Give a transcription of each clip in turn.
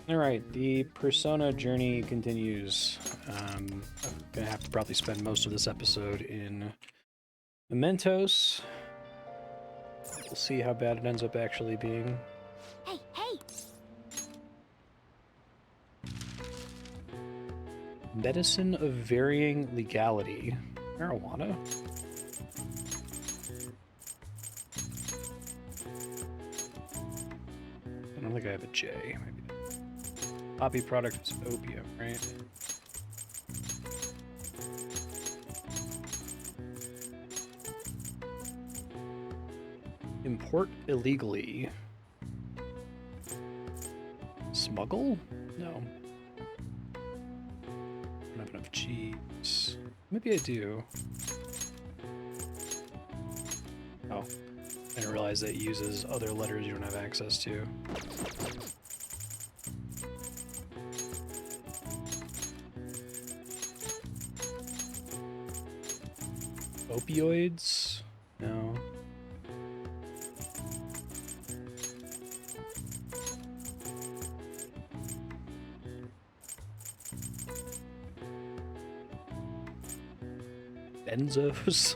Alright, the Persona journey continues. I'm gonna have to probably spend most of this episode in Mementos. We'll see how bad it ends up actually being. Hey, hey! Medicine of varying legality. Marijuana? I don't think I have a J. Maybe. Poppy product is opium, right? Import illegally. Smuggle? No. I don't have enough G's. Maybe I do. Oh. I didn't realize that it uses other letters you don't have access to. Opioids? No. Benzos?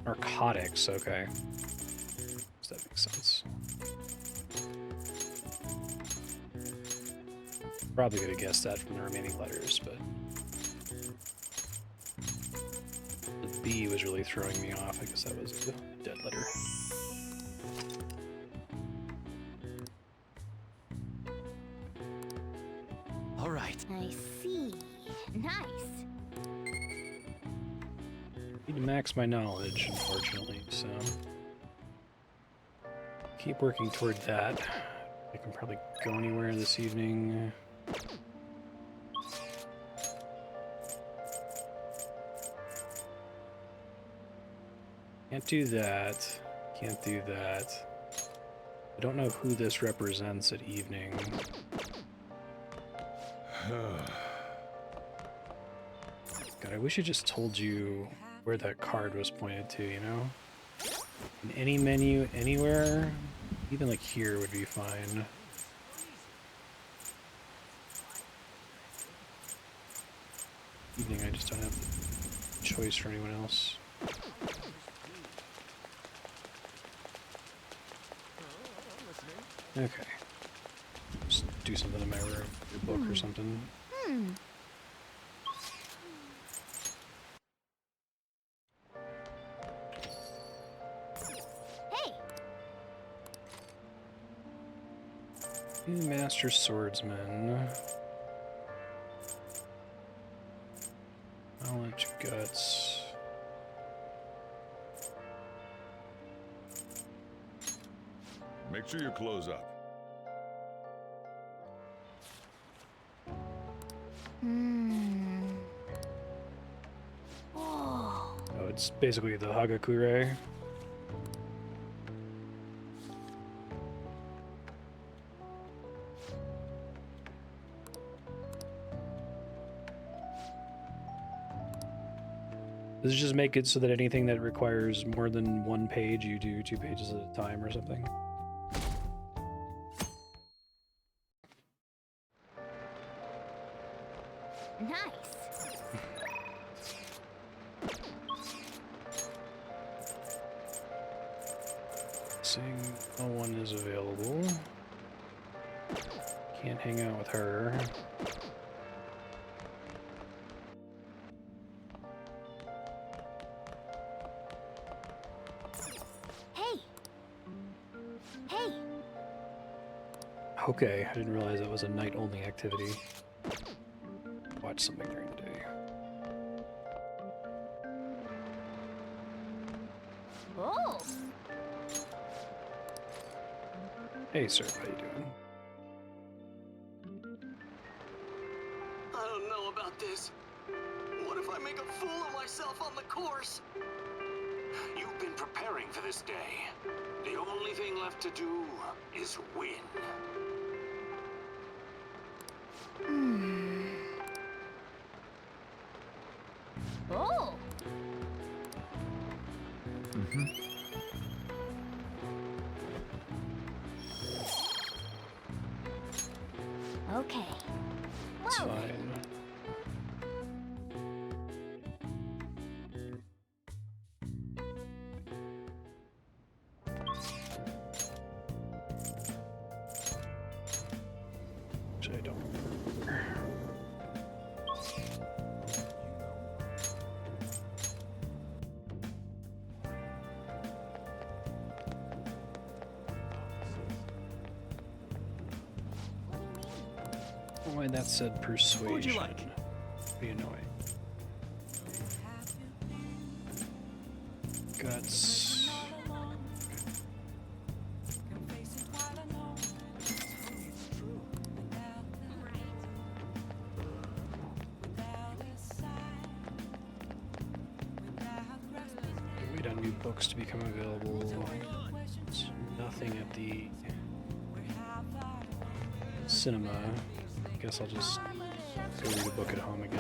Narcotics, okay. Does that make sense? Probably could have guessed that from the remaining letters, but the B was really throwing me off. I guess that was a dead letter. All right. I see. Nice. Need to max my knowledge, unfortunately, so keep working toward that. I can probably go anywhere this evening. Can't do that. Can't do that. I don't know who this represents at evening. God, I wish I just told you where that card was pointed to, you know? In any menu, anywhere, even like here would be fine. Evening, I just don't have a choice for anyone else. Okay. Just do something in my room, a book or something. Hey! New Master Swordsman. Knowledge, guts. Make sure you close up. Oh. Oh, it's basically the Hagakure. Does it just make it so that anything that requires more than one page, you do 2 pages at a time or something? Nice. Seeing no one is available. Can't hang out with her. Hey! Hey! Okay, I didn't realize that was a night-only activity. Watch something during the day. Oh! Hey, sir, how you doing? I don't know about this. What if I make a fool of myself on the course? You've been preparing for this day. The only thing left to do is win. Oh! Okay. It's Whoa. fine. Actually, I don't remember. Why that said persuasion. What would you like? Be annoying. Guts. Wait on new books to become available. There's nothing at the cinema. I guess I'll just go read a book at home again.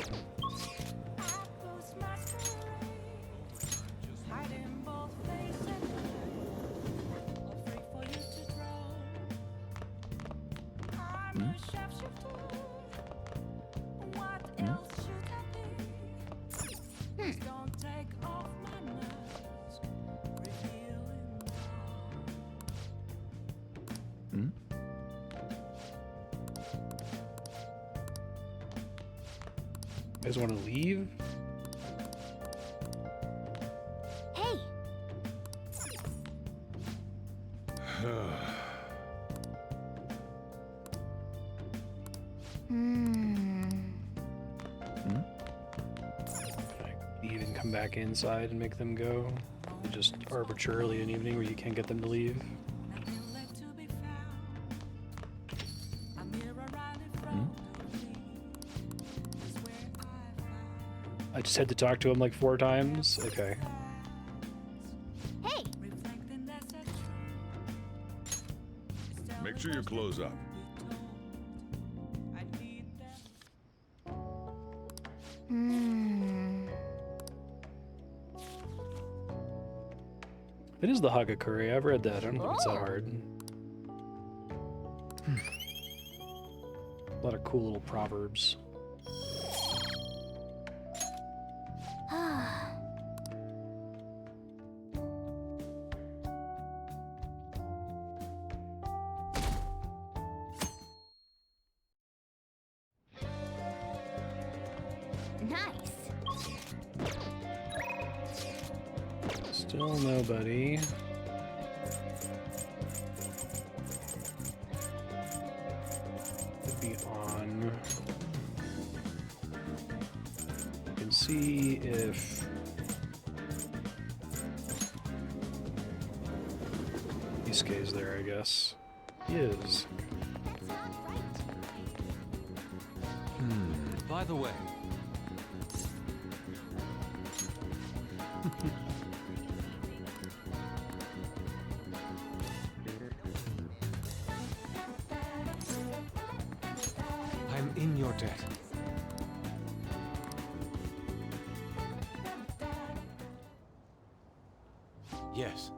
You guys want to leave? Hey. Can I leave and come back inside and make them go? Or just arbitrarily an evening where you can't get them to leave? I just had to talk to him like 4 times? Okay. Hey. Make sure you close up. It is the Hagakure. I've read that. I don't think it's that Oh. hard. A lot of cool little proverbs. Nice. Still nobody. Could be on. You can see if Isuke's there, I guess. He is. By the way, I'm in your debt. Yes.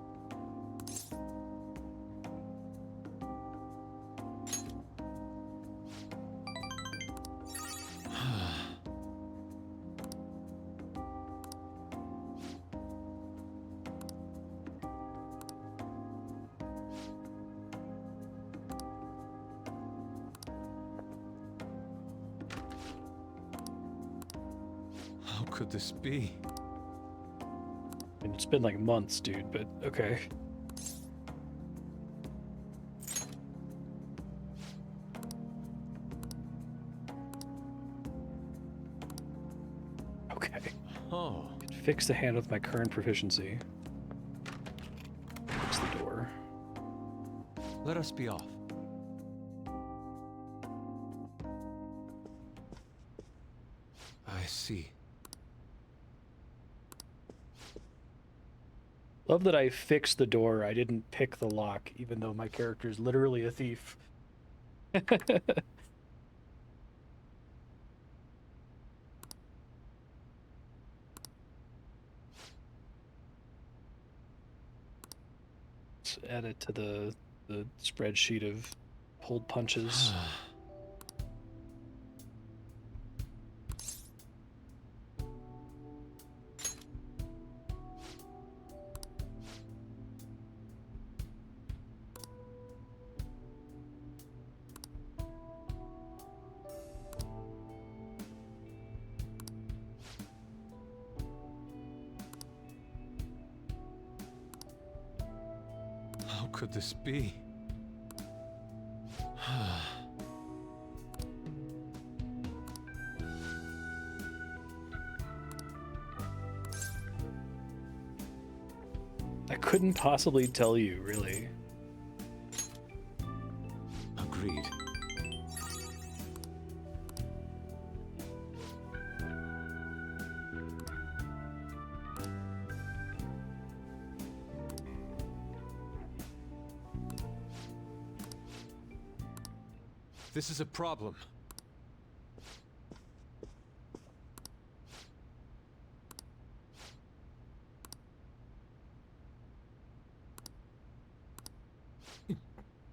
How could this be? And it's been like months, dude, but okay. Okay. Oh, Fix the hand with my current proficiency. Fix the door. let us be off. I see. Love that I fixed the door. I didn't pick the lock, even though my character is literally a thief. just add it to the spreadsheet of pulled punches. How could this be? I couldn't possibly tell you, really. Agreed. This is a problem.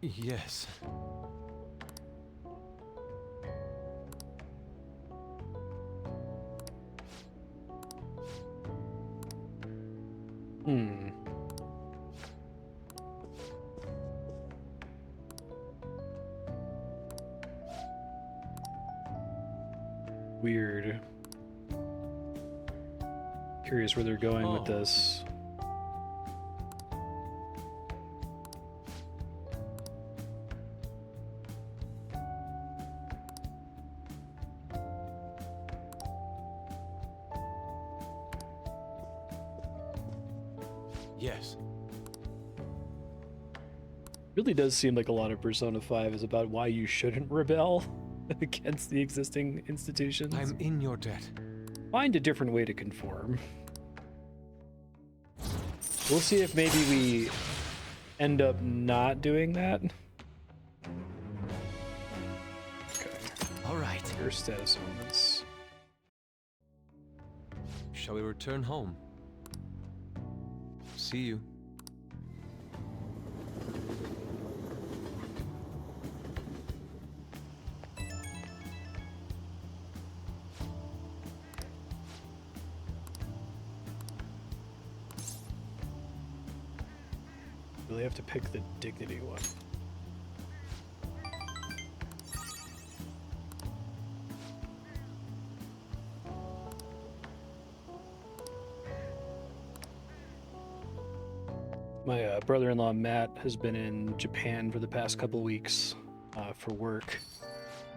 Yes. Hmm. Weird. Curious where they're going with Oh. this. Yes. Really does seem like a lot of Persona 5 is about why you shouldn't rebel against the existing institutions. I'm in your debt. Find a different way to conform. We'll see if maybe we end up not doing that. Okay, All right. your status moments. Shall we return home? See you. Really have to pick the dignity one. My brother-in-law Matt has been in Japan for the past couple weeks for work,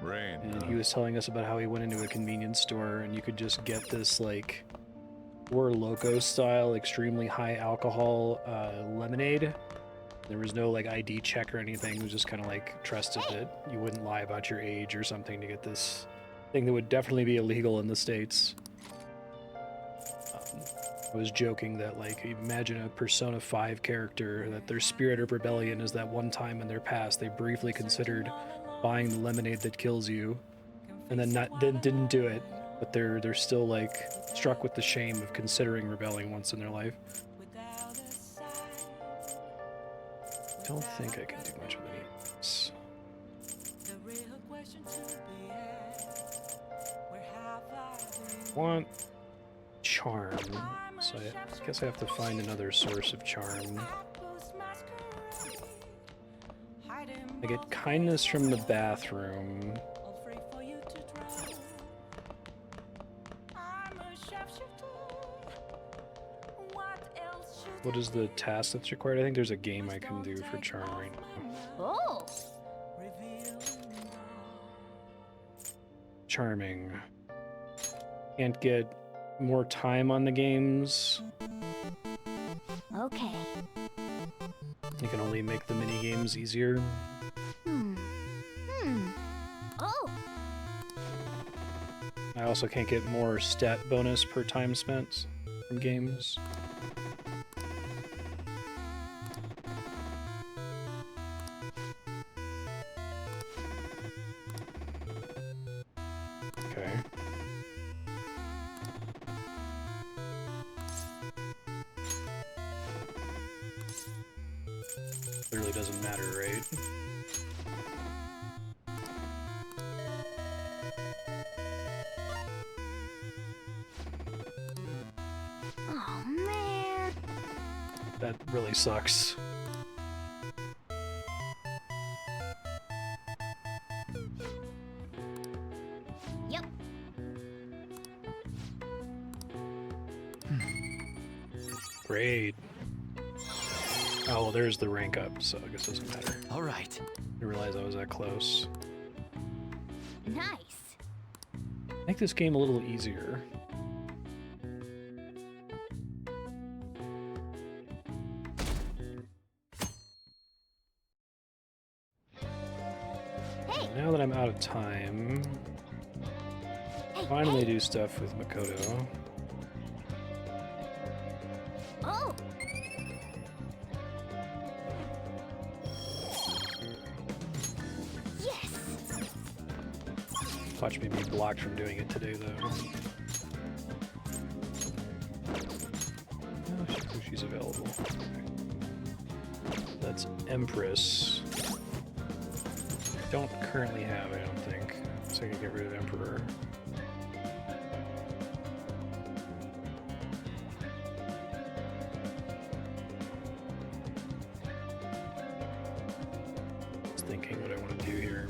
Rain. and he was telling us about how he went into a convenience store and you could just get this like Four Loko style, extremely high alcohol lemonade. There was no like ID check or anything. It was just kind of like trusted that you wouldn't lie about your age or something to get this thing that would definitely be illegal in the States. I was joking that like imagine a Persona 5 character that their spirit of rebellion is that one time in their past they briefly considered buying the lemonade that kills you and then didn't do it, but they're still like struck with the shame of considering rebelling once in their life. I don't think I can do much with any of this. Want charm, so I guess I have to find another source of charm. I get kindness from the bathroom. What is the task that's required? I think there's a game I can do for charm right now. Oh, Charming. Can't get more time on the games. okay. You can only make the mini games easier. Oh, I also can't get more stat bonus per time spent from games. Okay. Literally doesn't matter, right? Oh man. That really sucks. Yep. Great. Oh, well, there's the rank up, so I guess it doesn't matter. All right. I didn't realize I was that close. Nice. Make this game a little easier. Hey. Now that I'm out of time, Hey. finally Hey. do stuff with Makoto. Oh. Yes. Watch me be blocked from doing it today, though. Oh, she's available. That's Empress. Don't currently have, I don't think. So I can get rid of Emperor. Just thinking what I want to do here.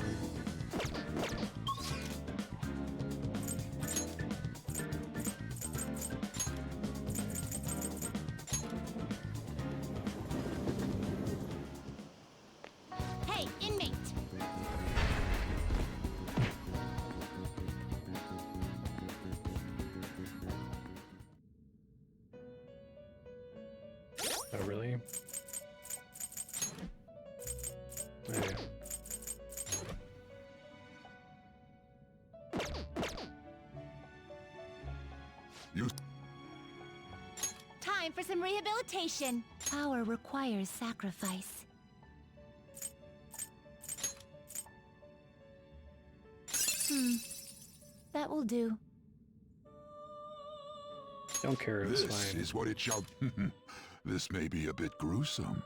Hey, inmate. Oh, really? Oh, yeah. You Time for some rehabilitation. Power requires sacrifice. That will do. Don't care, it's This fine. is what it shall. This may be a bit gruesome.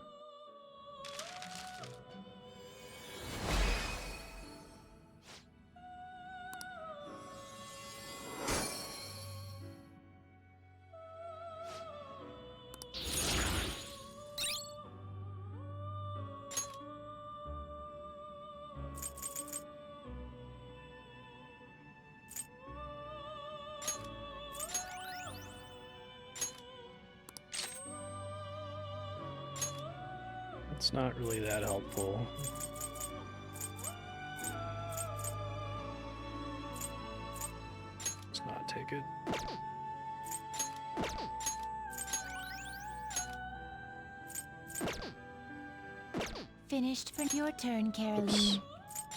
It's not really that helpful. Let's not take it. Finished for your turn, Caroline. Oops.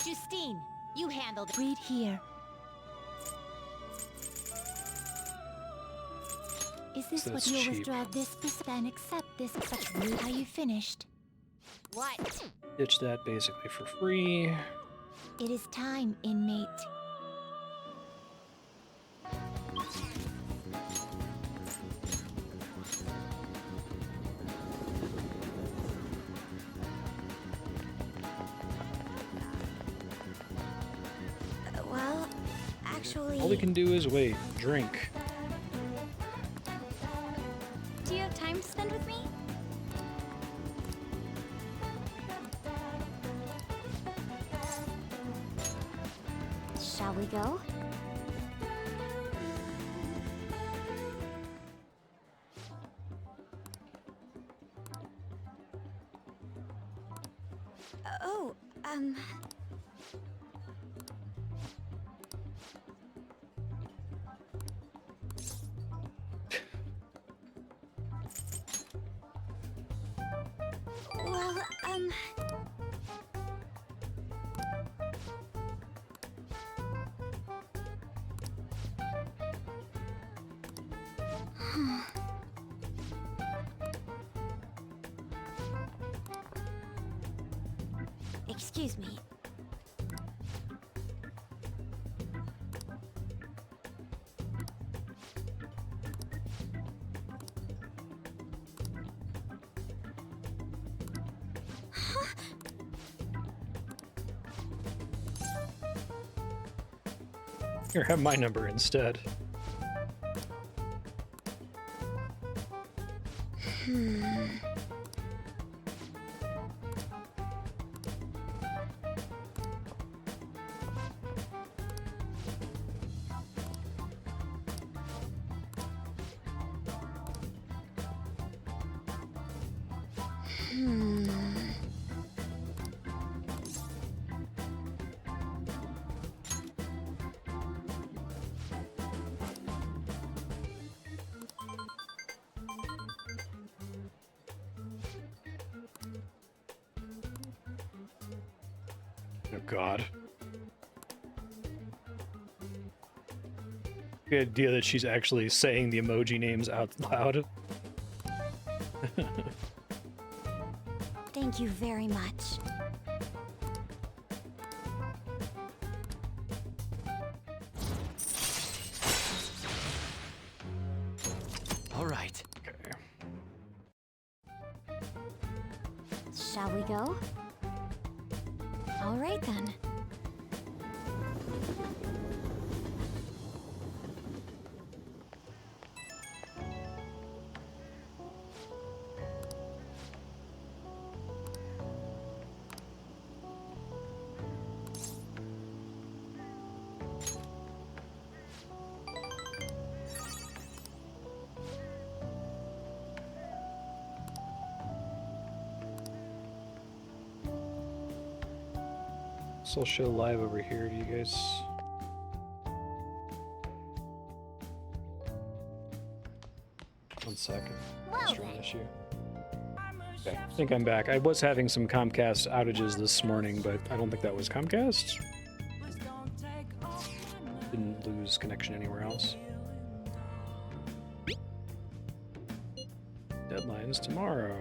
Justine, you handled it. Read here. Is this That's what you'll cheap. withdraw this and accept this such rude? Are you finished? What? Ditch that basically for free. It is time, inmate. Well, actually... All we can do is wait. Drink. Do you have time to spend with me? Shall we go? Oh, well, excuse me. Here, have my number instead. Oh god. The idea that she's actually saying the emoji names out loud. Thank you very much. All right. Okay. Shall we go? All right then. So I'll show live over here to you guys. One second. Well Stream then. issue. Okay, I think I'm back. I was having some Comcast outages this morning, but I don't think that was Comcast. Didn't lose connection anywhere else. Deadline's tomorrow.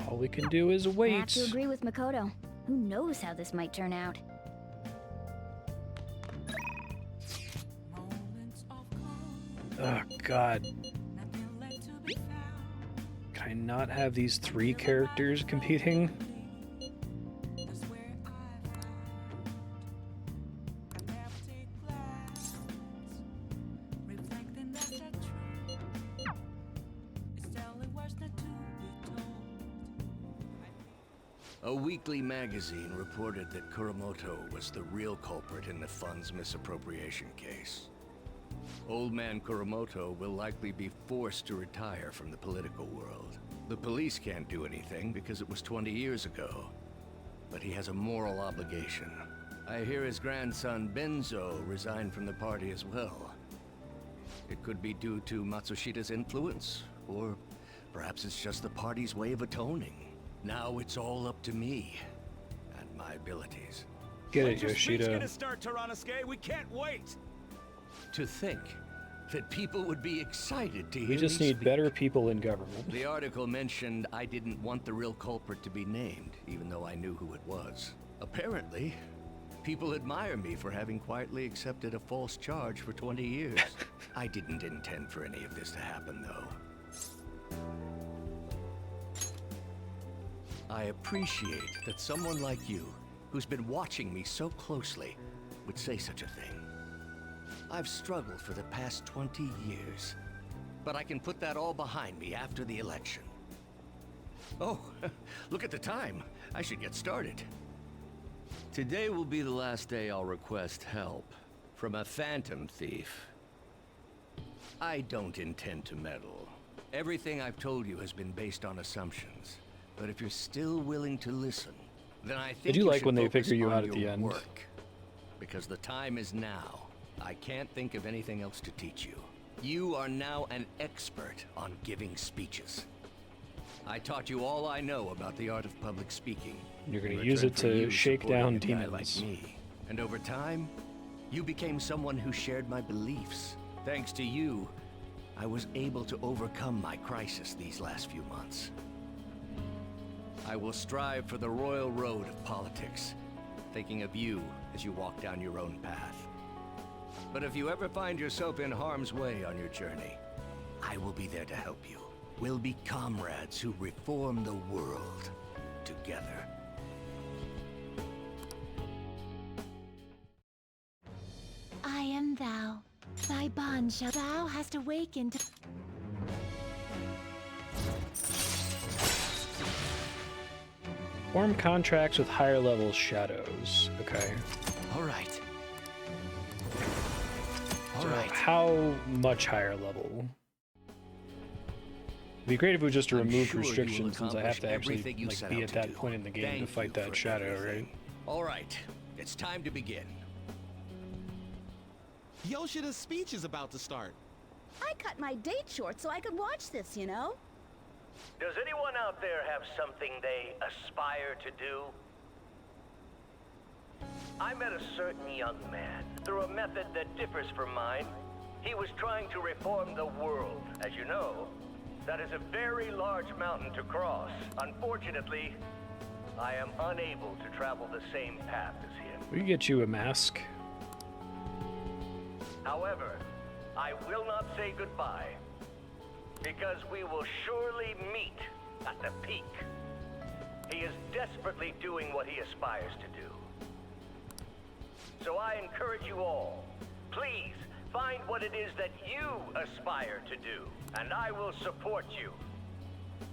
All we can do is I have wait. to agree with Makoto. Who knows how this might turn out? Oh god. Can I not have these three characters competing? A weekly magazine reported that Kuramoto was the real culprit in the fund's misappropriation case. Old man Kuramoto will likely be forced to retire from the political world. The police can't do anything because it was 20 years ago. But he has a moral obligation. I hear his grandson Benzo resigned from the party as well. It could be due to Matsushida's influence, or perhaps it's just the party's way of atoning. Now it's all up to me and my abilities. Get it, When's your speech Yoshida. gonna start, Taranasuke? We can't wait. To think that people would be excited to hear We just me need speak. better people in government. The article mentioned I didn't want the real culprit to be named, even though I knew who it was. Apparently, people admire me for having quietly accepted a false charge for 20 years. I didn't intend for any of this to happen, though. I appreciate that someone like you, who's been watching me so closely, would say such a thing. I've struggled for the past 20 years, but I can put that all behind me after the election. Oh, look at the time. I should get started. Today will be the last day I'll request help from a phantom thief. I don't intend to meddle. Everything I've told you has been based on assumptions. But if you're still willing to listen, then I think do you like should when they focus figure you on out at the your end. work. Because the time is now. I can't think of anything else to teach you. You are now an expert on giving speeches. I taught you all I know about the art of public speaking. You're gonna in use return it for to you shake supporting down a guy demons. like me. And over time, you became someone who shared my beliefs. Thanks to you, I was able to overcome my crisis these last few months. I will strive for the royal road of politics, thinking of you as you walk down your own path. But if you ever find yourself in harm's way on your journey, I will be there to help you. We'll be comrades who reform the world together. I am thou. Thy bond shall thou hast awakened to... Form contracts with higher level shadows. Okay. All right. So how much higher level? It'd be great if it was just to I'm remove sure you will restrictions, since I have to accomplish actually everything you like set be out at to that do. point in the game Thank to fight you that for shadow, everything. right? All right, it's time to begin. Yoshida's speech is about to start. I cut my date short so I could watch this, you know? Does anyone out there have something they aspire to do? I met a certain young man through a method that differs from mine. He was trying to reform the world. As you know, that is a very large mountain to cross. Unfortunately, I am unable to travel the same path as him. We can get you a mask. However, I will not say goodbye, because we will surely meet at the peak. He is desperately doing what he aspires to do. So I encourage you all, please find what it is that you aspire to do, and I will support you,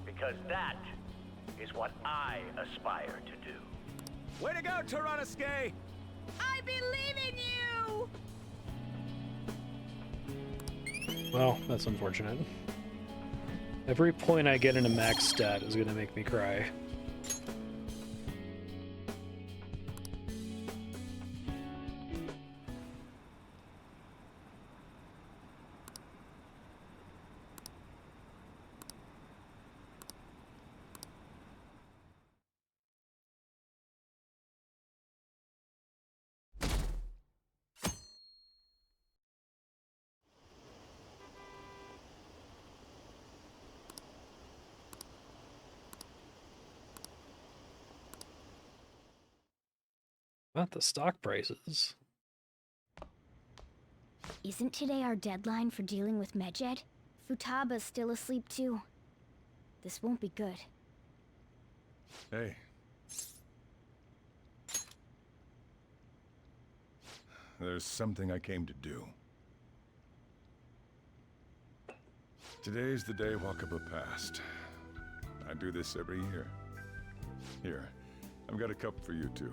because that is what I aspire to do. Way to go, Tyrannosuke! I believe in you! Well, that's unfortunate. Every point I get in a max stat is gonna make me cry. About the stock prices. Isn't today our deadline for dealing with Medjed? Futaba's still asleep too. This won't be good. Hey. There's something I came to do. Today's the day Wakaba passed. I do this every year. Here, I've got a cup for you too.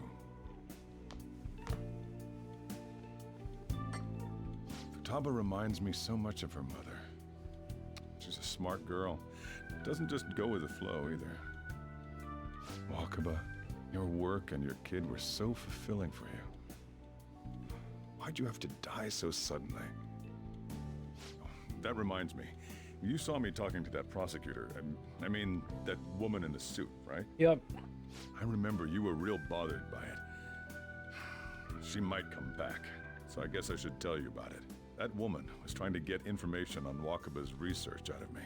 Futaba reminds me so much of her mother. She's a smart girl. Doesn't just go with the flow either. Wakaba, your work and your kid were so fulfilling for you. Why'd you have to die so suddenly? That reminds me. You saw me talking to that prosecutor. I mean, that woman in the suit, right? Yep. I remember you were real bothered by it. She might come back, so I guess I should tell you about it. That woman was trying to get information on Wakaba's research out of me.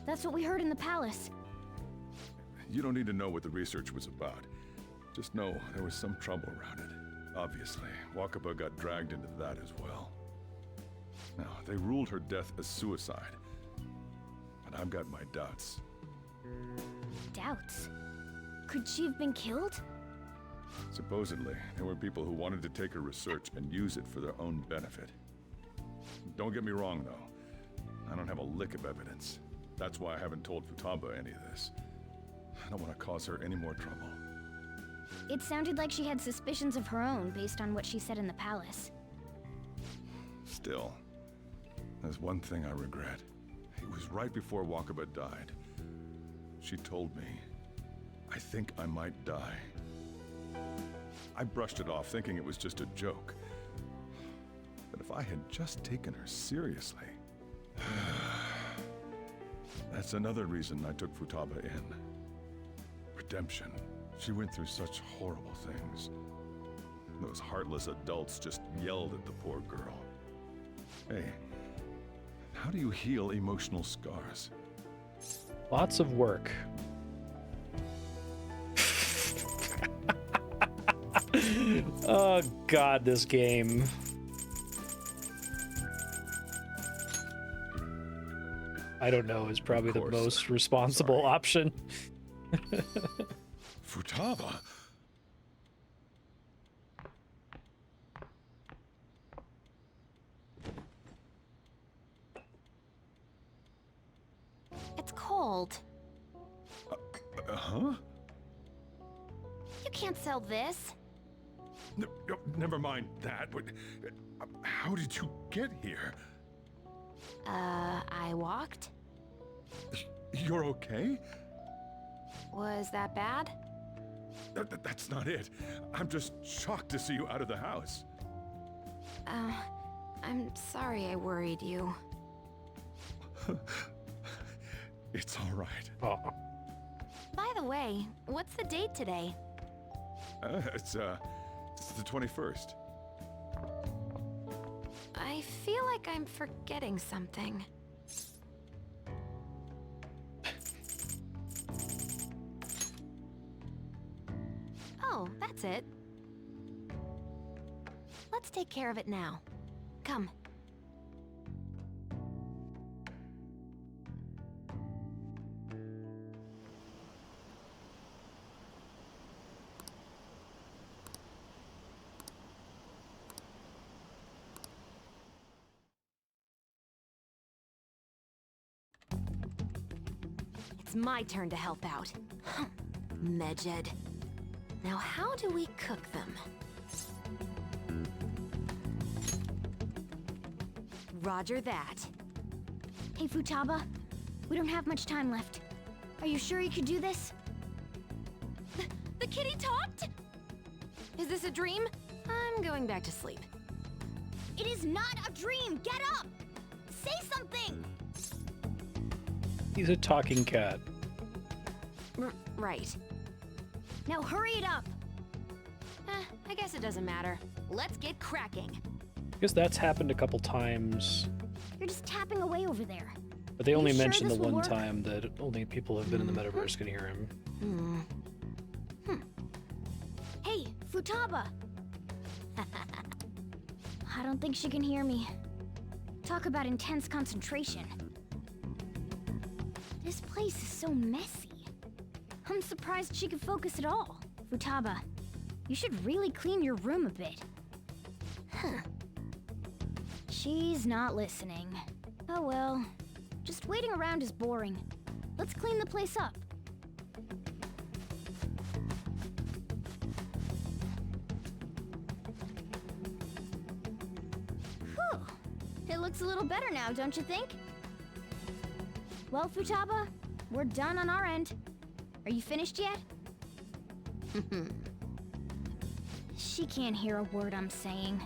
That's what we heard in the palace. You don't need to know what the research was about. Just know there was some trouble around it. Obviously, Wakaba got dragged into that as well. Now, they ruled her death as suicide. But I've got my doubts. Doubts? Could she have been killed? Supposedly, there were people who wanted to take her research and use it for their own benefit. Don't get me wrong, though. I don't have a lick of evidence. That's why I haven't told Futaba any of this. I don't want to cause her any more trouble. It sounded like she had suspicions of her own based on what she said in the palace. Still, there's one thing I regret. It was right before Wakaba died. She told me, I think I might die. I brushed it off, thinking it was just a joke. But if I had just taken her seriously... That's another reason I took Futaba in. Redemption. She went through such horrible things. Those heartless adults just yelled at the poor girl. Hey, how do you heal emotional scars? Lots of work. Oh god, this game. I don't know is probably the course. most responsible Sorry. option. Futaba? It's cold. Huh? You can't sell this. Never mind that. But how did you get here? I walked? You're okay? Was that bad? That's not it. I'm just shocked to see you out of the house. I'm sorry I worried you. It's all right. Oh, By the way, what's the date today? It's the 21st. I feel like I'm forgetting something. Oh, that's it. Let's take care of it now. Come. It's my turn to help out. Medjed. Now how do we cook them? Roger that. Hey, Futaba. We don't have much time left. Are you sure you could do this? The kitty talked? Is this a dream? I'm going back to sleep. It is not a dream! Get up! Say something! he's a talking cat. Right. Now hurry it up! I guess it doesn't matter. Let's get cracking. I guess that's happened a couple times, You're just tapping away over there. but they Are only you sure mentioned the this will one work? time that only people who have been in the metaverse can hear him. Hey, Futaba! I don't think she can hear me. Talk about intense concentration. This place is so messy. I'm surprised she could focus at all. Futaba, you should really clean your room a bit. Huh. She's not listening. Oh well. Just waiting around is boring. Let's clean the place up. Whew. It looks a little better now, don't you think? Well, Futaba, we're done on our end. Are you finished yet? She can't hear a word I'm saying.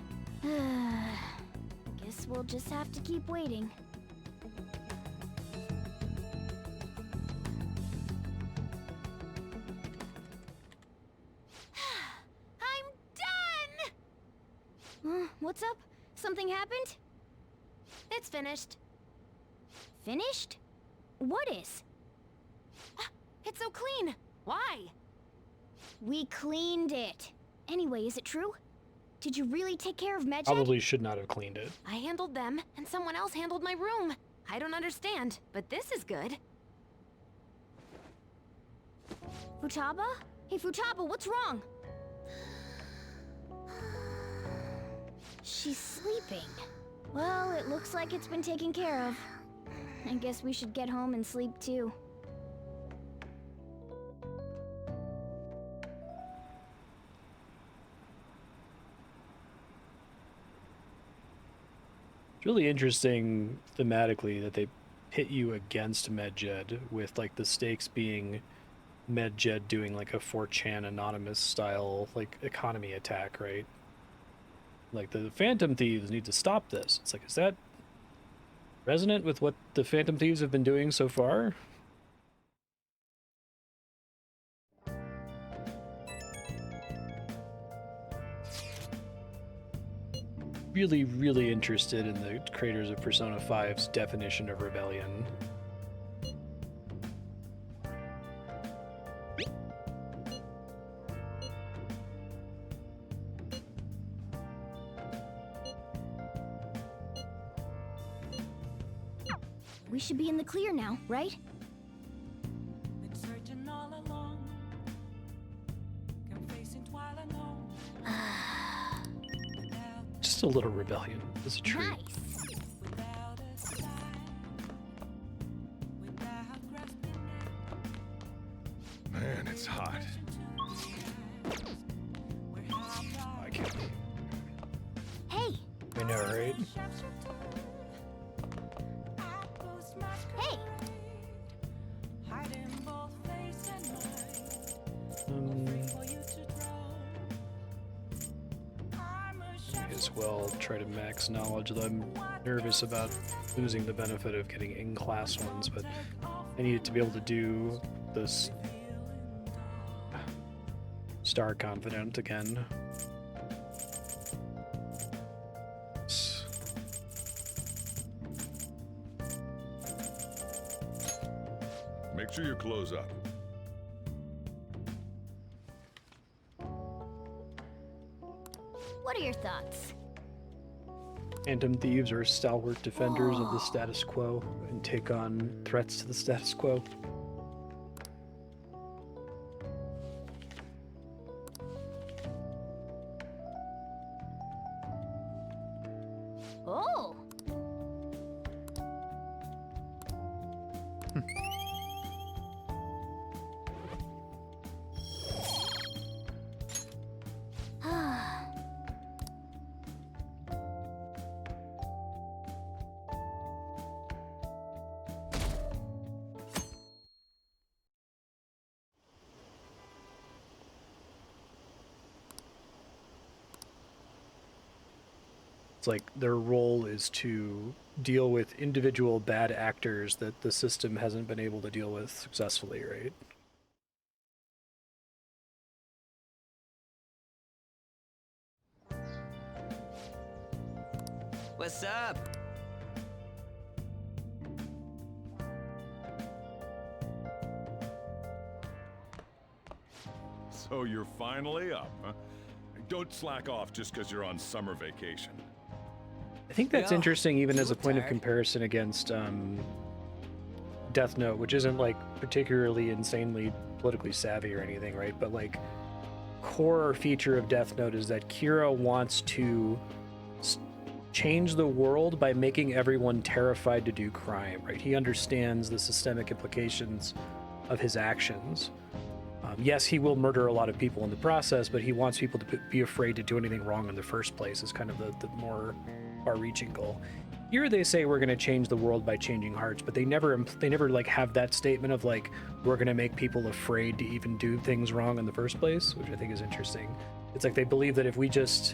Guess we'll just have to keep waiting. I'm done! What's up? Something happened? It's finished. Finished? What is? It's so clean. Why? We cleaned it. Anyway, is it true? Did you really take care of Medjed? Probably should not have cleaned it. I handled them, and someone else handled my room. I don't understand, but this is good. Futaba? Hey, Futaba, what's wrong? She's sleeping. Well, it looks like it's been taken care of. I guess we should get home and sleep too. It's really interesting thematically that they pit you against Medjed, with like the stakes being Medjed doing like a 4chan anonymous style like economy attack, right? Like the Phantom Thieves need to stop this. It's like, is that resonant with what the Phantom Thieves have been doing so far? Really, really interested in the creators of Persona 5's definition of rebellion. We should be in the clear now, right? Been searching all along, confessing while alone. Just a little rebellion is a treat. Nice. Without a sign, without grasping Man, it's hot. I can't. Hey, I know, right? hey. hiding both face and Um, mind for you to draw. I'm a may as well try to max knowledge, although I'm nervous about losing the benefit of getting in-class ones, but I needed to be able to do this Star Confident again. Make sure you close up. What are your thoughts? Phantom Thieves are stalwart defenders of the status quo and take on threats to the status quo. Oh. It's like their role is to deal with individual bad actors that the system hasn't been able to deal with successfully, right? What's up? So you're finally up, huh? Don't slack off just because you're on summer vacation. I think that's Yeah, interesting even you as a look point of tired. comparison against Death Note, which isn't like particularly insanely politically savvy or anything, right? But like core feature of Death Note is that Kira wants to change the world by making everyone terrified to do crime, right? He understands the systemic implications of his actions. Yes, he will murder a lot of people in the process, but he wants people to be afraid to do anything wrong in the first place is kind of the more far-reaching goal. Here they say we're going to change the world by changing hearts, but they never like have that statement of like we're going to make people afraid to even do things wrong in the first place, which I think is interesting. It's like they believe that if we just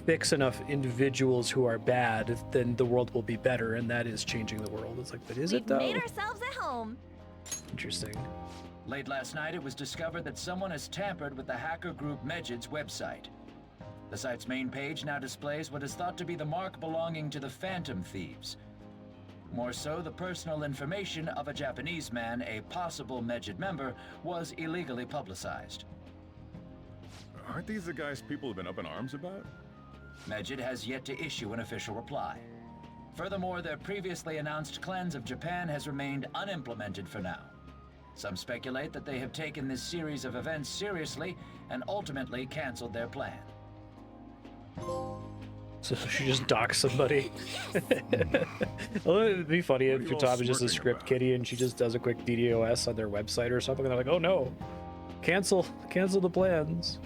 fix enough individuals who are bad, then the world will be better, and that is changing the world. It's like, but is it though? Made ourselves at home. Interesting. Late last night, it was discovered that someone has tampered with the hacker group Medjid's website. The site's main page now displays what is thought to be the mark belonging to the Phantom Thieves. More so, the personal information of a Japanese man, a possible Medjid member, was illegally publicized. Aren't these the guys people have been up in arms about? Medjid has yet to issue an official reply. Furthermore, their previously announced cleanse of Japan has remained unimplemented for now. Some speculate that they have taken this series of events seriously and ultimately canceled their plan. So she just docks somebody. Well, it'd be funny if What are you all Futaba is just a smirking script about? kitty and she just does a quick DDoS on their website or something. And they're like, oh no, cancel the plans.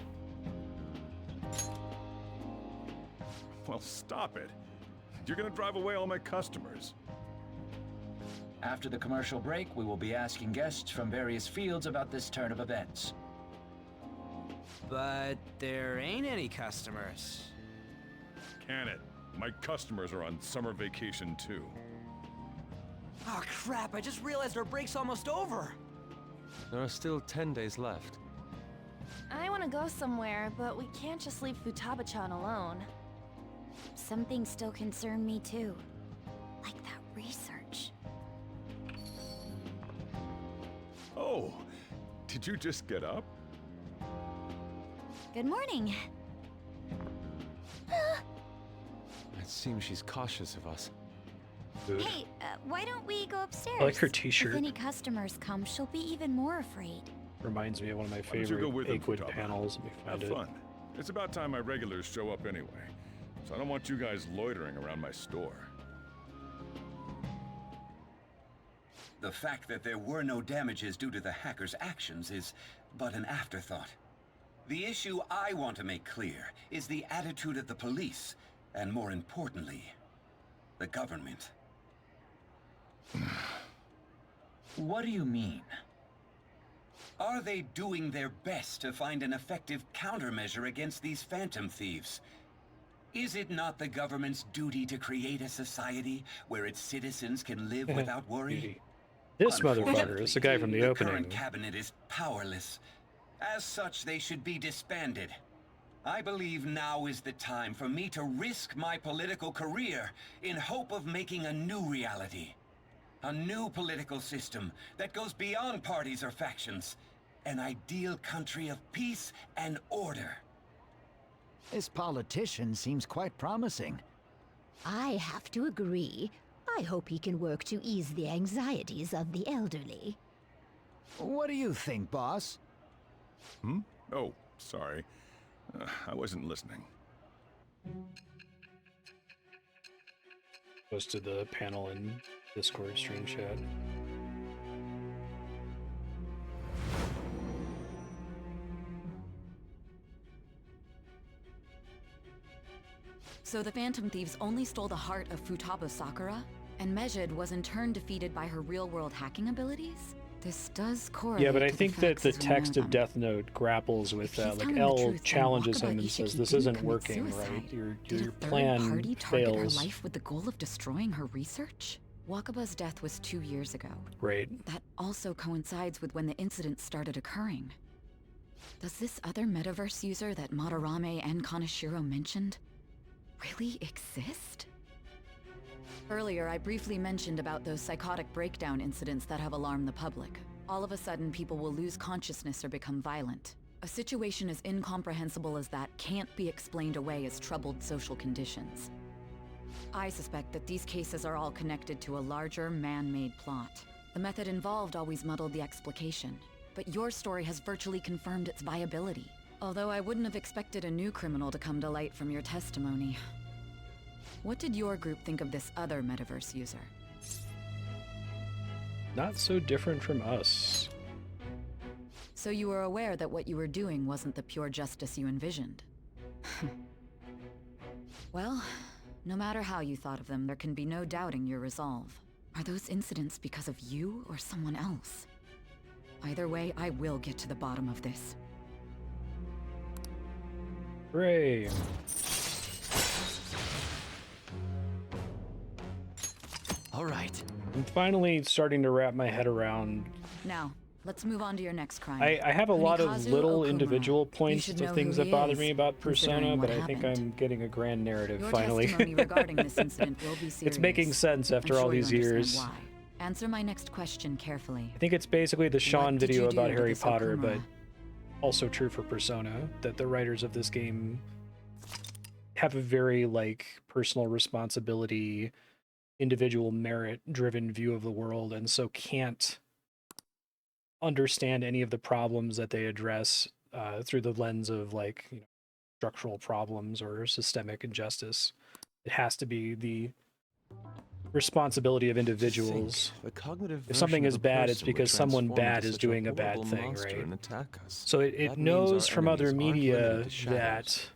Well, stop it. You're gonna drive away all my customers. After the commercial break, we will be asking guests from various fields about this turn of events. But there ain't any customers. Can it? My customers are on summer vacation too. Oh crap, I just realized our break's almost over. There are still 10 days left. I want to go somewhere, but we can't just leave Futaba-chan alone. Some things still concern me too. Like that research. Oh, did you just get up? Good morning. It seems she's cautious of us. Hey, why don't we go upstairs? I like her t-shirt. If any customers come, she'll be even more afraid. Reminds me of one of my Why don't you go favorite with them, Aquid Futaba? panels. Let me find Have it. fun. It's about time my regulars show up anyway, so I don't want you guys loitering around my store. The fact that there were no damages due to the hackers' actions is but an afterthought. The issue I want to make clear is the attitude of the police, and more importantly, the government. What do you mean? Are they doing their best to find an effective countermeasure against these phantom thieves? Is it not the government's duty to create a society where its citizens can live without worry? This motherfucker is the guy from the opening. Current cabinet is powerless. As such, they should be disbanded. I believe now is the time for me to risk my political career in hope of making a new reality. A new political system that goes beyond parties or factions. An ideal country of peace and order. This politician seems quite promising. I have to agree. I hope he can work to ease the anxieties of the elderly. What do you think, boss? Hmm? Oh, sorry. I wasn't listening. Goes to the panel in Discord stream chat. So the Phantom Thieves only stole the heart of Futaba Sakura? And Marstead was in turn defeated by her real-world hacking abilities? This does correlate. Yeah, but I to think the that facts the as we text know of them. Death Note grapples with that. Like telling the L truth, then challenges him Wakaba and Ishiki says, "This didn't isn't commit working, suicide. right? Your Did a third plan party target her fails." life with the goal of destroying her research? Wakaba's death was 2 years ago. Right. That also coincides with when the incident started occurring. Does this other metaverse user that Madarame and Kaneshiro mentioned really exist? Earlier, I briefly mentioned about those psychotic breakdown incidents that have alarmed the public. All of a sudden, people will lose consciousness or become violent. A situation as incomprehensible as that can't be explained away as troubled social conditions. I suspect that these cases are all connected to a larger, man-made plot. The method involved always muddled the explication, but your story has virtually confirmed its viability. Although I wouldn't have expected a new criminal to come to light from your testimony. What did your group think of this other metaverse user? Not so different from us. So you were aware that what you were doing wasn't the pure justice you envisioned? Well, no matter how you thought of them, there can be no doubting your resolve. Are those incidents because of you or someone else? Either way, I will get to the bottom of this. Hooray! All right. I'm finally starting to wrap my head around. Now, let's move on to your next crime. I have a lot of Kunikazu little Okumura. individual You points should of know things who that he bother is, me about Persona, considering but what I think happened. I'm getting a grand narrative Your finally. testimony regarding this incident will be serious. It's making sense after I'm all sure you these understand years. Why. Answer my next question carefully. I think it's basically the Sean did video you do about to Harry this Potter, Okumura? but also true for Persona, that the writers of this game have a very personal responsibility, individual merit-driven view of the world, and so can't understand any of the problems that they address through the lens of structural problems or systemic injustice. It has to be the responsibility of individuals. If something is bad, it's because someone bad is doing a bad thing, right? So it knows from other media that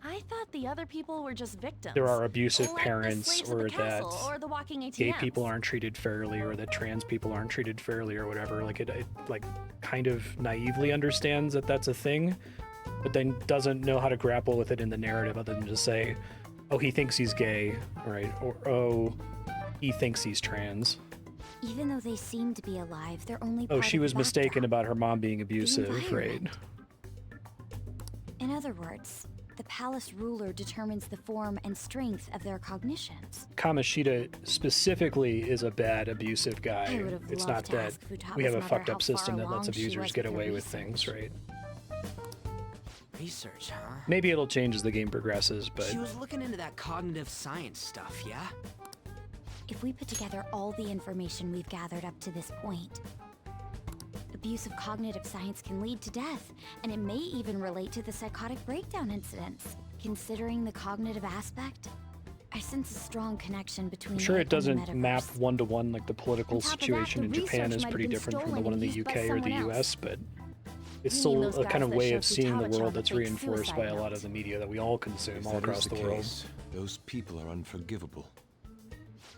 I thought the other people were just victims. there are abusive like the parents, slaves at or the that castle, or the walking ATMs. gay people aren't treated fairly, or that trans people aren't treated fairly, or whatever. It kind of naively understands that that's a thing, but then doesn't know how to grapple with it in the narrative other than to say, oh, he thinks he's gay, right? Or, oh, he thinks he's trans. Even though they seem to be alive, they're only Oh, part she of was the mistaken backdrop. about her mom being abusive, right? environment. In other words, the palace ruler determines the form and strength of their cognitions. Kamoshida specifically is a bad, abusive guy. I would have It's loved not to that ask Futaba's we have a mother fucked how up system far that lets along she abusers was get with her away with research. things, right? Research, huh? Maybe it'll change as the game progresses, but She was looking into that cognitive science stuff, yeah? If we put together all the information we've gathered up to this point, abuse of cognitive science can lead to death, and it may even relate to the psychotic breakdown incidents. Considering the cognitive aspect, I sense a strong connection between I'm sure it it and the doesn't metaverse. map one-to-one, like the political On top of that, situation the in Japan research is might pretty have been different from the stolen one in the and used by UK or the someone else. US, but it's You mean still those a guys kind of that way showed of seeing the Futaba-chan world the that's fake reinforced by suicide a lot note. of the media that we all consume If all that across is the the world. case, those people are unforgivable.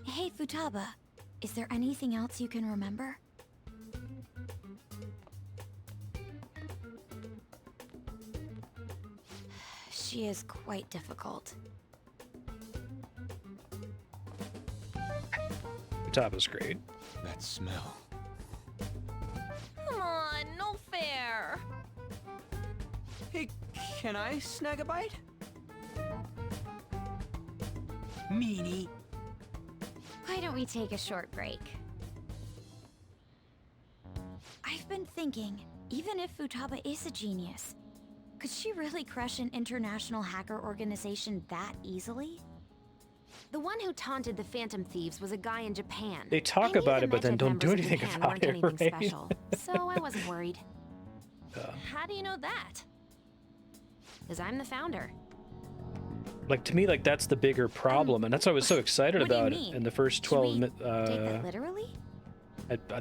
Hey, Futaba, is there anything else you can remember? She is quite difficult. Futaba's great. That smell. Come on, no fair. Hey, can I snag a bite? Meanie. Why don't we take a short break? I've been thinking, even if Futaba is a genius, could she really crush an international hacker organization that easily? The one who taunted the Phantom Thieves was a guy in Japan. They talk about it, but then don't do anything about it, right? Special, so I wasn't worried. How do you know that? Because I'm the founder. Like, to me, like, that's the bigger problem, and that's what I was so excited what do you about mean? in the first Should 12 we minutes. take that literally?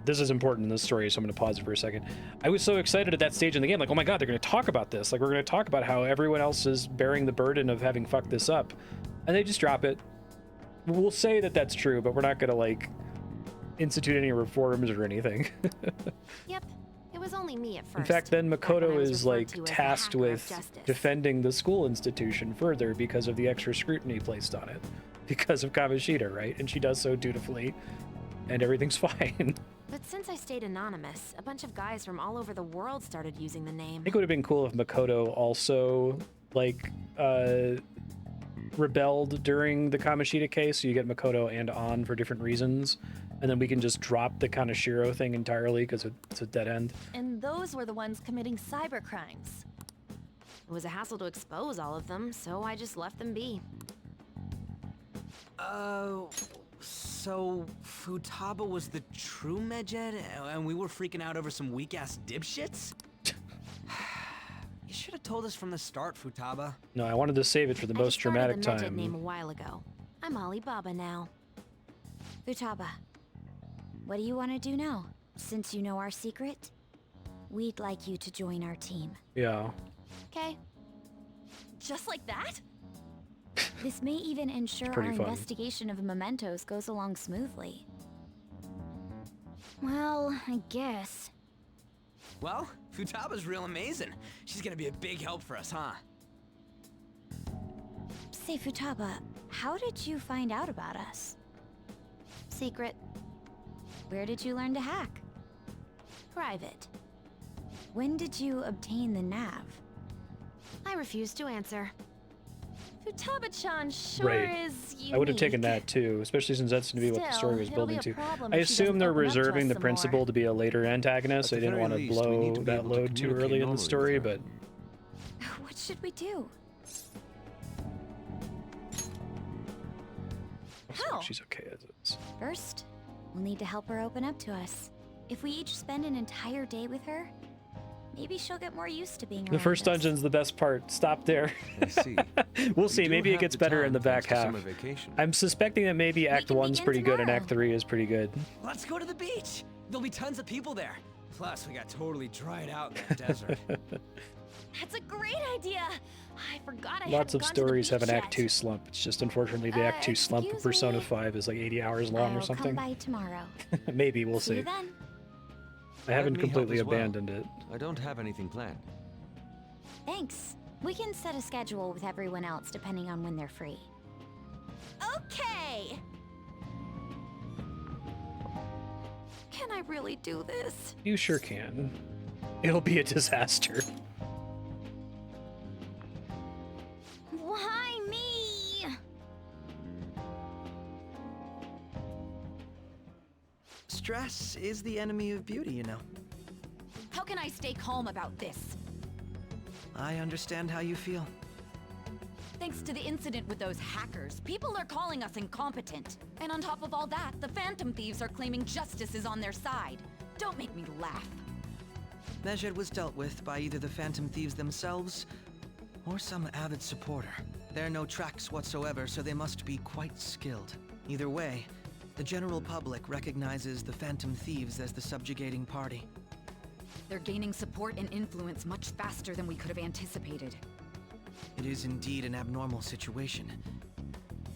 This is important in this story, so I'm going to pause it for a second. I was so excited at that stage in the game, like, oh my god, they're going to talk about this. Like, we're going to talk about how everyone else is bearing the burden of having fucked this up. And they just drop it. We'll say that that's true, but we're not going to, like, institute any reforms or anything. Yep, it was only me at first. In fact, then back when I Makoto was is, referred like, to as the tasked hacker of with justice. defending the school institution further because of the extra scrutiny placed on it. Because of Kamoshida, right? And she does so dutifully, and everything's fine. But since I stayed anonymous, a bunch of guys from all over the world started using the name. I think it would have been cool if Makoto also, like, rebelled during the Kamoshida case, so you get Makoto and An for different reasons, and then we can just drop the Kaneshiro thing entirely because it's a dead end. And those were the ones committing cyber crimes. It was a hassle to expose all of them, so I just left them be. So Futaba was the true Medjed, and we were freaking out over some weak-ass dipshits? You should have told us from the start, Futaba. No, I wanted to save it for the I most discarded dramatic the Medjed time. name a while ago. I'm Alibaba now. Futaba, what do you want to do now? Since you know our secret, we'd like you to join our team. Yeah. Okay. Just like that? This may even ensure our pretty fun. investigation of mementos goes along smoothly. Well, I guess. Well, Futaba's real amazing. She's gonna be a big help for us, huh? Say, Futaba, how did you find out about us? Secret. Where did you learn to hack? Private. When did you obtain the nav? I refuse to answer. Futaba-chan sure Right. is unique. I would have taken that too, especially since that's going to be what the story was Still, it'll be building a to. problem I if she doesn't assume they're open up to us reserving the some principal more. to be a later antagonist, so At they the didn't very want to least, we blow need to be that able to load too communicate early in the normally story, with her. but What should we do? How? she's okay as it's. First, we'll need to help her open up to us. If we each spend an entire day with her, maybe she'll get more used to being The around first us. dungeon's the best part. Stop there. I see. We'll see. do Maybe it have gets the better in time the back thanks to half. summer vacation. I'm suspecting that maybe Act can 1's begin pretty good and tomorrow. Act 3 is pretty good. Let's go to the beach. There'll be tons of people there. Plus, we got totally dried out in that desert. That's a great idea. I forgot I Lots hadn't of gone stories to the have an beach Act 2 yet. slump. It's just unfortunately the Act 2 slump of excuse Persona me. 5 is like 80 hours long or I'll something. come by tomorrow. Maybe, we'll See you see. then. I haven't Let me help completely as well. abandoned it. I don't have anything planned. Thanks. We can set a schedule with everyone else depending on when they're free. Okay. Can I really do this? You sure can. It'll be a disaster. Why me? Stress is the enemy of beauty, you know. How can I stay calm about this? I understand how you feel. Thanks to the incident with those hackers, people are calling us incompetent. And on top of all that, the Phantom Thieves are claiming justice is on their side. Don't make me laugh. Medjed was dealt with by either the Phantom Thieves themselves or some avid supporter. There are no tracks whatsoever, so they must be quite skilled. Either way, the general public recognizes the Phantom Thieves as the subjugating party. They're gaining support and influence much faster than we could have anticipated. It is indeed an abnormal situation.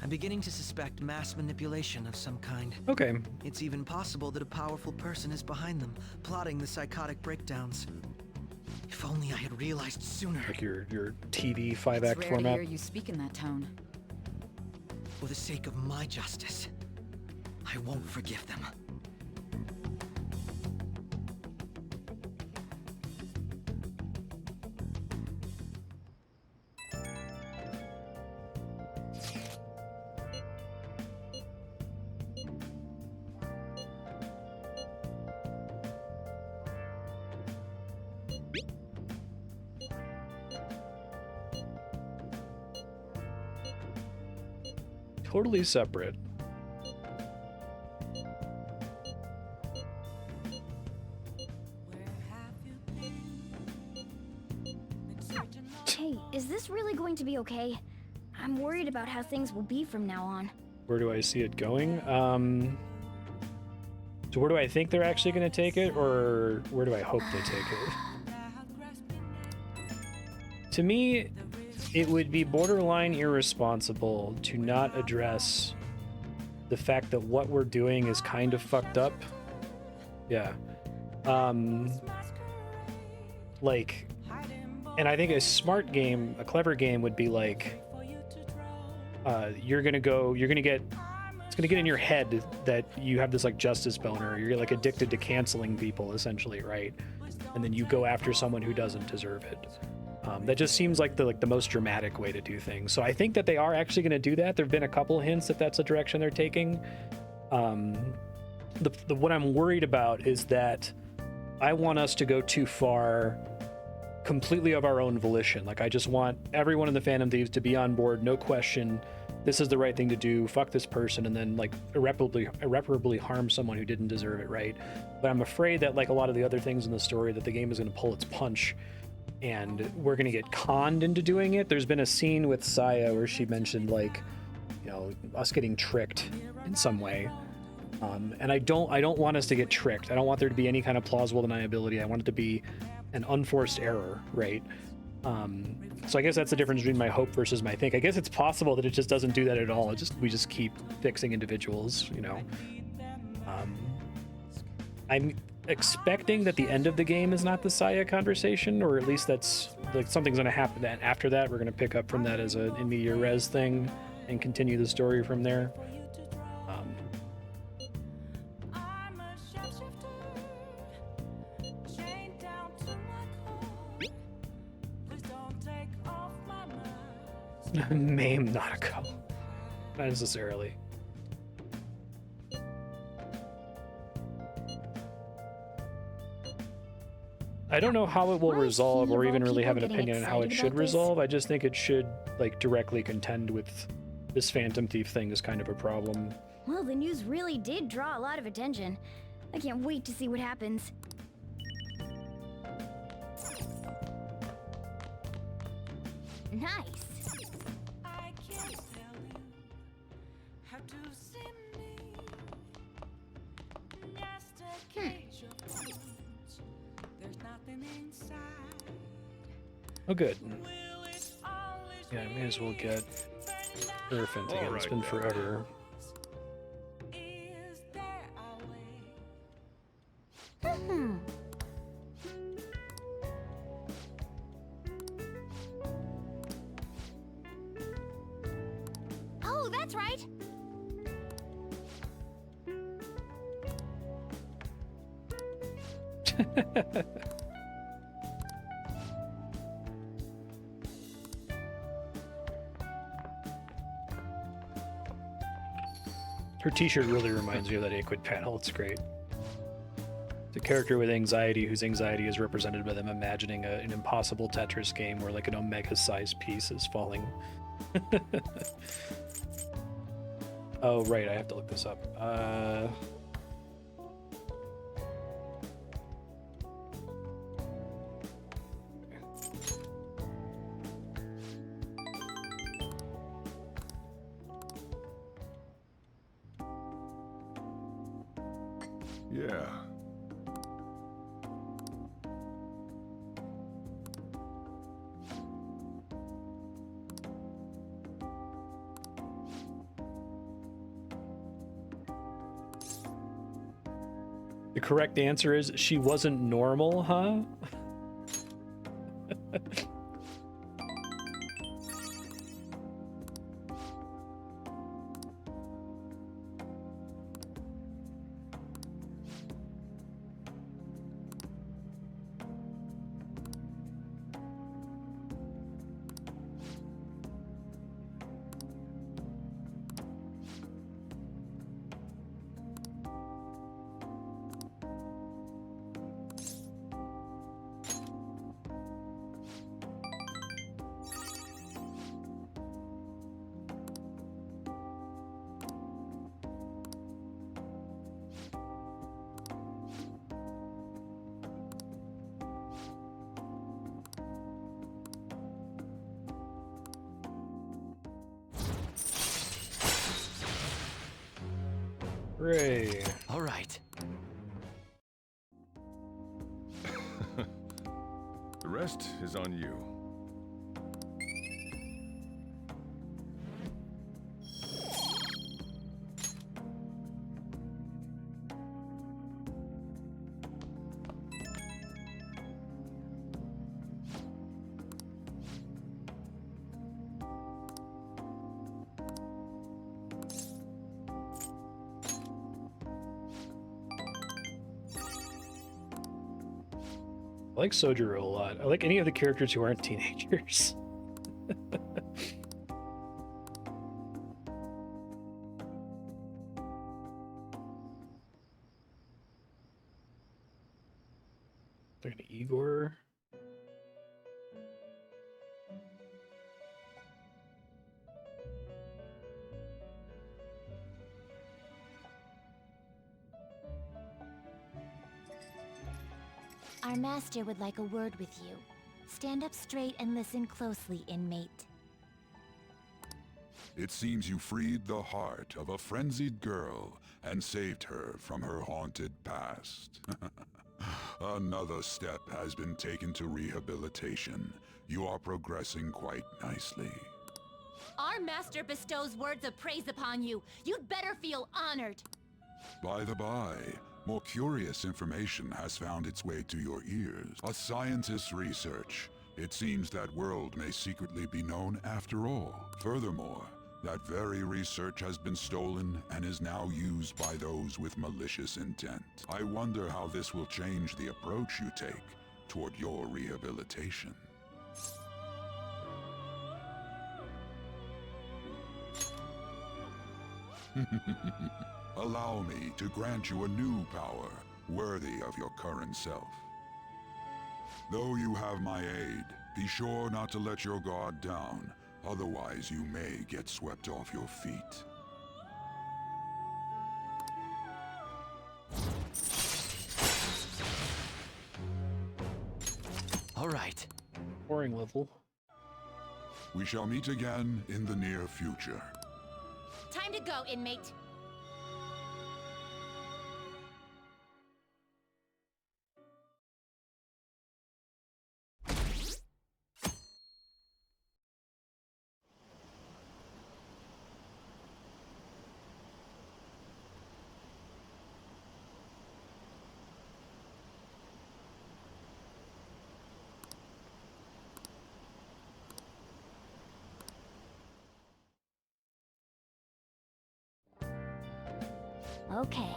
I'm beginning to suspect mass manipulation of some kind. Okay. It's even possible that a powerful person is behind them, plotting the psychotic breakdowns. If only I had realized sooner. Like your TV 5-act It's rare to format. hear you speak in that tone. For the sake of my justice, I won't forgive them. Totally separate. Hey, is this really going to be okay? I'm worried about how things will be from now on. Where do I see it going? So where do I think they're actually going to take it, or where do I hope they take it? To me, it would be borderline irresponsible to not address the fact that what we're doing is kind of fucked up. Yeah. Like, and I think a smart game, a clever game would be like, it's gonna get in your head that you have this like justice boner. You're like addicted to canceling people, essentially, right? And then you go after someone who doesn't deserve it. That just seems like the most dramatic way to do things. So I think that they are actually going to do that. There've been a couple hints that that's the direction they're taking. What I'm worried about is that I want us to go too far completely of our own volition. Like, I just want everyone in the Phantom Thieves to be on board, no question. This is the right thing to do. Fuck this person, and then like irreparably harm someone who didn't deserve it, right? But I'm afraid that like a lot of the other things in the story, that the game is going to pull its punch, and we're going to get conned into doing it. There's been a scene with Saya where she mentioned like, you know, us getting tricked in some way. And I don't want us to get tricked. I don't want there to be any kind of plausible deniability. I want it to be an unforced error, right? So I guess that's the difference between my hope versus my think. I guess it's possible that it just doesn't do that at all. We just keep fixing individuals, you know. I'm expecting that the end of the game is not the Saya conversation, or at least that's like something's going to happen. That after that, we're going to pick up from that as a in media res thing and continue the story from there. Maim Nautico. Not necessarily. I don't know how it will resolve, or even really have an opinion on how it should resolve. I just think it should like directly contend with this Phantom Thief thing is kind of a problem. Well, the news really did draw a lot of attention. I can't wait to see what happens. Nice. I can't tell you how to see me. Just a cage of bones. There's nothing inside. Oh, good. Yeah, I may as well get Earthent again. It's been forever. Oh, that's right. Her t-shirt really reminds me of that Aquid panel. It's great. The character with anxiety, whose anxiety is represented by them imagining an impossible Tetris game where like an Omega-sized piece is falling Oh, right, I have to look this up. Yeah. The correct answer is she wasn't normal, huh? Hooray. All right. The rest is on you. I like Sojiru a lot. I like any of the characters who aren't teenagers. Look at Igor. Our master would like a word with you. Stand up straight and listen closely, inmate. It seems you freed the heart of a frenzied girl and saved her from her haunted past. Another step has been taken to rehabilitation. You are progressing quite nicely. Our master bestows words of praise upon you. You'd better feel honored. By the by, more curious information has found its way to your ears. A scientist's research. It seems that world may secretly be known after all. Furthermore, that very research has been stolen and is now used by those with malicious intent. I wonder how this will change the approach you take toward your rehabilitation. Allow me to grant you a new power, worthy of your current self. Though you have my aid, be sure not to let your guard down, otherwise you may get swept off your feet. All right. Boring level. We shall meet again in the near future. Time to go, inmate. Okay.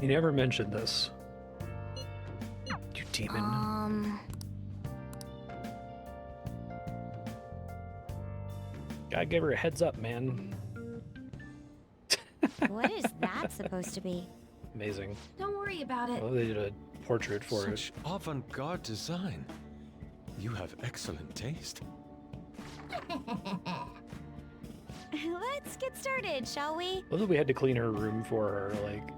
You never mentioned this. You demon. Gotta give her a heads up, man. What is that supposed to be? Amazing. Don't worry about it. Oh, they did a portrait for Such avant-garde design. You have excellent taste. Let's get started, shall we? it. Well, we had to clean her room for her, like.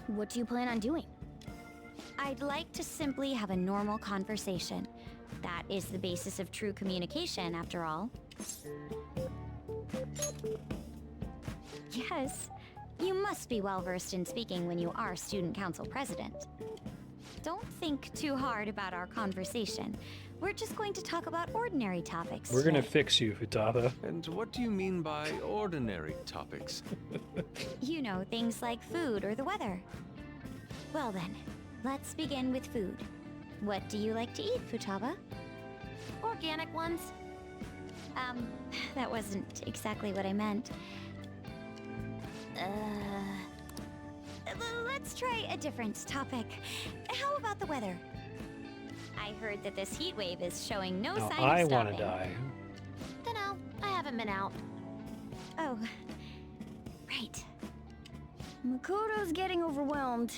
What do you plan on doing? I'd like to simply have a normal conversation. That is the basis of true communication, after all. Yes, you must be well versed in speaking when you are student council president. Don't think too hard about our conversation. We're just going to talk about ordinary topics. We're gonna today. fix you, Futaba. And what do you mean by ordinary topics? You know, things like food or the weather. Well then, let's begin with food. What do you like to eat, Futaba? Organic ones. That wasn't exactly what I meant. Let's try a different topic. How about the weather? I heard that this heat wave is showing no Now, sign I of want stopping. to die. Dunno, I haven't been out. Oh, right. Makoto's getting overwhelmed.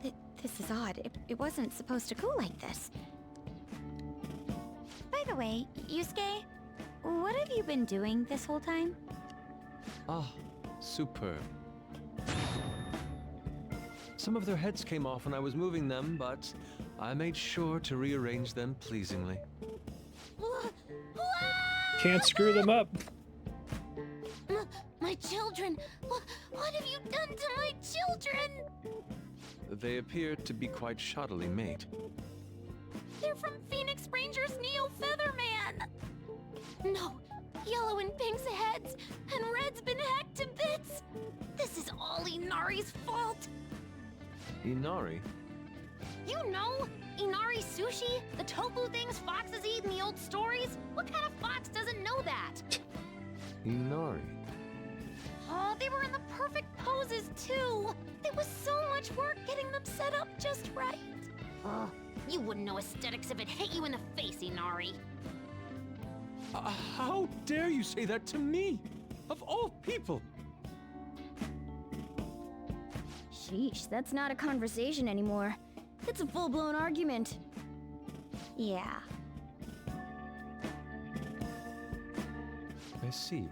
This is odd. It wasn't supposed to go like this. By the way, Yusuke, what have you been doing this whole time? Ah, superb. Some of their heads came off when I was moving them, but I made sure to rearrange them pleasingly. Can't screw them up. My children! What have you done to my children? They appear to be quite shoddily made. They're from Phoenix Rangers Neo Featherman! No, Yellow and Pink's heads, and Red's been hacked to bits! This is all Inari's fault! Inari? You know, Inari sushi? The tofu things foxes eat in the old stories? What kind of fox doesn't know that? Inari? Oh, they were in the perfect poses, too! There was so much work getting them set up just right. Oh, you wouldn't know aesthetics if it hit you in the face, Inari. How dare you say that to me? Of all people! Sheesh, that's not a conversation anymore. It's a full-blown argument. Yeah. I see.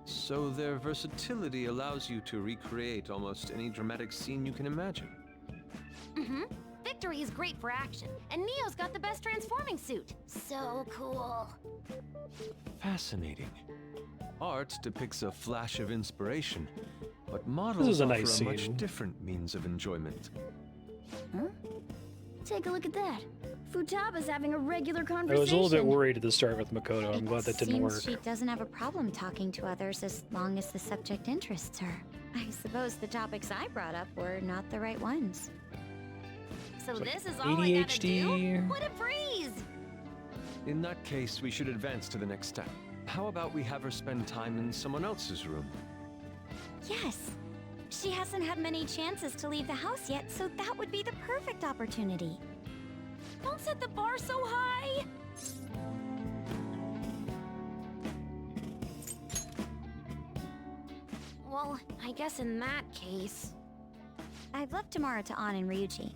So their versatility allows you to recreate almost any dramatic scene you can imagine. Mm-hmm. Victory is great for action, and Neo's got the best transforming suit. So cool. Fascinating. Art depicts a flash of inspiration, but models is a offer nice a much scene. different means of enjoyment. Huh? Take a look at that. Futaba's having a regular I conversation. was a little bit worried at the start with Makoto. I'm glad that didn't Seems work. she doesn't have a problem talking to others as long as the subject interests her. I suppose the topics I brought up were not the right ones. So It's like this is all I gotta do? ADHD. What a breeze! In that case, we should advance to the next step. How about we have her spend time in someone else's room? Yes. She hasn't had many chances to leave the house yet, so that would be the perfect opportunity. Don't set the bar so high! Well, I guess in that case... I've left Tamara to An and Ryuji.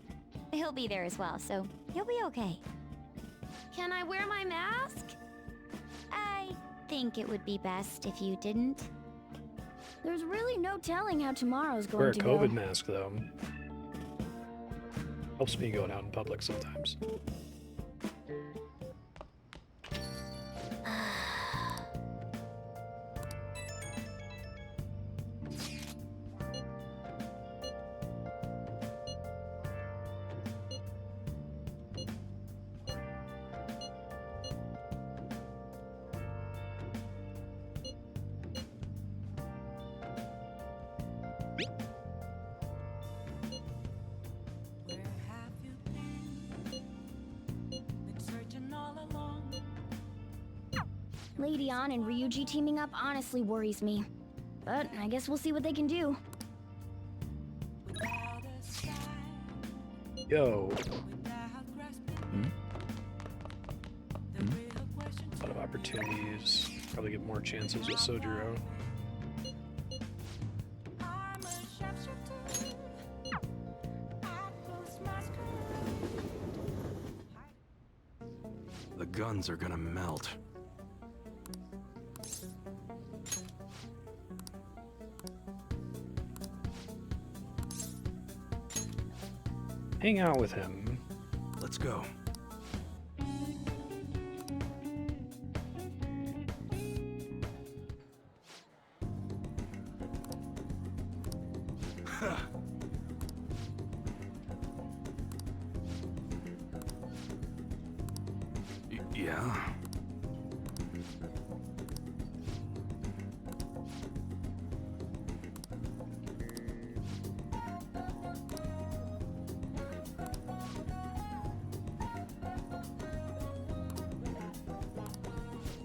He'll be there as well, so he'll be okay. Can I wear my mask? I think it would be best if you didn't. There's really no telling how tomorrow's Wear going a to COVID go. mask, though. Helps me going out in public sometimes. Where have you been? Been searching all along. Lady An and Ryuji teaming up honestly worries me. But I guess we'll see what they can do. Without a sky, Yo. without grasping. The real question A lot of opportunities. Probably get more chances with Sojiro. The guns are gonna melt. Hang out with him. Let's go. Yeah.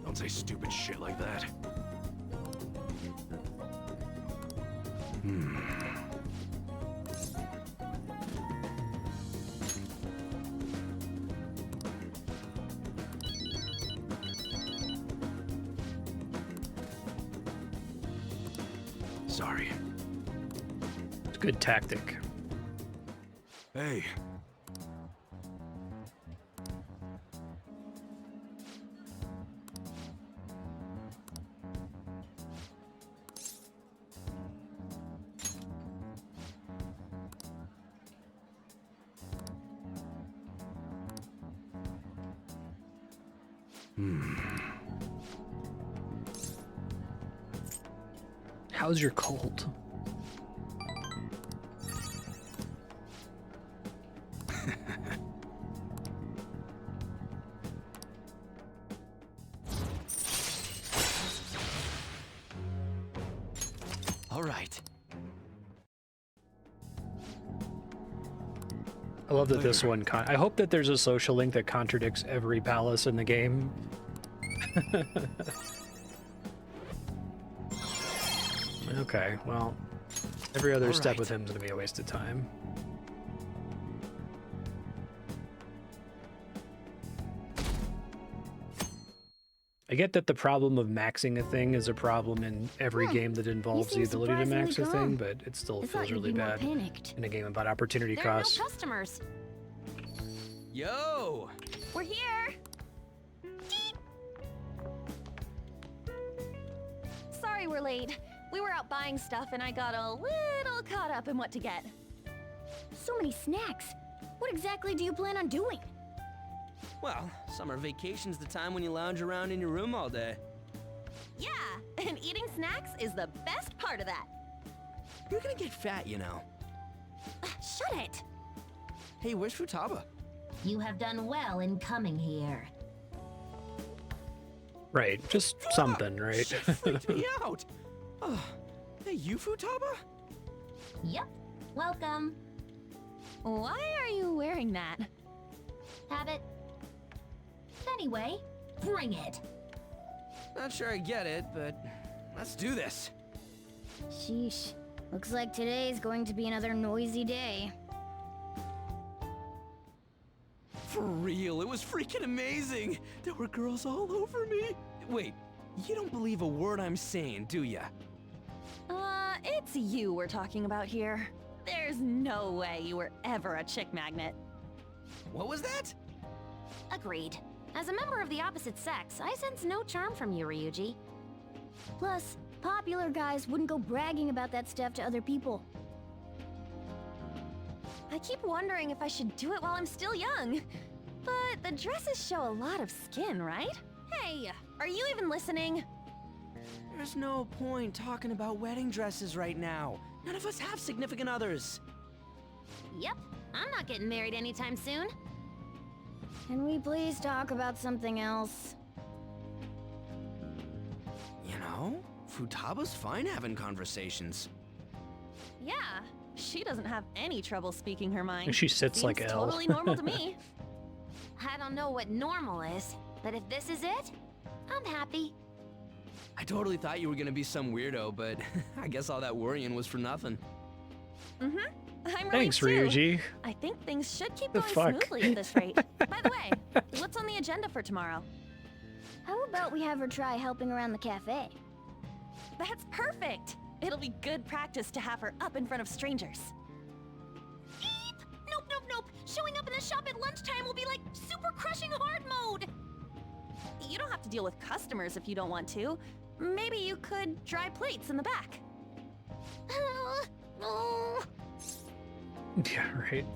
Don't say stupid shit like that. Sorry. It's a good tactic. Hey. How's your cold? All right. I love that this one. I hope that there's a social link that contradicts every palace in the game. Okay, well, every other step with him is going to be a waste of time. I get that the problem of maxing a thing is a problem in every game that involves the ability to max a thing, but it still feels really bad in a game about opportunity costs. No customers. Yo! We're here. Sorry we're late. We were out buying stuff and I got a little caught up in what to get. So many snacks. What exactly do you plan on doing? Well, summer vacation's the time when you lounge around in your room all day. Yeah, and eating snacks is the best part of that. You're gonna get fat, you know. Shut it! Hey, where's Futaba? You have done well in coming here. Right, just something, right? Shit freaked me out. Hey, you Futaba? Yep. Welcome. Why are you wearing that? Habit. Anyway, bring it. Not sure I get it, but let's do this. Sheesh. Looks like today's going to be another noisy day. For real, it was freaking amazing. There were girls all over me. Wait, you don't believe a word I'm saying, do ya? It's you we're talking about here. There's no way you were ever a chick magnet. What was that? Agreed. As a member of the opposite sex, I sense no charm from you, Ryuji. Plus, popular guys wouldn't go bragging about that stuff to other people. I keep wondering if I should do it while I'm still young. But the dresses show a lot of skin, right? Hey, are you even listening? There's no point talking about wedding dresses right now. None of us have significant others. Yep, I'm not getting married anytime soon. Can we please talk about something else? You know, Futaba's fine having conversations. Yeah, she doesn't have any trouble speaking her mind. She sits Seems like L. Totally normal to me. I don't know what normal is, but if this is it, I'm happy. I totally thought you were gonna be some weirdo, but I guess all that worrying was for nothing. Mm-hmm. I'm Thanks, relieved, too. Ryuji. I think things should keep The going fuck? smoothly at this rate. By the way, what's on the agenda for tomorrow? How about we have her try helping around the cafe? That's perfect! It'll be good practice to have her up in front of strangers. Eep! Nope, nope, nope! Showing up in the shop at lunchtime will be like super crushing hard mode! You don't have to deal with customers if you don't want to. Maybe you could dry plates in the back. Yeah, right.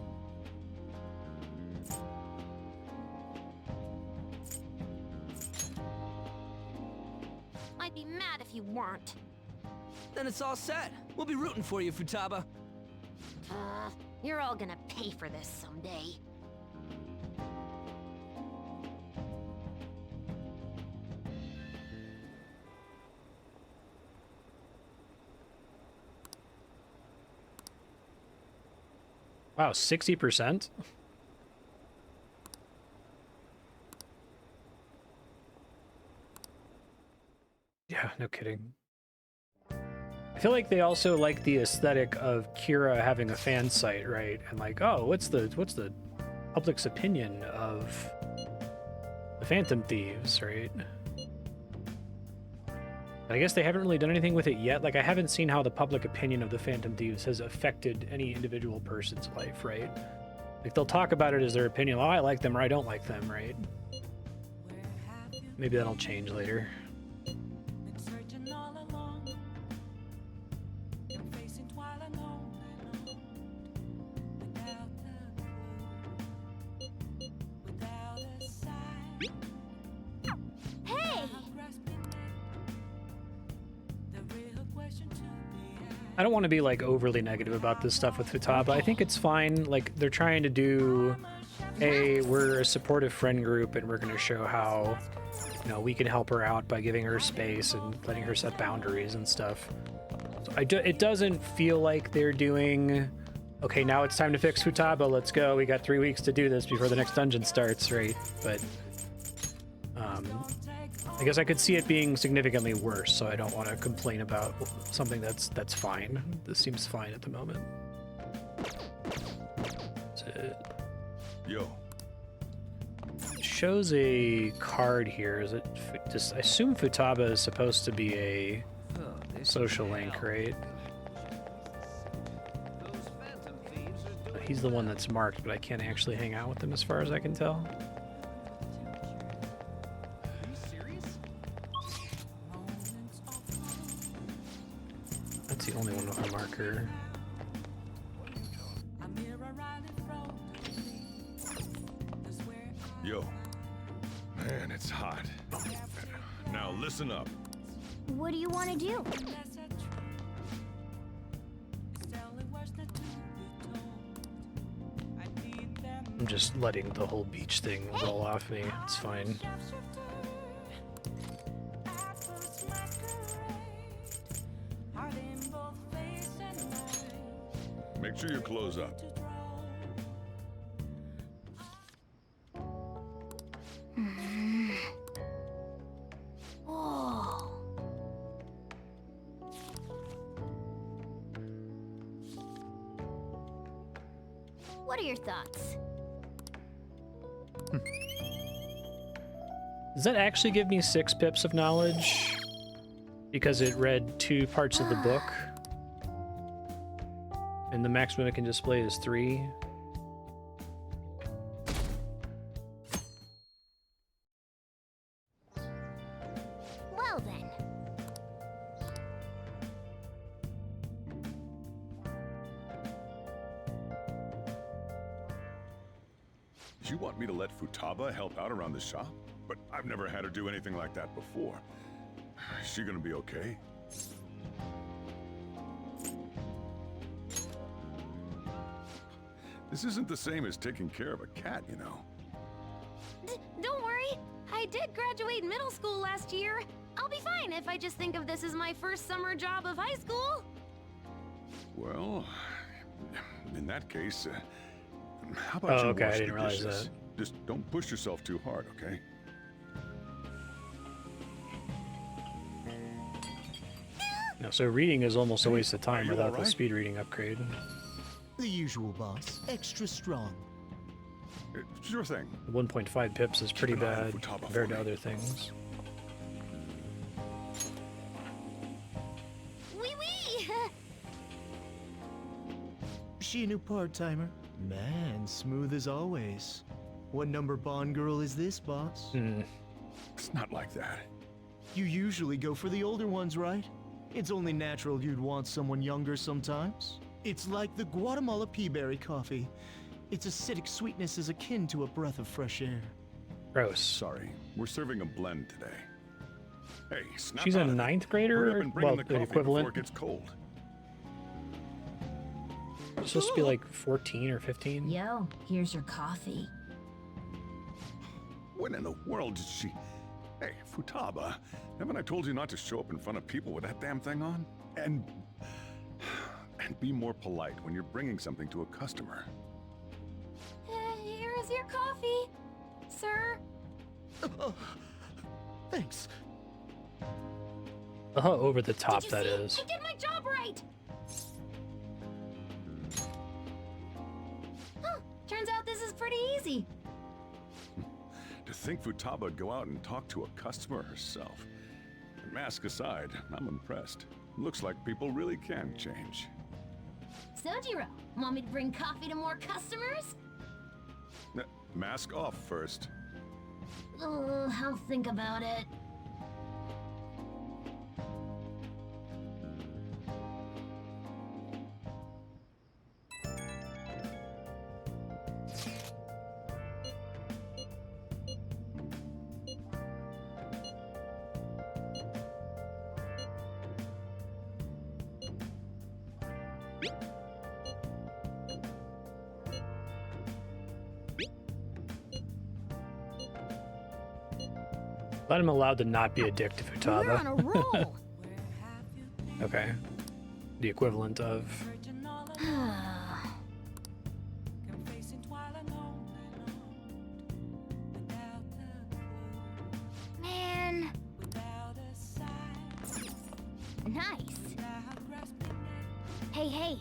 I'd be mad if you weren't. Then it's all set. We'll be rooting for you, Futaba. You're all gonna pay for this someday. Wow, 60%? Yeah, no kidding. I feel like they also like the aesthetic of Kira having a fan site, right? And like, oh, what's the public's opinion of the Phantom Thieves, right? I guess they haven't really done anything with it yet. Like, I haven't seen how the public opinion of the Phantom Thieves has affected any individual person's life, right? Like, they'll talk about it as their opinion. Oh, I like them or I don't like them, right? Maybe that'll change later. I don't want to be like overly negative about this stuff with Futaba. I think it's fine. Like, they're trying to do, hey, we're a supportive friend group and we're going to show how, you know, we can help her out by giving her space and letting her set boundaries and stuff. So it doesn't feel like they're doing, okay, now it's time to fix Futaba, let's go. We got 3 weeks to do this before the next dungeon starts, right? But I guess I could see it being significantly worse, so I don't want to complain about something that's fine. This seems fine at the moment. That's it. Yo. It shows a card here. Is it just? I assume Futaba is supposed to be a social link, right? He's the one that's marked, but I can't actually hang out with him as far as I can tell. That's the only one with a marker. Yo. Man, it's hot. Now listen up. What do you want to do? I'm just letting the whole beach thing roll off me. It's fine. Make sure you close up. Whoa. What are your thoughts? Does that actually give me 6 pips of knowledge? Because it read 2 parts of the book? And the maximum it can display is 3? Well then. You want me to let Futaba help out around the shop? But I've never had her do anything like that before. Is she gonna be okay? This isn't the same as taking care of a cat, you know. Don't worry. I did graduate middle school last year. I'll be fine if I just think of this as my first summer job of high school. Well, in that case, how about you okay, wash I didn't the realize dishes? that. Just don't push yourself too hard, okay? No, so reading is almost a waste of time you without alright? the speed reading upgrade. The usual, boss. Extra strong. Sure thing. 1.5 pips is pretty Keep an eye on bad Futaba compared for to me. other things. Wee wee! She a new part-timer? Man, smooth as always. What number Bond girl is this, boss? It's not like that. You usually go for the older ones, right? It's only natural you'd want someone younger sometimes. It's like the Guatemala peaberry coffee. Its acidic sweetness is akin to a breath of fresh air. Gross. Sorry, we're serving a blend today. Hey, snap She's out a of it. ninth Hurry grader? up and bring Well, in the the coffee equivalent. before it gets cold. It's supposed to be like 14 or 15. Yo, here's your coffee. When in the world did she... Hey, Futaba, haven't I told you not to show up in front of people with that damn thing on? And be more polite when you're bringing something to a customer. Here is your coffee, sir. Thanks. How over the top Did you that see? is. I did my job right. Huh, turns out this is pretty easy. To think Futaba would go out and talk to a customer herself. Mask aside, I'm impressed. Looks like people really can change. Sojiro, want me to bring coffee to more customers? Mask off first. Oh, I'll think about it. Glad I'm allowed to not be a dick to Futaba. We're on a roll. Okay. The equivalent of... Man. Nice. Hey, hey.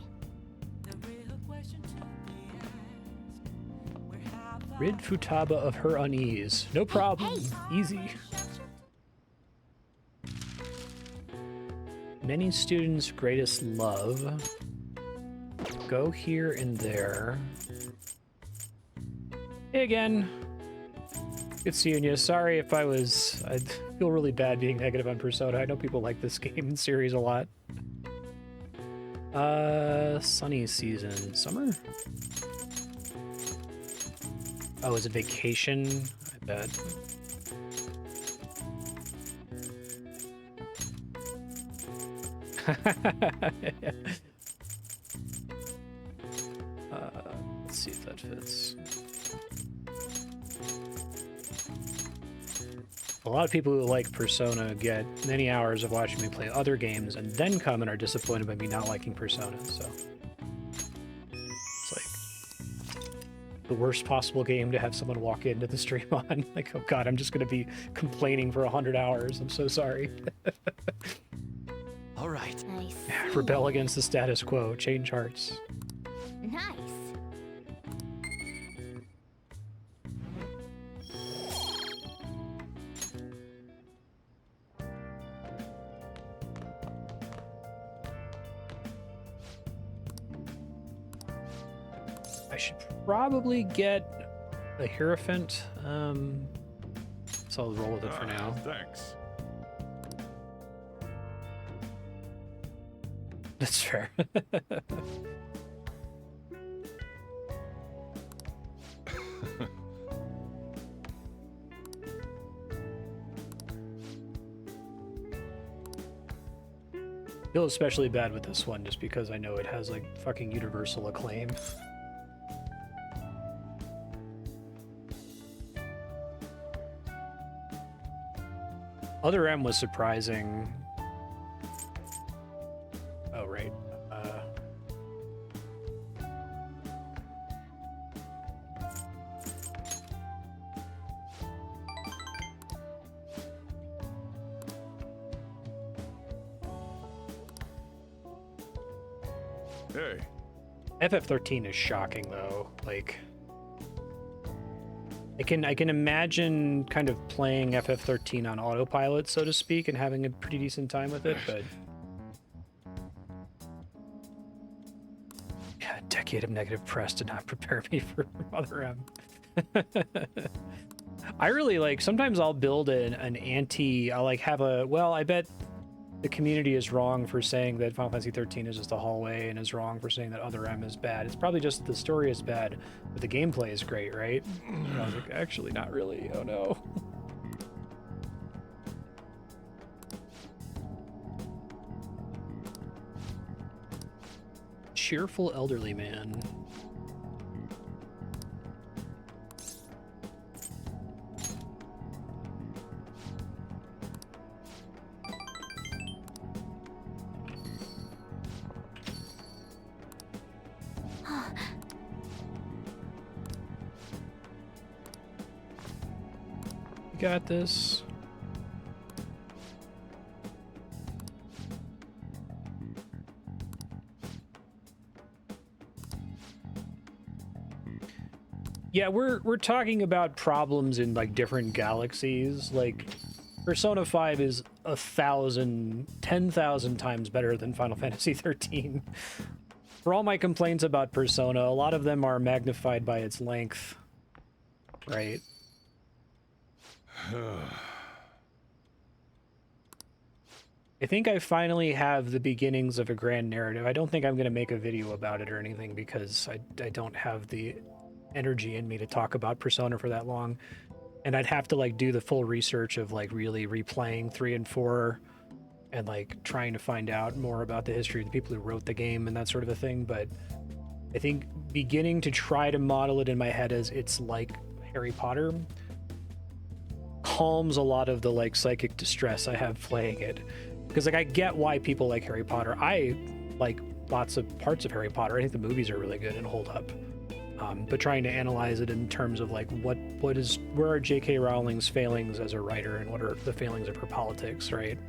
Rid Futaba of her unease. No problem. Easy. Many students' greatest love. Go here and there. Hey again. Good seeing you. Sorry if I feel really bad being negative on Persona. I know people like this game and series a lot. Sunny season. Summer? Oh, is it vacation? I bet. Let's see if that fits. A lot of people who like Persona get many hours of watching me play other games and then come and are disappointed by me not liking Persona, so... It's like the worst possible game to have someone walk into the stream on. Like, oh god, I'm just gonna be complaining for 100 hours. I'm so sorry. All right. Nice. Rebel against the status quo. Change hearts. Nice. I should probably get a Hierophant. So I'll roll with it for now. Thanks. That's fair. I feel especially bad with this one just because I know it has like fucking universal acclaim. Other M was surprising. Oh, right. Hey. FF13 is shocking though. Like, I can imagine kind of playing FF13 on autopilot, so to speak, and having a pretty decent time with it, but yeah, a decade of negative press did not prepare me for Mother M. I really like, sometimes I'll build an anti, I'll like have a, well, I bet the community is wrong for saying that Final Fantasy 13 is just a hallway and is wrong for saying that Other M is bad. It's probably just that the story is bad, but the gameplay is great, right? And I was like, actually not really, oh no. Cheerful elderly man. You got this. Yeah, we're talking about problems in like different galaxies. Like Persona 5 is 1,000, 10,000 times better than Final Fantasy 13. For all my complaints about Persona, a lot of them are magnified by its length. Right. I think I finally have the beginnings of a grand narrative. I don't think I'm going to make a video about it or anything because I don't have the energy in me to talk about Persona for that long. And I'd have to like do the full research of like really replaying 3 and 4 and like trying to find out more about the history of the people who wrote the game and that sort of a thing. But I think beginning to try to model it in my head as it's like Harry Potter calms a lot of the like psychic distress I have playing it. Because like I get why people like Harry Potter. I like lots of parts of Harry Potter. I think the movies are really good and hold up. But trying to analyze it in terms of like where are J.K. Rowling's failings as a writer and what are the failings of her politics, right?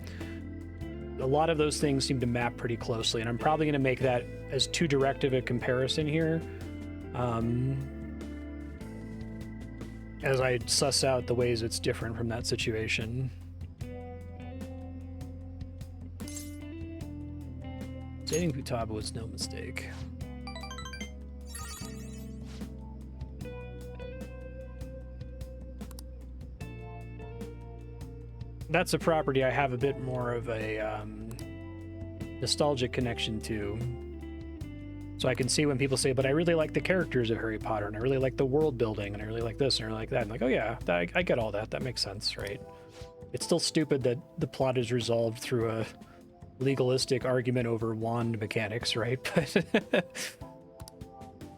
A lot of those things seem to map pretty closely, and I'm probably going to make that as too direct of a comparison here, as I suss out the ways it's different from that situation. Saving Futaba was no mistake. That's a property I have a bit more of a nostalgic connection to. So I can see when people say, but I really like the characters of Harry Potter, and I really like the world building, and I really like this, and I really like that. I'm like, oh yeah, I get all that. That makes sense, right? It's still stupid that the plot is resolved through a legalistic argument over wand mechanics, right? But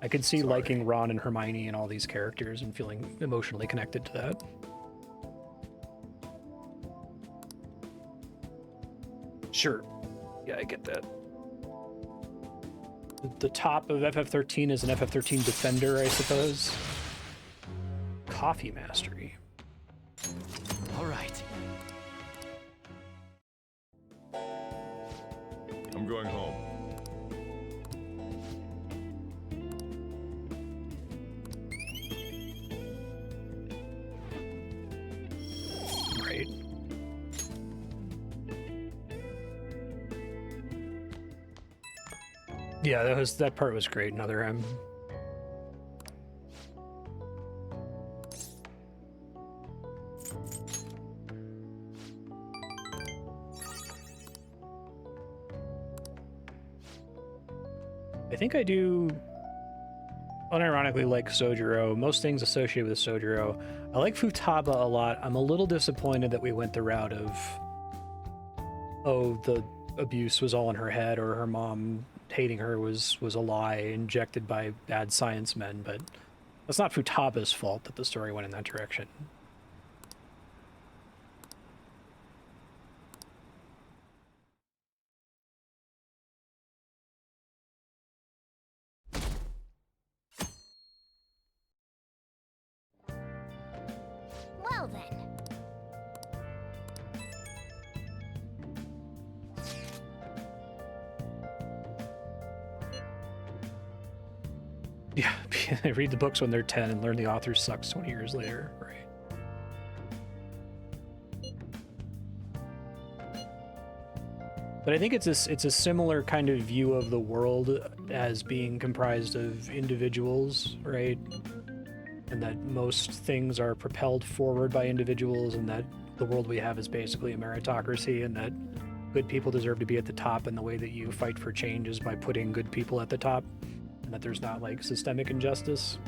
I can see liking Ron and Hermione and all these characters and feeling emotionally connected to that. Sure. Yeah, I get that. The top of FF13 is an FF13 Defender, I suppose. Coffee Mastery. All right. I'm going home. Right. Yeah, that part was great. Another M. I think I do unironically like Sojiro. Most things associated with Sojiro. I like Futaba a lot. I'm a little disappointed that we went the route of, oh, the abuse was all in her head, or her mom hating her was a lie injected by bad science men, but that's not Futaba's fault that the story went in that direction. Well then. Yeah, I read the books when they're 10 and learn the author sucks 20 years later, right? But I think it's a similar kind of view of the world as being comprised of individuals, right? and that most things are propelled forward by individuals, and that the world we have is basically a meritocracy, and that good people deserve to be at the top, and the way that you fight for change is by putting good people at the top, and that there's not like systemic injustice.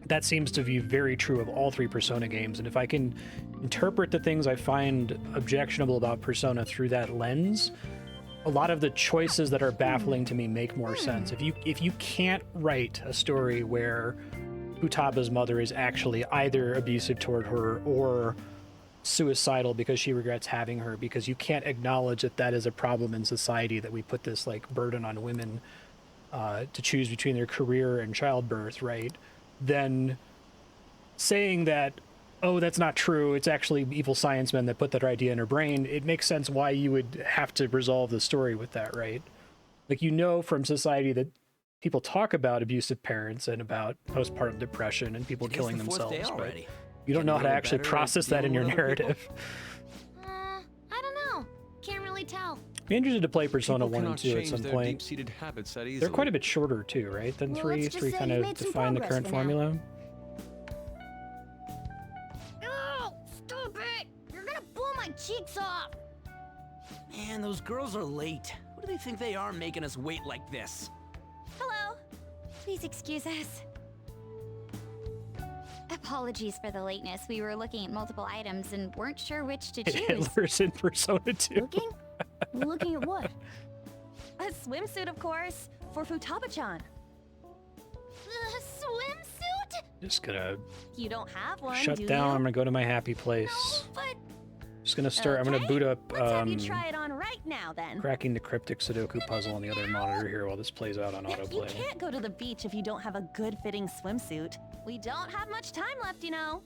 That seems to be very true of all 3 Persona games, and if I can interpret the things I find objectionable about Persona through that lens, a lot of the choices that are baffling to me make more sense. If you can't write a story where Futaba's mother is actually either abusive toward her or suicidal because she regrets having her, because you can't acknowledge that that is a problem in society, that we put this like burden on women to choose between their career and childbirth, right? Then saying that, oh, that's not true, it's actually evil science men that put that idea in her brain, it makes sense why you would have to resolve the story with that, right? Like, you know from society that people talk about abusive parents and about postpartum depression and people killing themselves, but you don't know how to actually process that in your narrative. I don't know. Can't really tell. Be interested to play Persona People 1 and cannot 2 at change some their point. deep-seated habits that easily. They're quite a bit shorter too, right? Than Well, 3. let's just 3 say kind you of made some defined the progress current for now. formula. Oh, stop it! You're gonna blow my cheeks off! Man, those girls are late. Who do they think they are making us wait like this? Hello. Please excuse us. Apologies for the lateness. We were looking at multiple items and weren't sure which to choose. Hitler's in Persona 2. Looking at what? A swimsuit, of course, for Futaba-chan. The swimsuit? Just gonna You don't have one, shut do down. you? I'm gonna go to my happy place. But Just gonna start. I'm gonna boot up let's have you try it on right now, then. cracking the cryptic Sudoku puzzle on the other monitor here while this plays out on You autoplay. can't go to the beach if you don't have a good-fitting swimsuit. We don't have much time left, you know.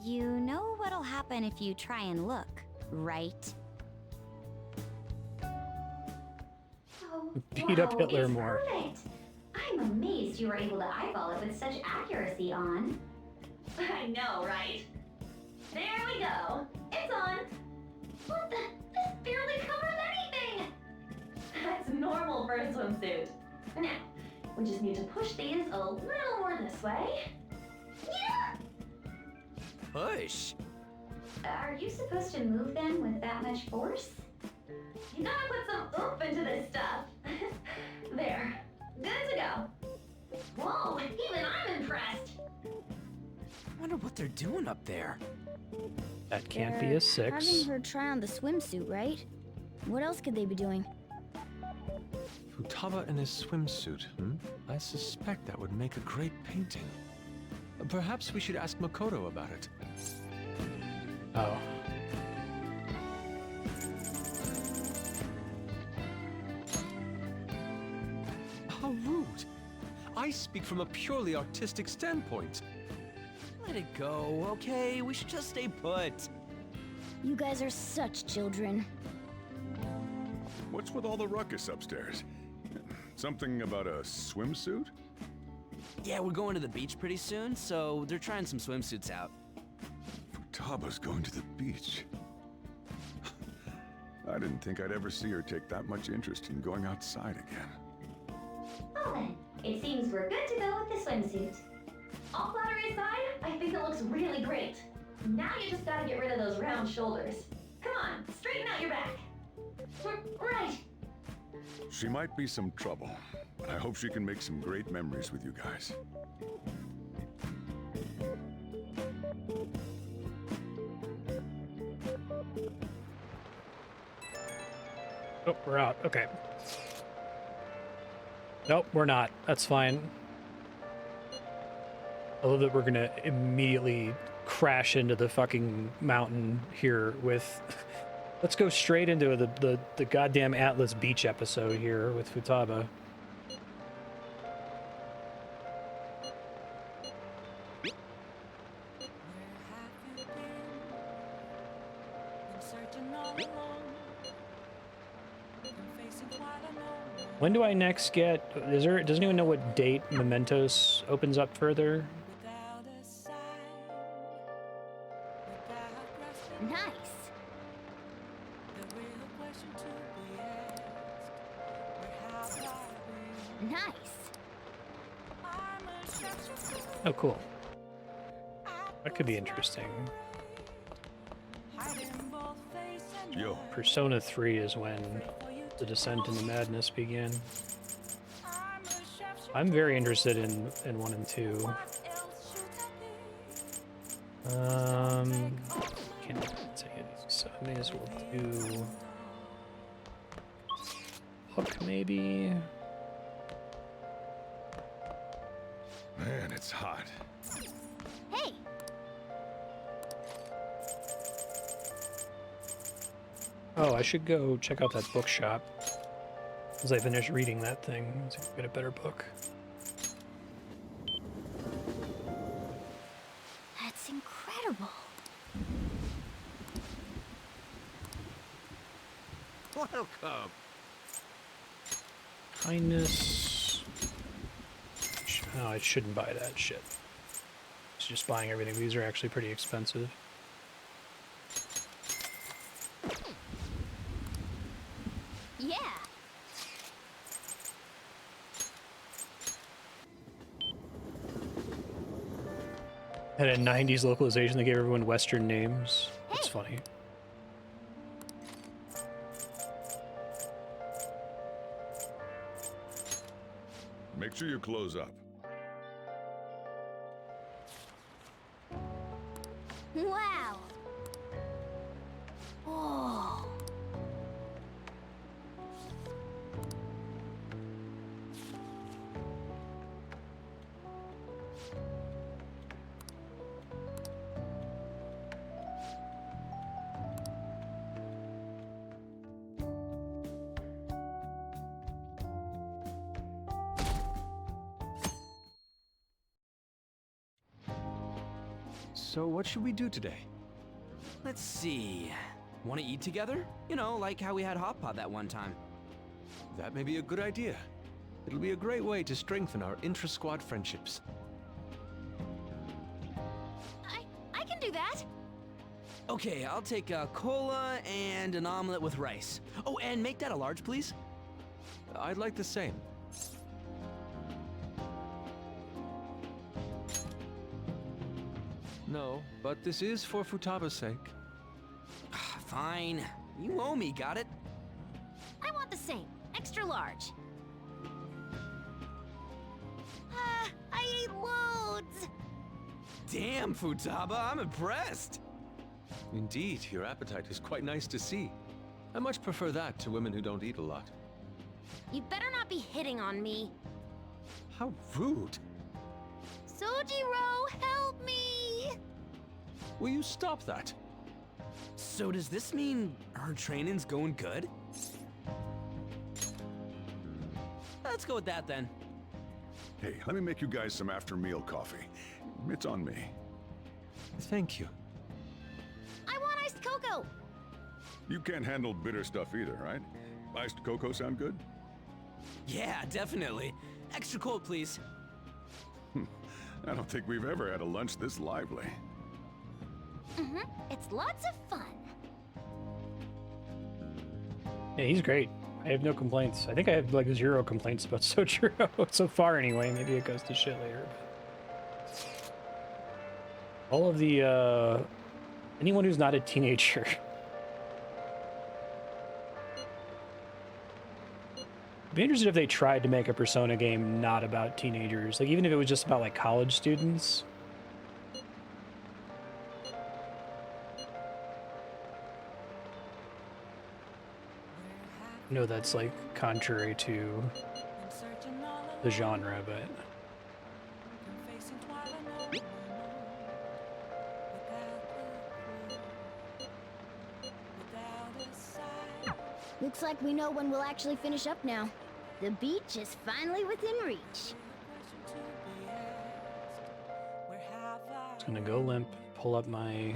You know what'll happen if you try and look, right? Beat up Hitler more. Perfect. I'm amazed you were able to eyeball it with such accuracy on. I know, right? There we go. It's on. What the? This barely covers anything! That's normal for a swimsuit. Now, we just need to push these a little more this way. Yeah! Push? Are you supposed to move them with that much force? You gotta put some oomph into this stuff. There. Good to go. Whoa, even I'm impressed. I wonder what they're doing up there. That can't be a 6. Having her try on the swimsuit, right? What else could they be doing? Futaba in his swimsuit, I suspect that would make a great painting. Perhaps we should ask Makoto about it. Oh. How rude! I speak from a purely artistic standpoint. Let it go, okay? We should just stay put. You guys are such children. What's with all the ruckus upstairs? Something about a swimsuit? Yeah, we're going to the beach pretty soon, so they're trying some swimsuits out. Futaba's going to the beach. I didn't think I'd ever see her take that much interest in going outside again. Well then, it seems we're good to go with the swimsuit. All flattery aside, I think it looks really great. Now you just gotta get rid of those round shoulders. Come on, straighten out your back. Right. She might be some trouble, but I hope she can make some great memories with you guys. Oh, we're out. Okay. Nope, we're not. That's fine. I love that we're gonna immediately crash into the fucking mountain here with... Let's go straight into the goddamn Atlas Beach episode here with Futaba. When do I next get... Does anyone know what date Mementos opens up further? Nice. Oh, cool. That could be interesting. Yo. Persona 3 is when the descent into madness began. I'm very interested in 1 and 2. Can't take it, so I may as well do Hook, maybe. Man, it's hot. Hey! Oh, I should go check out that bookshop. As I finish reading that thing, so I can get a better book. That's incredible. Welcome. Kindness. Oh, I shouldn't buy that shit. It's just buying everything. These are actually pretty expensive. Yeah. Had a 90s localization that gave everyone Western names. That's funny. Make sure you close up. Wow. Oh. So what should we do today? Let's see. Want to eat together? You know, like how we had hot pot that one time. That may be a good idea. It'll be a great way to strengthen our intra-squad friendships. I can do that. Okay, I'll take a cola and an omelet with rice. Oh, and make that a large, please. I'd like the same. No, but this is for Futaba's sake. Fine. You owe me, got it? I want the same. Extra large. I ate loads. Damn, Futaba, I'm impressed. Indeed, your appetite is quite nice to see. I much prefer that to women who don't eat a lot. You better not be hitting on me. How rude. Sojiro, help me! Will you stop that? So does this mean her training's going good? Let's go with that then. Hey, let me make you guys some after-meal coffee. It's on me. Thank you. I want iced cocoa! You can't handle bitter stuff either, right? Iced cocoa sound good? Yeah, definitely. Extra cold, please. I don't think we've ever had a lunch this lively. It's lots of fun. Yeah, he's great. I have no complaints. I think I have like 0 complaints about Sojiro so far anyway. Maybe it goes to shit later. But all of the, anyone who's not a teenager. I'd be interested if they tried to make a Persona game not about teenagers. Like, even if it was just about, like, college students. I know that's, like, contrary to the genre, but... Looks like we know when we'll actually finish up now. The beach is finally within reach. Just gonna go limp, pull up my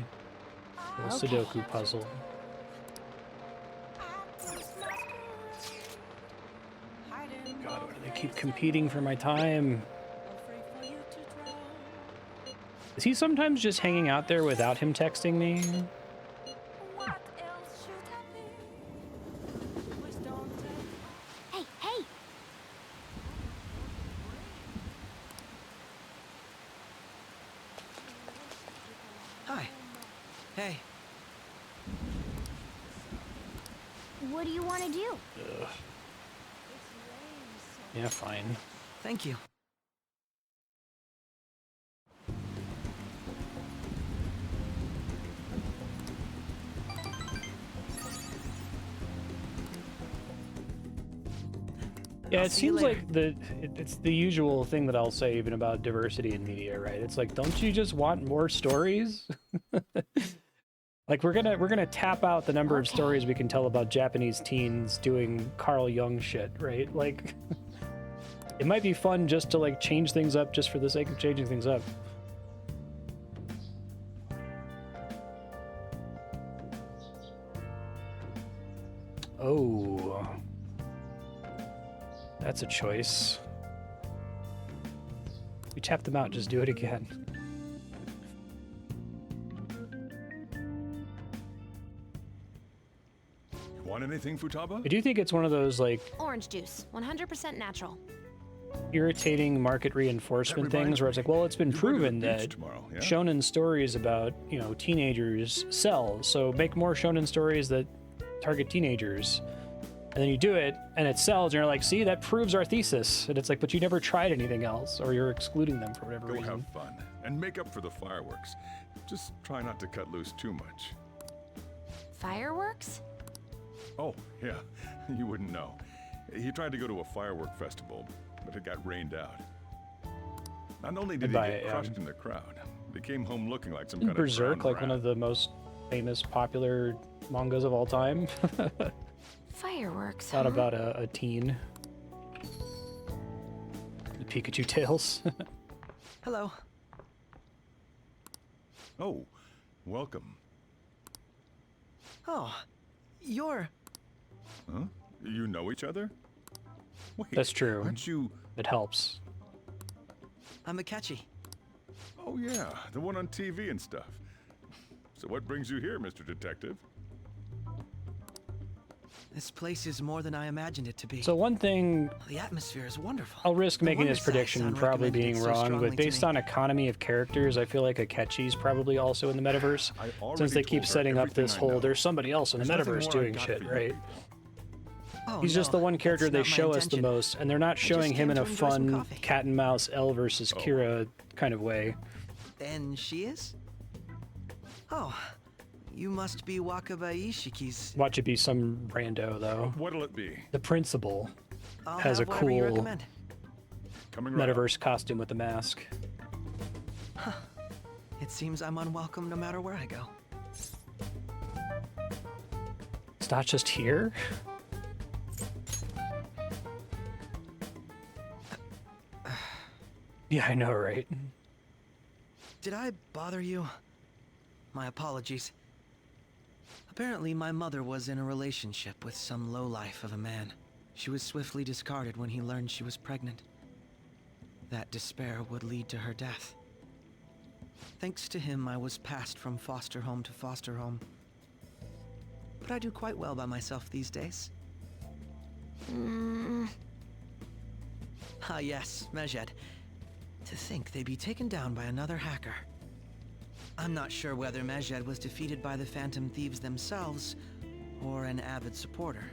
little Sudoku puzzle. God, why do they keep competing for my time? Is he sometimes just hanging out there without him texting me? Hey. What do you want to do? Ugh. Yeah, fine. Thank you. Yeah, I'll it see you seems later. like it's the usual thing that I'll say even about diversity in media, right? It's like, don't you just want more stories? Like we're gonna tap out the number of stories we can tell about Japanese teens doing Carl Jung shit, right? Like it might be fun just to like change things up just for the sake of changing things up. Oh. That's a choice. We tapped them out, just do it again. Want anything, Futaba? I do think it's one of those like Orange juice, 100% natural. irritating market reinforcement things where it's like, well, it's been proven that yeah? shonen stories about, you know, teenagers sell, so make more shonen stories that target teenagers. And then you do it and it sells and you're like, see, that proves our thesis. And it's like, but you never tried anything else, or you're excluding them for whatever Go reason. have fun and make up for the fireworks. Just try not to cut loose too much. Fireworks? Oh, yeah, you wouldn't know. He tried to go to a firework festival, but it got rained out. Not only did he get crushed in the crowd, he came home looking like some kind Berserk, of like one of the most famous, popular mangas of all time. Fireworks. Thought huh? about a teen. The Pikachu Tales. Hello. Oh, welcome. Oh, you're... Huh? You know each other? Wait, That's true. Aren't you... It helps. I'm Akechi. Oh yeah, the one on TV and stuff. So what brings you here, Mr. Detective? This place is more than I imagined it to be. So one thing, The atmosphere is wonderful. I'll risk No making wonder this Sai-san prediction probably recommended it being so wrong, strongly but to based me. on economy of characters, I feel like Akechi's probably also in the metaverse. Since they keep setting up this whole, there's somebody else in the There's nothing metaverse more doing I've got shit, for you right? Oh, He's just the no, one character that's they not my show us the intention. most, and they're not showing him came in a to enjoy some fun coffee. cat and mouse L versus Kira kind of way. And she is? Oh, you must be Wakaba Ishiki's. Watch it be some rando though. What'll it be? The principal I'll has a have whatever you cool recommend. Coming right up. metaverse costume with a mask. It seems I'm unwelcome no matter where I go. It's not just here. Yeah, I know, right? Did I bother you? My apologies. Apparently, my mother was in a relationship with some lowlife of a man. She was swiftly discarded when he learned she was pregnant. That despair would lead to her death. Thanks to him, I was passed from foster home to foster home. But I do quite well by myself these days. Ah yes, Marstead. To think they'd be taken down by another hacker. I'm not sure whether Marstead was defeated by the Phantom Thieves themselves, or an avid supporter.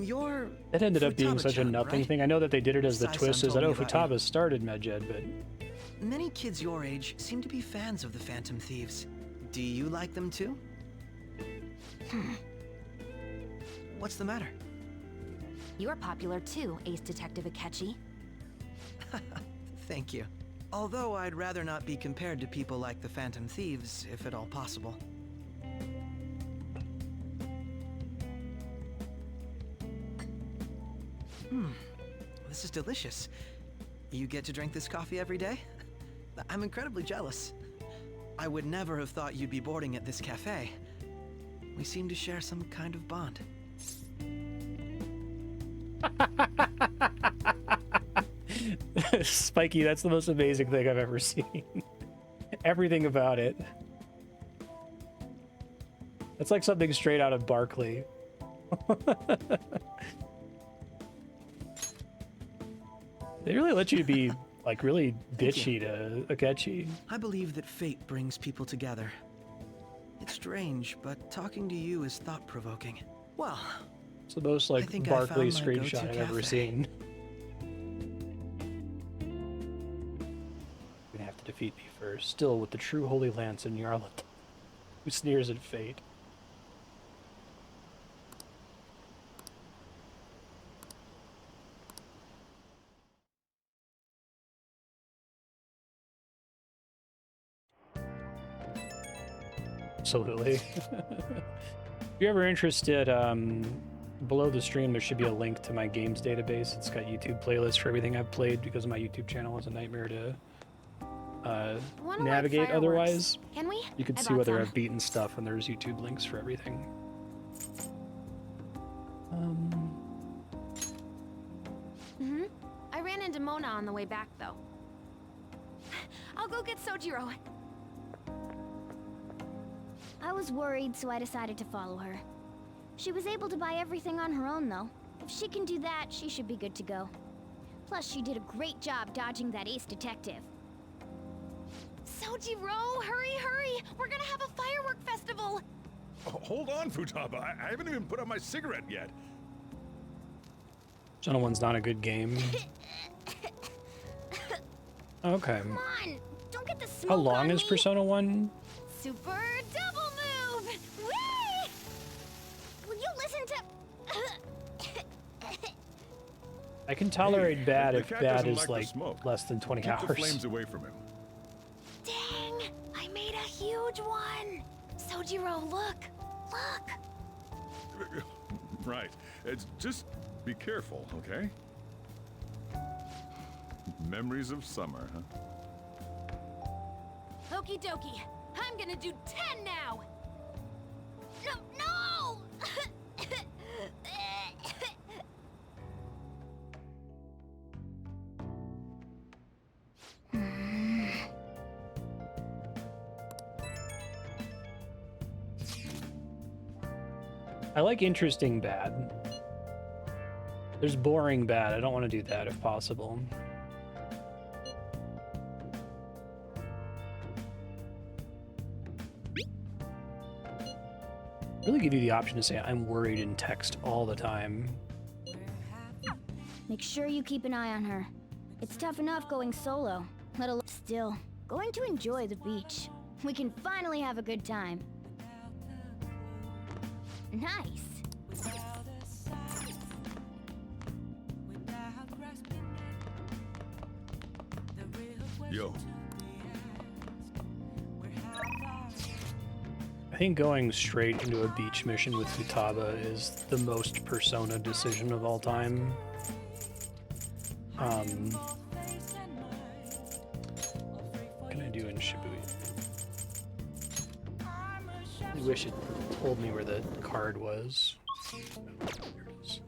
You're... That ended up being such a Futaba-chan, nothing right? thing. I know that they did it as the Sai-san twist is told that, me oh, about you. Futaba started Medjed, but Many kids your age seem to be fans of the Phantom Thieves. Do you like them too? What's the matter? You're popular too, Ace Detective Akechi. Thank you. Although I'd rather not be compared to people like the Phantom Thieves, if at all possible. This is delicious. You get to drink this coffee every day? I'm incredibly jealous. I would never have thought you'd be boarding at this cafe. We seem to share some kind of bond. Spiky, that's the most amazing thing I've ever seen. Everything about it. It's like something straight out of Barkley. They really let you be like really Thank bitchy to Akechi. I believe that fate brings people together. It's strange, but talking to you is thought-provoking. Well, It's the most like think I Barkley found my screenshot go-to I've ever cafe. seen. You're gonna have to defeat me first. Still with the true Holy Lance and Yarlet, who sneers at fate. Absolutely. If you're ever interested, below the stream there should be a link to my games database. It's got YouTube playlists for everything I've played because my YouTube channel is a nightmare to Wanna light navigate fireworks. otherwise. Can we? You can I see bought whether some. I've beaten stuff, and there's YouTube links for everything. I ran into Mona on the way back, though. I'll go get Sojiro. I was worried, so I decided to follow her. She was able to buy everything on her own, though. If she can do that, she should be good to go. Plus, she did a great job dodging that ace detective. Sojiro, hurry, hurry! We're gonna have a firework festival! Oh, hold on, Futaba. I haven't even put out my cigarette yet. Persona 1's not a good game. Okay. Come on! Don't get the smoke How long on is me. Persona 1? Super double move! Whee! Will you listen to... I can tolerate bad the if cat bad doesn't is like the like smoke. less than 20 Keep hours. the flames away from him. Dang! I made a huge one! Sojiro, look! Look! Right. It's just be careful, okay? Memories of summer, huh? Okie dokie. I'm gonna do 10 now! No, no! I like interesting bad. There's boring bad. I don't want to do that if possible. Really give you the option to say I'm worried in text all the time. Make sure you keep an eye on her. It's tough enough going solo, let alone still. Going to enjoy the beach. We can finally have a good time. Nice. Yo. I think going straight into a beach mission with Futaba is the most Persona decision of all time. What can I do in Shibuya? I wish it told me where the card was. There it is.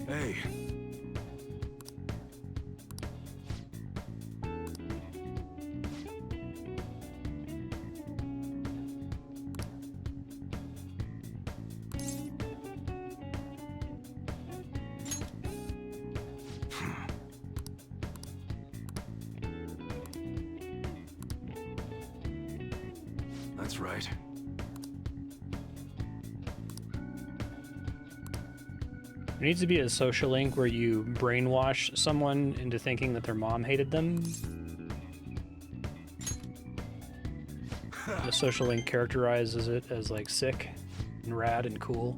Hey. That's right. There needs to be a social link where you brainwash someone into thinking that their mom hated them. The social link characterizes it as like sick and rad and cool.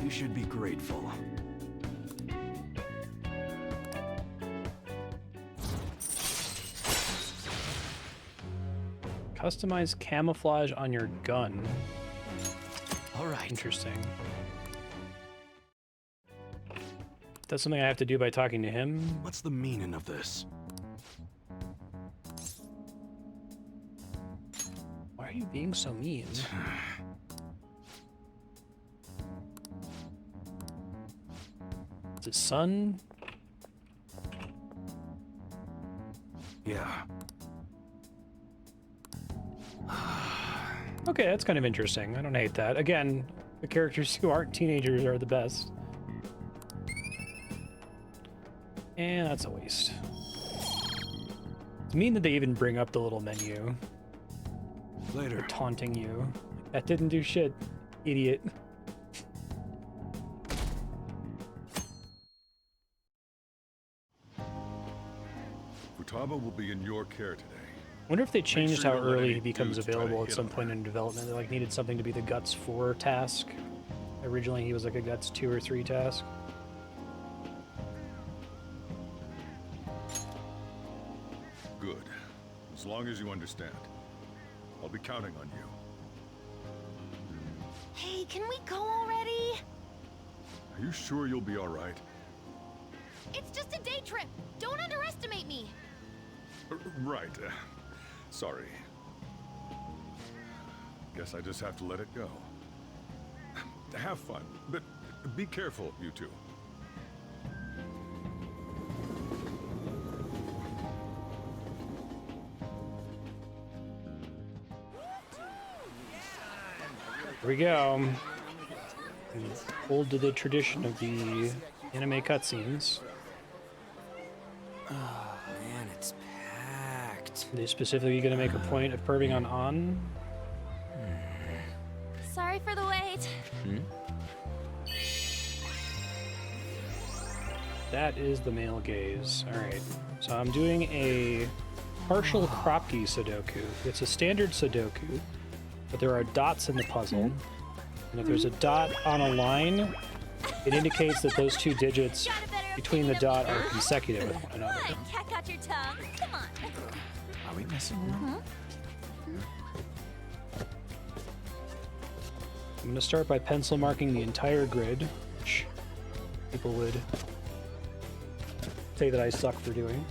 You should be grateful. Customize camouflage on your gun. All right. Interesting. That's something I have to do by talking to him. What's the meaning of this? Why are you being so mean? It's his son? Yeah. Okay, that's kind of interesting. I don't hate that. Again, the characters who aren't teenagers are the best. And that's a waste. It's mean that they even bring up the little menu. Later. They're taunting you. That didn't do shit, idiot. Futaba will be in your care today. Wonder if they changed sure how you don't let early any he becomes dudes try to available at hit some on point in development. They like needed something to be the Guts 4 task. Originally he was like a Guts 2 or 3 task. Good. As long as you understand. I'll be counting on you. Hey, can we go already? Are you sure you'll be all right? It's just a day trip. Don't underestimate me. Right. Sorry. Guess I just have to let it go. Have fun, but be careful, you two. Here we go. We hold to the tradition of the anime cutscenes. Oh man, it's packed. Are they specifically going to make a point of perving on An? Sorry for the wait. That is the male gaze. Alright, so I'm doing a partial Kropke Sudoku. It's a standard Sudoku, but there are dots in the puzzle. And if there's a dot on a line, it indicates that those two digits between the dot are consecutive with one another. What? Cat got your tongue? Come on. Are we messing around? I'm going to start by pencil marking the entire grid, which people would say that I suck for doing.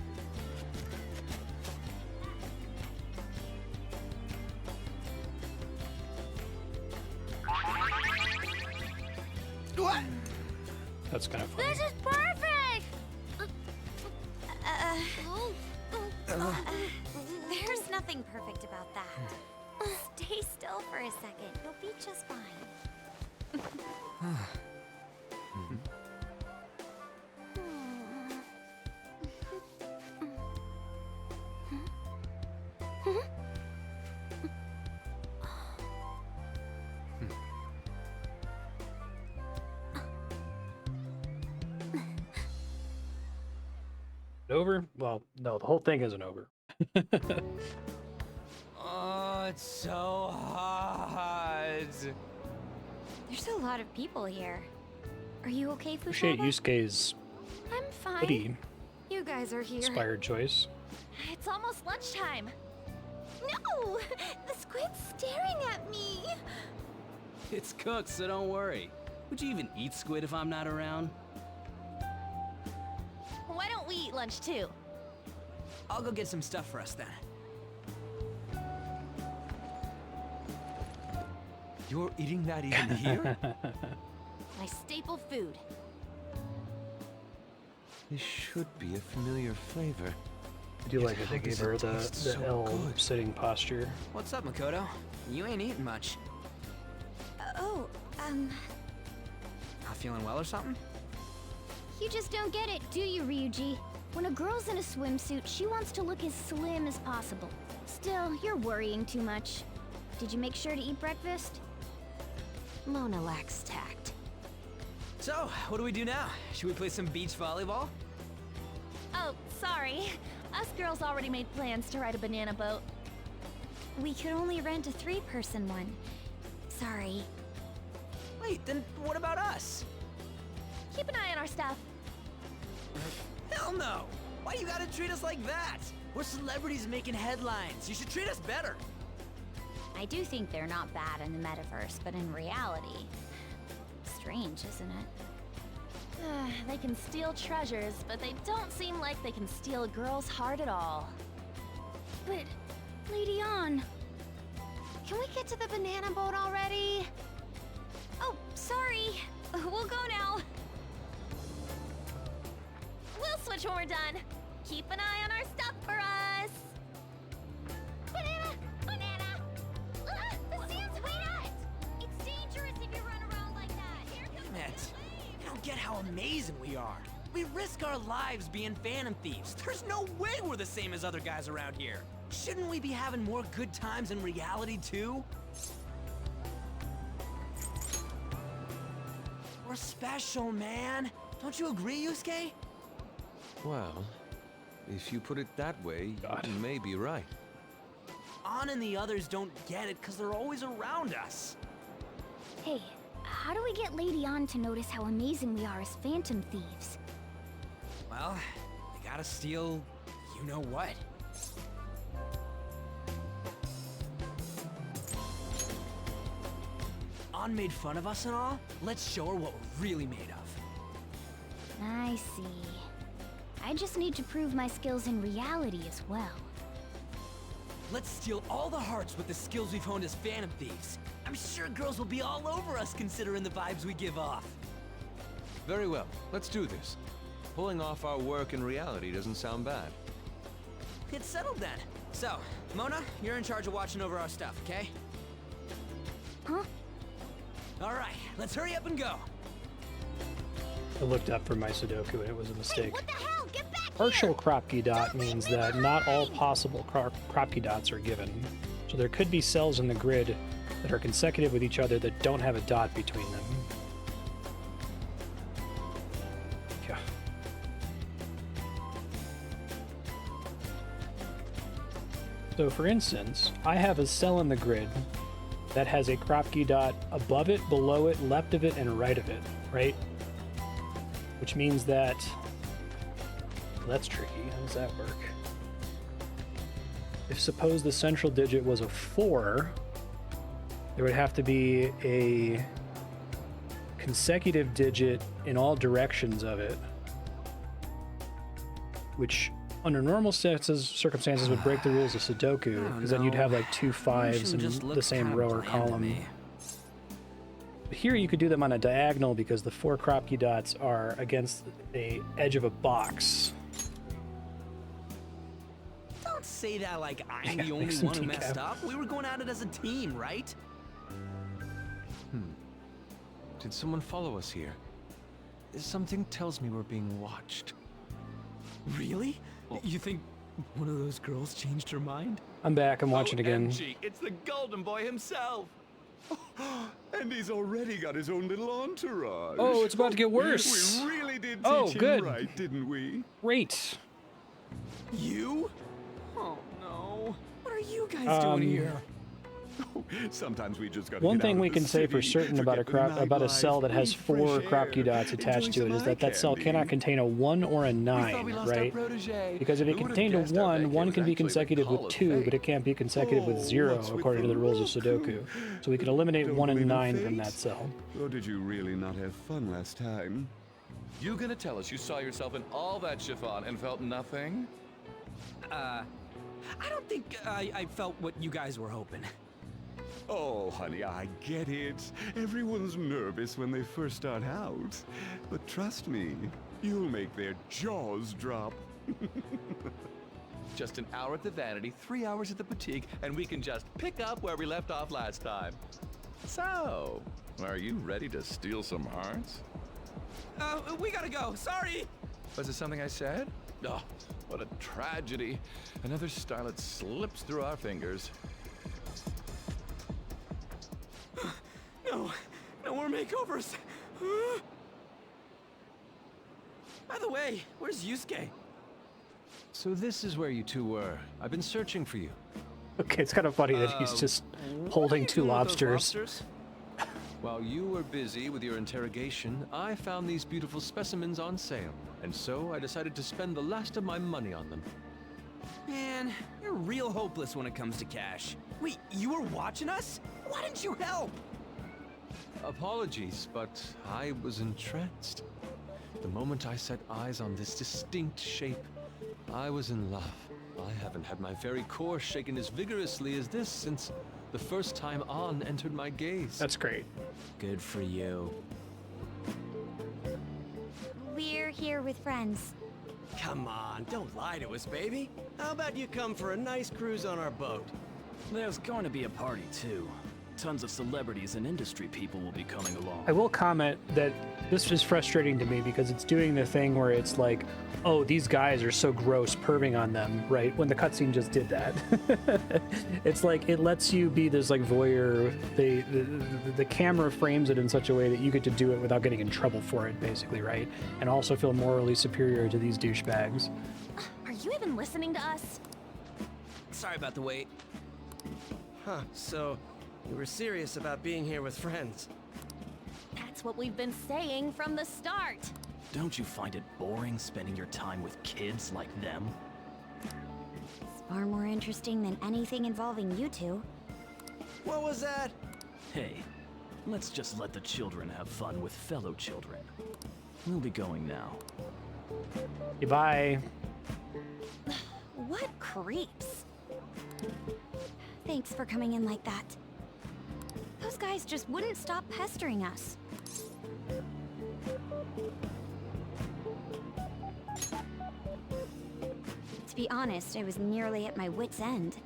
What? That's kind of funny. This is perfect! There's nothing perfect about that. Stay still for a second. You'll be just fine. Over? Well, no, the whole thing isn't over. Oh, it's so hot. There's a lot of people here. Are you okay, Futaba? Appreciate Yusuke's I'm fine. hoodie You guys are here. inspired choice. It's almost lunchtime. No! The squid's staring at me. It's cooked, so don't worry. Would you even eat squid if I'm not around? Why don't we eat lunch too? I'll go get some stuff for us then. You're eating that even here? My staple food. This should be a familiar flavor. I do like that they How gave does her it the taste so L good? sitting posture. What's up, Makoto? You ain't eating much. Not feeling well or something? You just don't get it, do you, Ryuji? When a girl's in a swimsuit, she wants to look as slim as possible. Still, you're worrying too much. Did you make sure to eat breakfast? Mona lacks tact. So, what do we do now? Should we play some beach volleyball? Oh, sorry. Us girls already made plans to ride a banana boat. We could only rent a 3-person one. Sorry. Wait, then what about us? Keep an eye on our stuff. Hell no! Why you gotta treat us like that? We're celebrities making headlines. You should treat us better. I do think they're not bad in the metaverse, but in reality... Strange, isn't it? They can steal treasures, but they don't seem like they can steal a girl's heart at all. But, Lady Ann, can we get to the banana boat already? Oh, sorry. We'll go now. We'll switch when we're done. Keep an eye on our stuff for us. Banana! Banana! Ah, the sand's wet! It's dangerous if you run around like that. Here comes Damn it. You don't get how amazing we are. We risk our lives being phantom thieves. There's no way we're the same as other guys around here. Shouldn't we be having more good times in reality, too? We're special, man. Don't you agree, Yusuke? Well, if you put it that way, you may be right. An and the others don't get it because they're always around us. Hey, how do we get Lady Ann to notice how amazing we are as phantom thieves? Well, they gotta steal you know what. An made fun of us and all. Let's show her what we're really made of. I see. I just need to prove my skills in reality as well. Let's steal all the hearts with the skills we've honed as phantom thieves. I'm sure girls will be all over us considering the vibes we give off. Very well, let's do this. Pulling off our work in reality doesn't sound bad. It's settled then. So, Mona, you're in charge of watching over our stuff, okay? Huh? All right, let's hurry up and go. I looked up for my Sudoku and it was a mistake. Hey, what the hell? Get back Partial Kropki dot means that not all possible Kropki dots are given. So there could be cells in the grid that are consecutive with each other that don't have a dot between them. Yeah. So for instance, I have a cell in the grid that has a Kropki dot above it, below it, left of it, and right of it, right? Which means that, well, that's tricky. How does that work? If suppose the central digit was a 4, there would have to be a consecutive digit in all directions of it, which under normal circumstances would break the rules of Sudoku, because then you'd have like 2 5s in the same row or column. But here you could do them on a diagonal because the 4 Kropki dots are against the edge of a box. Don't say that like I'm the only one who messed up. We were going at it as a team, right? Did someone follow us here? Something tells me we're being watched. Really? You think one of those girls changed her mind? I'm back. I'm watching again. OMG, it's the Golden Boy himself. And he's already got his own little entourage. Oh, it's about to get worse. We really did teach him good. right, didn't we? Great. You? Oh no. What are you guys doing here? Sometimes we just got. One thing we can say for certain about a cell that has 4 Kropki dots attached to it is that that cell cannot contain a 1 or a 9, right? Because if it contained a 1, 1 can be consecutive with 2, but it can't be consecutive with 0 according to the rules of Sudoku. So we can eliminate 1 and 9 from that cell. Or did you really not have fun last time? You gonna tell us you saw yourself in all that chiffon and felt nothing? I don't think I felt what you guys were hoping. Oh, honey, I get it. Everyone's nervous when they first start out. But trust me, you'll make their jaws drop. Just an hour at the Vanity, 3 hours at the Boutique, and we can just pick up where we left off last time. So, are you ready to steal some hearts? We gotta go. Sorry. Was it something I said? Oh, what a tragedy. Another starlet slips through our fingers. No more makeovers. By the way, where's Yusuke? So this is where you two were. I've been searching for you. Okay, it's kind of funny that he's just holding 2 lobsters. While you were busy with your interrogation, I found these beautiful specimens on sale, and so I decided to spend the last of my money on them. Man, you're real hopeless when it comes to cash. Wait, you were watching us? Why didn't you help? Apologies, but I was entranced. The moment I set eyes on this distinct shape, I was in love. I haven't had my very core shaken as vigorously as this since the first time On entered my gaze. That's great. Good for you. We're here with friends. Come on, don't lie to us, baby. How about you come for a nice cruise on our boat? There's going to be a party, too. Tons of celebrities and industry people will be coming along. I will comment that this is frustrating to me because it's doing the thing where it's like, oh, these guys are so gross, perving on them, right? When the cutscene just did that. It's like, it lets you be this like voyeur. The camera frames it in such a way that you get to do it without getting in trouble for it, basically, right? And also feel morally superior to these douchebags. Are you even listening to us? Sorry about the wait. Huh, so you were serious about being here with friends. That's what we've been saying from the start. Don't you find it boring spending your time with kids like them? It's far more interesting than anything involving you two. What was that? Hey, let's just let the children have fun with fellow children. We'll be going now. Goodbye. What creeps? Thanks for coming in like that. Those guys just wouldn't stop pestering us. To be honest, I was nearly at my wit's end.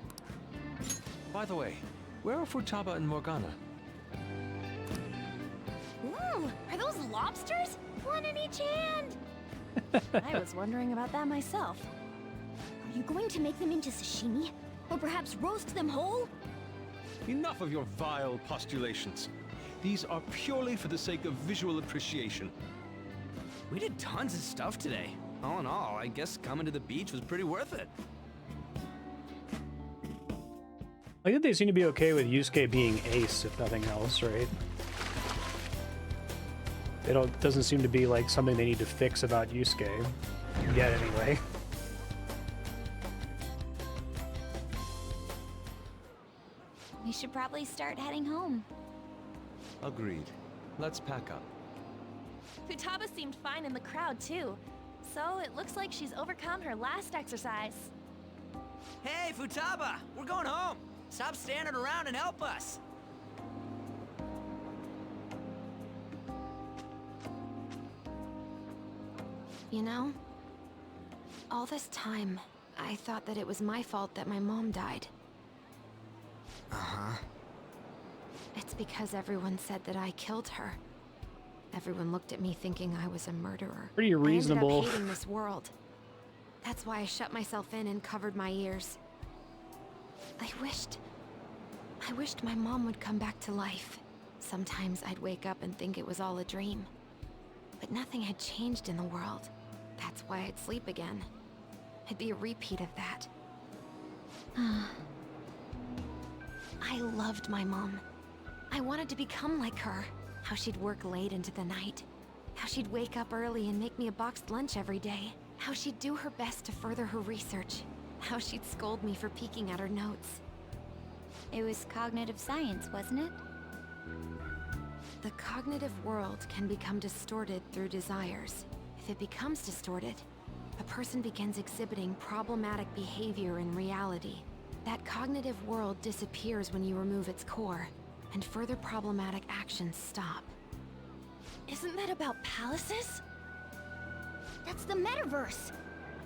By the way, where are Futaba and Morgana? Ooh, are those lobsters? One in each hand. I was wondering about that myself. Are you going to make them into sashimi? Or perhaps roast them whole? Enough of your vile postulations. These are purely for the sake of visual appreciation. We did tons of stuff today. All in all, I guess coming to the beach was pretty worth it. I think they seem to be okay with Yusuke being ace, if nothing else, right? It doesn't seem to be like something they need to fix about Yusuke. Yet, anyway. We should probably start heading home. Agreed. Let's pack up. Futaba seemed fine in the crowd, too. So it looks like she's overcome her last exercise. Hey, Futaba! We're going home! Stop standing around and help us! You know, all this time, I thought that it was my fault that my mom died. Uh-huh. It's because everyone said that I killed her. Everyone looked at me thinking I was a murderer. Pretty reasonable. I ended up hating this world. That's why I shut myself in and covered my ears. I wished my mom would come back to life. Sometimes I'd wake up and think it was all a dream. But nothing had changed in the world. That's why I'd sleep again. It'd be a repeat of that. I loved my mom. I wanted to become like her. How she'd work late into the night. How she'd wake up early and make me a boxed lunch every day. How she'd do her best to further her research. How she'd scold me for peeking at her notes. It was cognitive science, wasn't it? The cognitive world can become distorted through desires. If it becomes distorted, a person begins exhibiting problematic behavior in reality. That cognitive world disappears when you remove its core, and further problematic actions stop. Isn't that about palaces? That's the metaverse!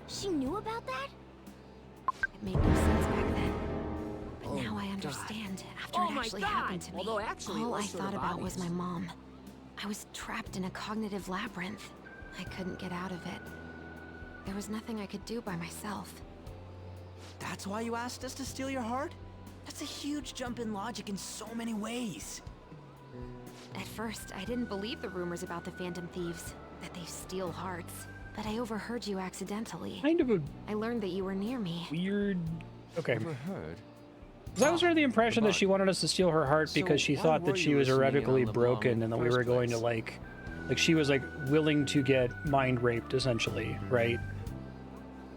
She knew about that? It made no sense back then. But now I understand, after it actually happened to me. Although actually, all I sort thought of about was obvious. my mom. I was trapped in a cognitive labyrinth. I couldn't get out of it. There was nothing I could do by myself. That's why you asked us to steal your heart? That's a huge jump in logic in so many ways. At first, I didn't believe the rumors about the Phantom Thieves, that they steal hearts. But I overheard you accidentally. Kind of a I learned that you were near me. weird... Okay. Overheard? I was under the impression that she wanted us to steal her heart because she thought that she was irrevocably broken and that we were going to like she was like willing to get mind raped essentially, right?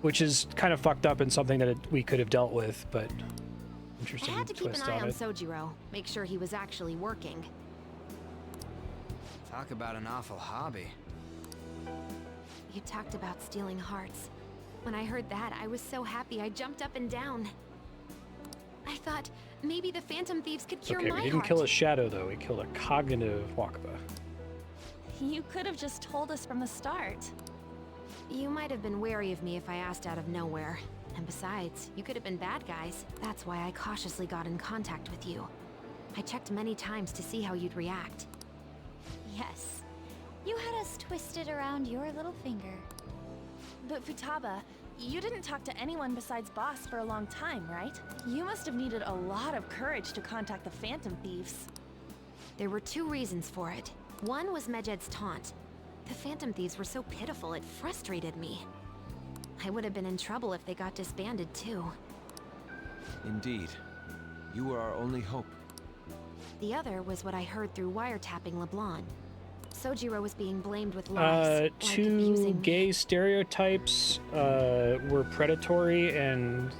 Which is kind of fucked up and something that we could have dealt with, but I interesting had to keep an twist eye on on it. Sojiro, make sure he was actually working. Talk about an awful hobby. You talked about stealing hearts. When I heard that, I was so happy I jumped up and down. I thought maybe the Phantom Thieves could cure Okay, my we didn't heart. kill a shadow though. We killed a cognitive Wakaba. You could have just told us from the start. You might have been wary of me if I asked out of nowhere. And besides, you could have been bad guys. That's why I cautiously got in contact with you. I checked many times to see how you'd react. Yes. You had us twisted around your little finger. But Futaba, you didn't talk to anyone besides Boss for a long time, right? You must have needed a lot of courage to contact the Phantom Thieves. There were 2 reasons for it. One was Medjed's taunt. The Phantom Thieves were so pitiful it frustrated me. I would have been in trouble if they got disbanded too. Indeed. You were our only hope. The other was what I heard through wiretapping LeBlanc. Sojiro was being blamed with lies, like 2 abusing me. gay stereotypes were predatory and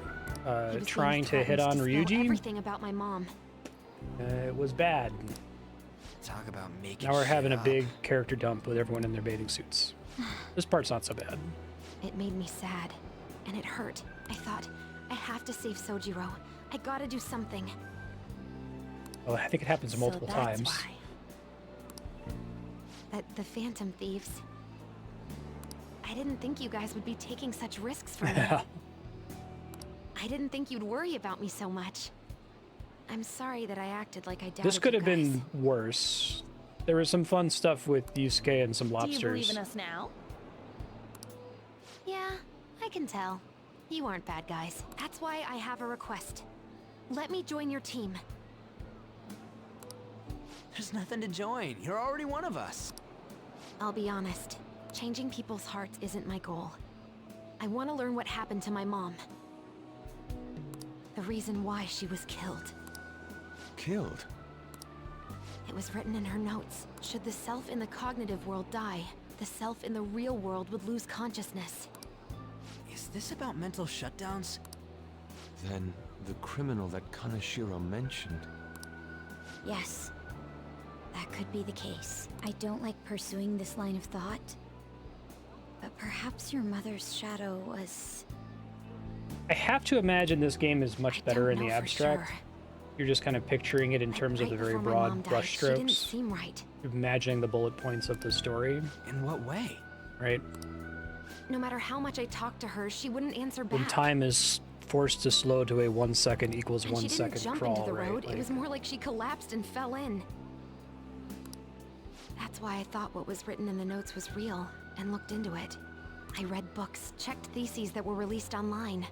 He was trying being to hit on threatened to spill Ryuji. everything about my mom. It was bad. Talk about making Now we're having a shit big character dump with everyone in their bathing suits. This part's not so bad. It made me sad, and it hurt. I thought, I have to save Sojiro. I gotta do something. Well, I think it happens multiple So that's times. why. That the Phantom Thieves. I didn't think you guys would be taking such risks for me. I didn't think you'd worry about me so much. I'm sorry that I acted like I doubted This could you have guys. been worse. There was some fun stuff with Yusuke and some Do you believe lobsters. in us now? Yeah, I can tell. You aren't bad guys. That's why I have a request. Let me join your team. There's nothing to join. You're already one of us. I'll be honest. Changing people's hearts isn't my goal. I want to learn what happened to my mom. The reason why she was killed. Killed? It was written in her notes. Should the self in the cognitive world die, the self in the real world would lose consciousness. Is this about mental shutdowns? Then the criminal that Kaneshiro mentioned. Yes. That could be the case. I don't like pursuing this line of thought. But perhaps your mother's shadow was... I have to imagine this game is much better in the know for abstract. sure. You're just kind of picturing it in terms of the very before my mom broad died, she didn't brushstrokes. seem right. Imagining the bullet points of the story. In what way? Right? No matter how much I talked to her, she wouldn't answer back. When time is forced to slow to a 1 second equals And 1 she didn't second jump crawl, into the right? road. Like, It was more like she collapsed and fell in. That's why I thought what was written in the notes was real, and looked into it. I read books, checked theses that were released online.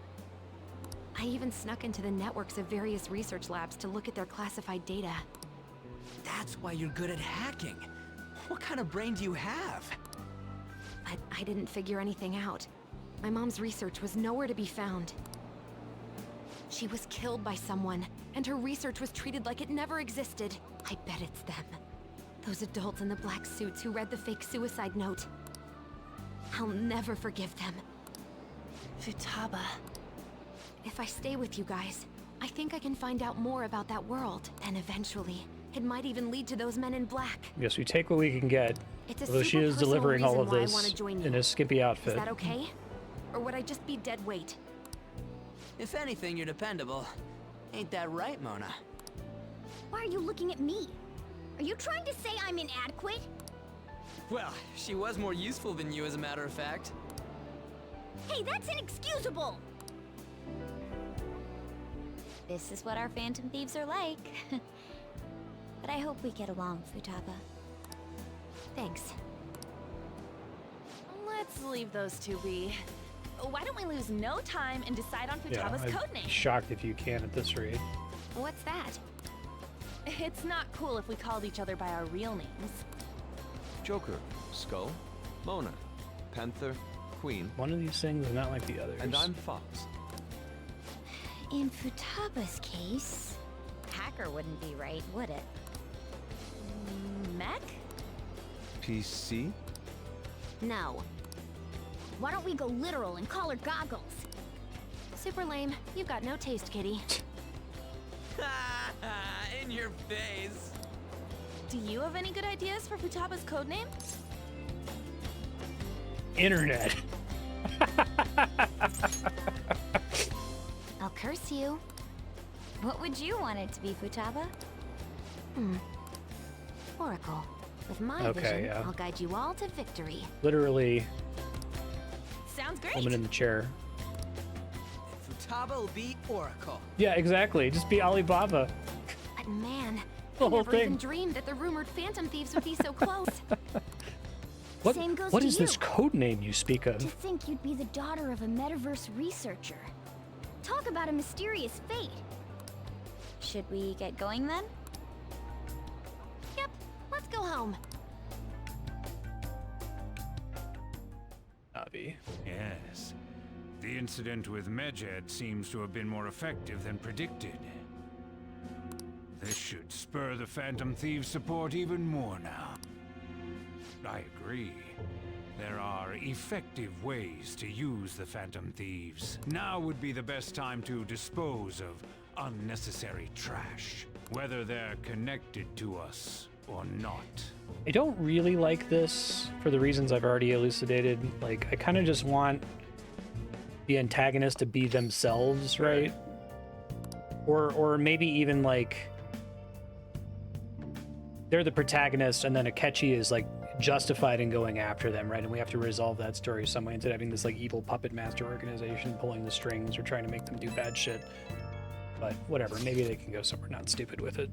I even snuck into the networks of various research labs to look at their classified data. That's why you're good at hacking. What kind of brain do you have? I didn't figure anything out. My mom's research was nowhere to be found. She was killed by someone, and her research was treated like it never existed. I bet it's them. Those adults in the black suits who read the fake suicide note. I'll never forgive them. Futaba. If I stay with you guys, I think I can find out more about that world. And eventually, it might even lead to those men in black. yes, we take what we can get. It's a Although she super is personal delivering all reason of why I this wanna join in you. a skimpy outfit. Is that okay? Or would I just be dead weight? If anything, you're dependable. Ain't that right, Mona? Why are you looking at me? Are you trying to say I'm inadequate? Well, she was more useful than you, as a matter of fact. Hey, that's inexcusable! This is what our Phantom Thieves are like. But I hope we get along, Futaba. Thanks. Let's leave those two be. Why don't we lose no time and decide on Yeah, Futaba's I'd codename? be shocked if you can at this rate. What's that? It's not cool if we called each other by our real names. Joker, Skull, Mona, Panther, Queen. One of these things is not like the others. And I'm Fox. In Futaba's case, hacker wouldn't be right, would it? Mech? PC? No. Why don't we go literal and call her Goggles? Super lame. You've got no taste, kitty. In your face. Do you have any good ideas for Futaba's codename? internet. I'll curse you. What would you want it to be, Futaba? Oracle. With my Okay, vision, yeah. I'll guide you all to victory. Literally, Sounds great. woman in the chair. Futaba will be Oracle. Yeah, exactly. Just be Alibaba. But man, The I whole never thing. even dreamed that the rumored Phantom Thieves would be so close. What, Same goes what to is this you. code name you speak To of? think you'd be the daughter of a metaverse researcher. Talk about a mysterious fate. Should we get going then? Yep, let's go home. Navi. Yes. The incident with Medjed seems to have been more effective than predicted. This should spur the Phantom Thieves' support even more now. I agree. There are effective ways to use the Phantom Thieves. Now would be the best time to dispose of unnecessary trash, whether they're connected to us or not. I don't really like this for the reasons I've already elucidated. Like, I kind of just want the antagonist to be themselves, right? Or maybe even like they're the protagonist and then Akechi is like justified in going after them, right? And we have to resolve that story some way instead of having this like evil puppet master organization pulling the strings or trying to make them do bad shit. But whatever, maybe they can go somewhere not stupid with it.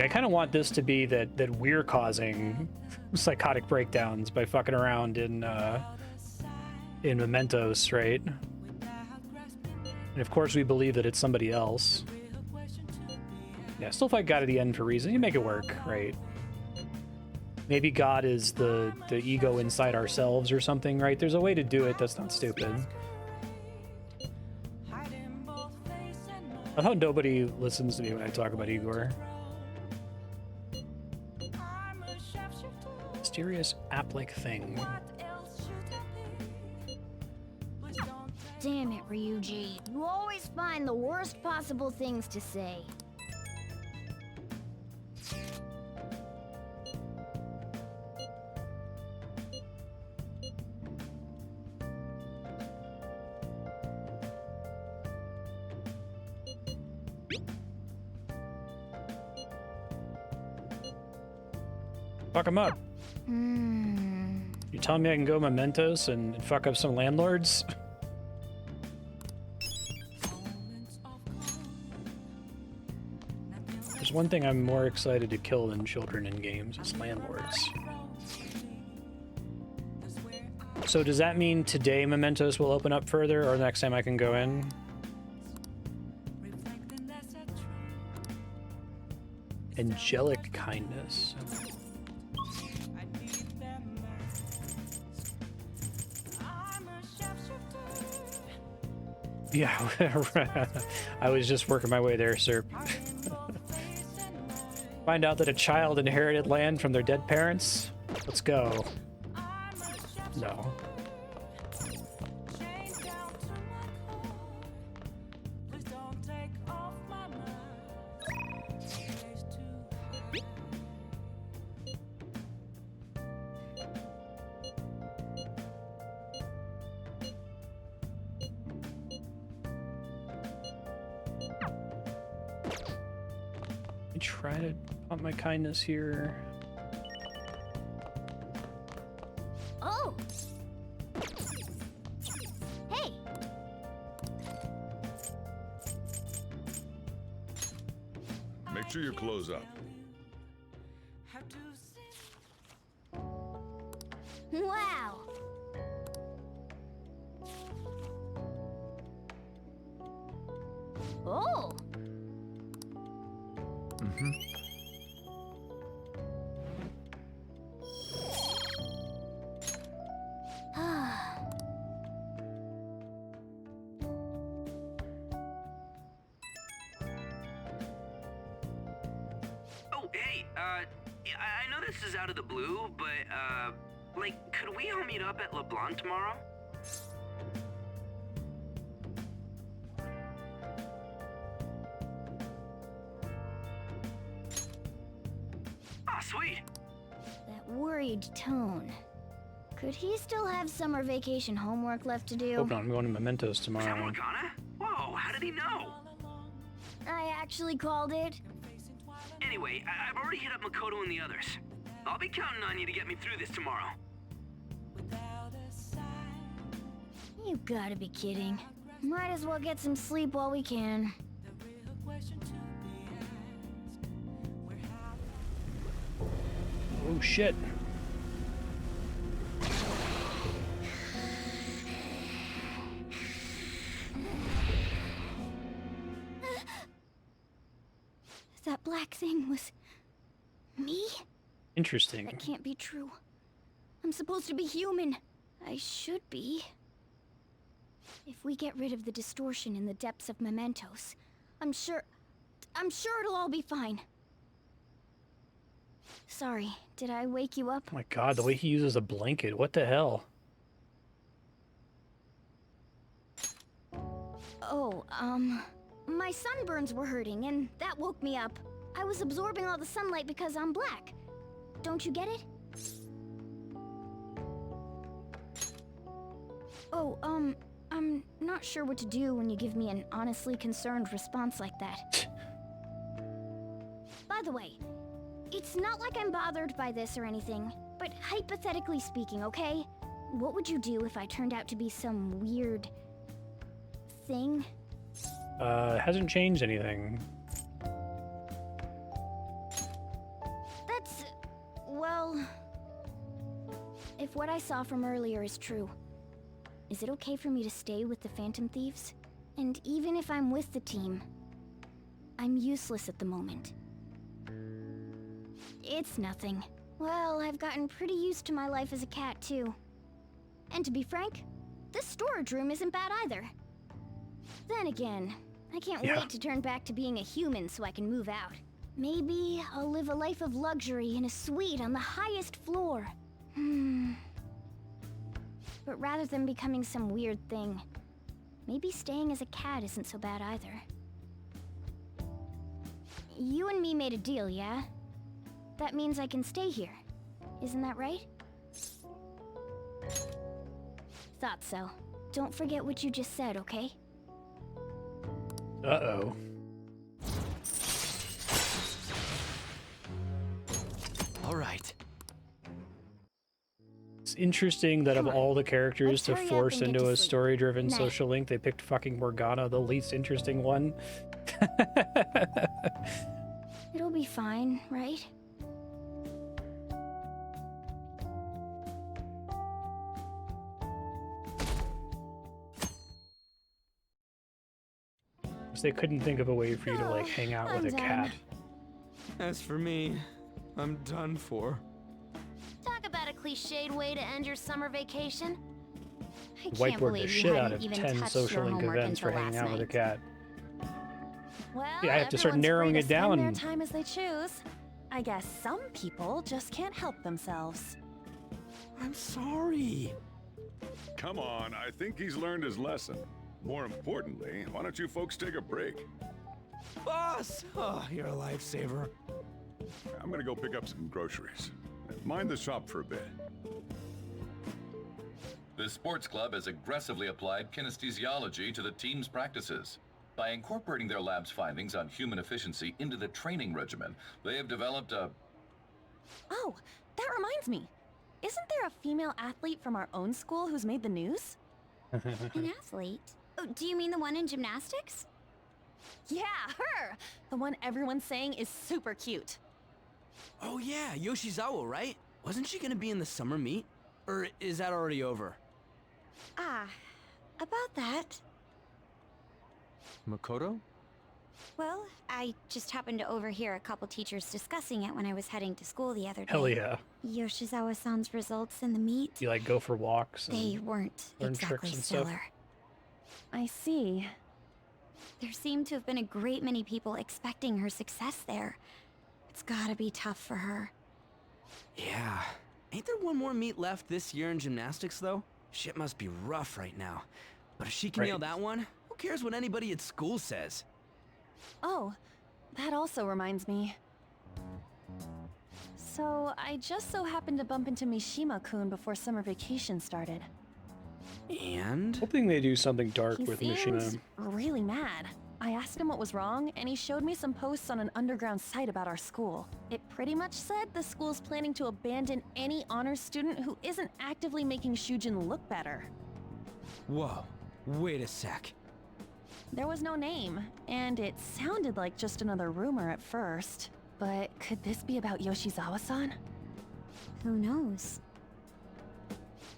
I kind of want this to be that we're causing psychotic breakdowns by fucking around in Mementos, right? And of course we believe that it's somebody else. Yeah, still fight God at the end for a reason. You make it work, right? Maybe God is the ego inside ourselves or something, right? There's a way to do it that's not stupid. I love how nobody listens to me when I talk about Igor. Mysterious app-like thing. Damn it, Ryuji. You always find the worst possible things to say. Fuck him up. You telling me I can go Mementos and fuck up some landlords? There's one thing I'm more excited to kill than children in games. It's landlords. So does that mean today Mementos will open up further, or next time I can go in? Angelic kindness. Yeah, I was just working my way there, sir. Find out that a child inherited land from their dead parents? Let's go. No. Try to pump my kindness here. Oh! Hey! Make sure you close up. Wow! Oh! Oh, hey, I know this is out of the blue, but, like, could we all meet up at LeBlanc tomorrow? sweet. That worried tone. Could he still have summer vacation homework left to do? Hope not. I'm going to Mementos tomorrow. Morgana? Whoa, how did he know? I actually called it. Anyway, I've already hit up Makoto and the others. I'll be counting on you to get me through this tomorrow. You gotta be kidding. Might as well get some sleep while we can. Oh shit. That black thing was... me? Interesting. That can't be true. I'm supposed to be human. I should be. If we get rid of the distortion in the depths of Mementos, I'm sure it'll all be fine. Sorry, did I wake you up? Oh my god, the way he uses a blanket. What the hell? Oh, my sunburns were hurting, and that woke me up. I was absorbing all the sunlight because I'm black. Don't you get it? Oh, I'm not sure what to do when you give me an honestly concerned response like that. By the way, it's not like I'm bothered by this or anything, but hypothetically speaking, okay? What would you do if I turned out to be some weird... thing? Hasn't changed anything. That's... well... if what I saw from earlier is true, is it okay for me to stay with the Phantom Thieves? And even if I'm with the team, I'm useless at the moment. It's nothing. Well, I've gotten pretty used to my life as a cat, too. And to be frank, this storage room isn't bad either. Then again, I can't wait to turn back to being a human so I can move out. Maybe I'll live a life of luxury in a suite on the highest floor. But rather than becoming some weird thing, maybe staying as a cat isn't so bad either. You and me made a deal, yeah? That means I can stay here. Isn't that right? Thought so. Don't forget what you just said, okay? Uh-oh. All right. It's interesting that of all the characters to hurry up force and get into to a sleep. story-driven Night. social link, they picked fucking Morgana, the least interesting one. It'll be fine, right? They couldn't think of a way for you to, like, hang out with a cat. As for me, I'm done for. Talk about a cliched way to end your summer vacation. I can't Whiteboard the believe you shit out hadn't of even 10 touched social your link homework events for until hanging last out with a night. cat. Well, Yeah, I have to start everyone's narrowing free it to spend their down. time as they choose. I guess some people just can't help themselves. I'm sorry. Come on, I think he's learned his lesson. More importantly, why don't you folks take a break? Boss! Oh, you're a lifesaver. I'm gonna go pick up some groceries. Mind the shop for a bit. The sports club has aggressively applied kinesthesiology to the team's practices. By incorporating their lab's findings on human efficiency into the training regimen, they have developed a... Oh, that reminds me. Isn't there a female athlete from our own school who's made the news? An athlete? Oh, do you mean the one in gymnastics? Yeah, her! The one everyone's saying is super cute. Oh yeah, Yoshizawa, right? Wasn't she gonna be in the summer meet? Or is that already over? Ah, about that. Makoto? Well, I just happened to overhear a couple teachers discussing it when I was heading to school the other day. Hell yeah. Yoshizawa-san's results in the meet, You, like, go for walks and they weren't learn exactly tricks and stuff. stellar. I see. There seemed to have been a great many people expecting her success there. It's gotta be tough for her. Yeah. Ain't there one more meet left this year in gymnastics, though? Shit must be rough right now. But if she can nail that one, who cares what anybody at school says? Oh, that also reminds me. So, I just so happened to bump into Mishima-kun before summer vacation started. And? Hoping they do something dark He with seemed Mishima. really mad. I asked him what was wrong, and he showed me some posts on an underground site about our school. It pretty much said the school's planning to abandon any honors student who isn't actively making Shujin look better. Whoa, wait a sec. There was no name, and it sounded like just another rumor at first. But could this be about Yoshizawa-san? Who knows?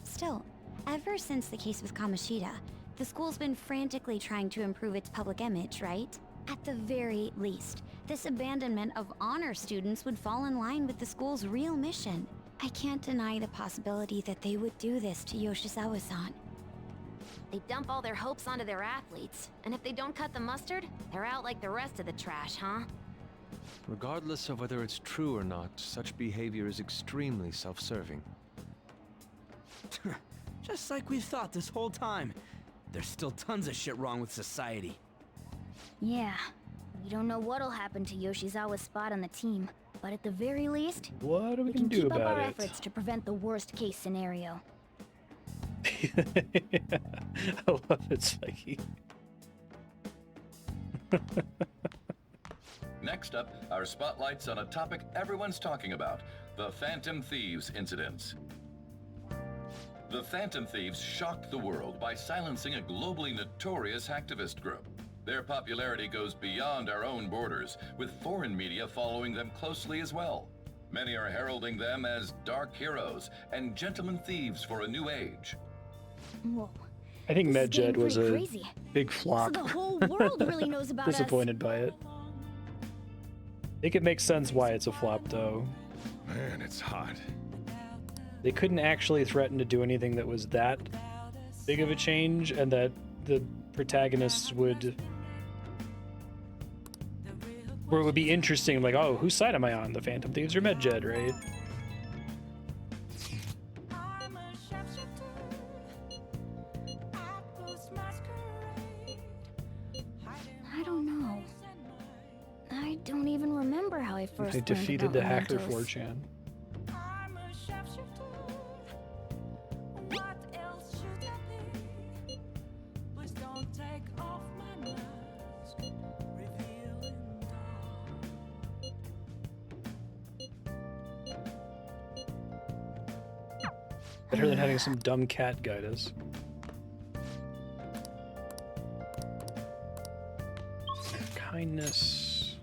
Still, ever since the case with Kamoshida, the school's been frantically trying to improve its public image, right? At the very least, this abandonment of honor students would fall in line with the school's real mission. I can't deny the possibility that they would do this to Yoshizawa-san. They dump all their hopes onto their athletes, and if they don't cut the mustard, they're out like the rest of the trash, huh? Regardless of whether it's true or not, such behavior is extremely self-serving. Just like we've thought this whole time. There's still tons of shit wrong with society. Yeah, we don't know what'll happen to Yoshizawa's spot on the team, but at the very least, what are we can gonna do keep up about our it? efforts to prevent the worst case scenario. I love it, Spiky. Next up, our spotlight's on a topic everyone's talking about, the Phantom Thieves incidents. The Phantom Thieves shocked the world by silencing a globally notorious hacktivist group. Their popularity goes beyond our own borders, with foreign media following them closely as well. Many are heralding them as dark heroes and gentlemen thieves for a new age. Whoa. I think This is Medjed getting was pretty a crazy. big flop. So the whole world really knows about us. Disappointed by it. I think it makes sense why it's a flop, though. Man, it's hot. They couldn't actually threaten to do anything that was that big of a change, and that the protagonists would... where it would be interesting, like, oh, whose side am I on? The Phantom Thieves or Medjed, right? I don't know. I don't even remember how I first They learned defeated about the hacker mementos. 4chan. Better than having some dumb cat guide us. Kindness.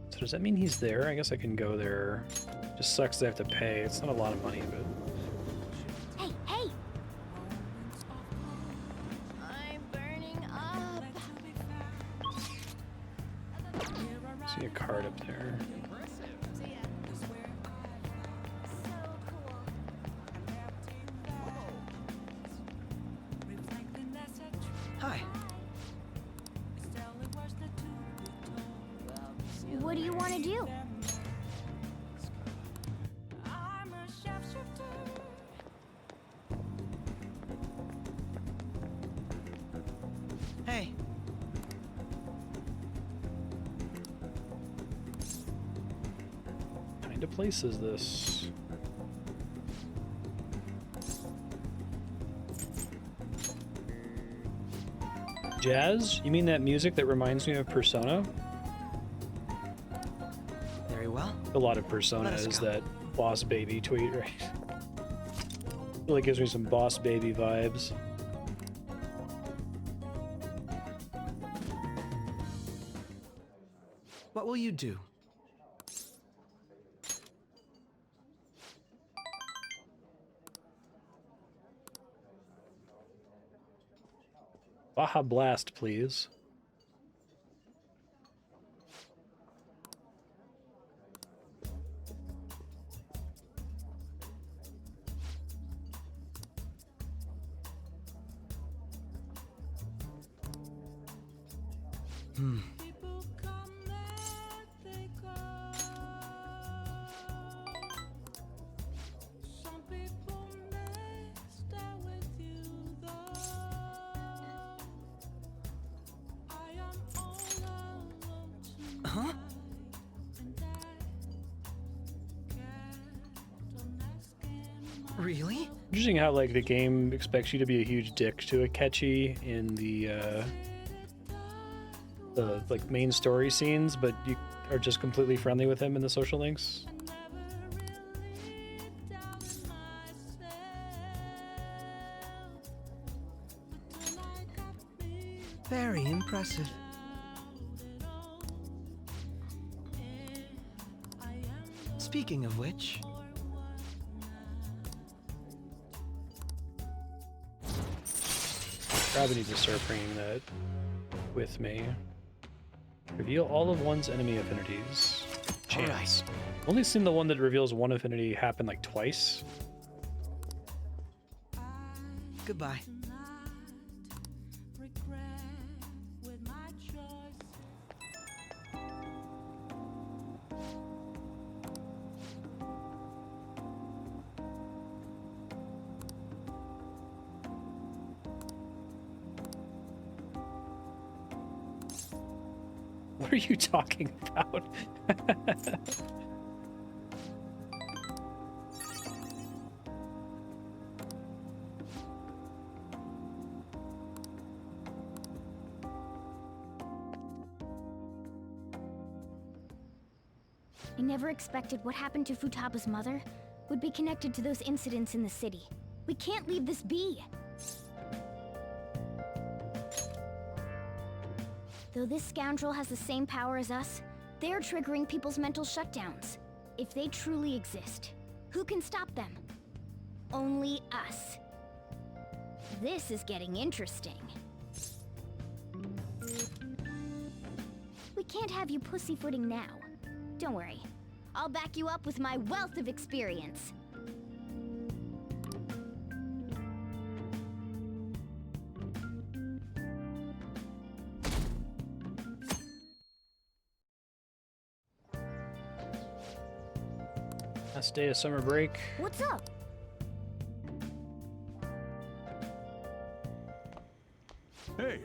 So does that mean he's there? I guess I can go there. Just sucks they have to pay. It's not a lot of money, but... Hey, hey! I'm burning up. See a card up there. Hi. What do you want to do? Hey. What kind of place is this? Jazz? You mean that music that reminds me of Persona? Very well. A lot of Persona Let us is go. that Boss Baby tweet, right? Really gives me some Boss Baby vibes. What will you do? Baja Blast, please. Really? Interesting how like the game expects you to be a huge dick to Akechi in the like main story scenes, but you are just completely friendly with him in the social links. Very impressive. Speaking of which, Probably need to start bringing that with me. Reveal all of one's enemy affinities. Chance. Only seen the one that reveals one affinity happen like twice. goodbye. What are you talking about? I never expected what happened to Futaba's mother would be connected to those incidents in the city. We can't leave this be. Though this scoundrel has the same power as us, they're triggering people's mental shutdowns. If they truly exist, who can stop them? Only us. This is getting interesting. We can't have you pussyfooting now. Don't worry. I'll back you up with my wealth of experience. Last day of summer break. What's up? Hey,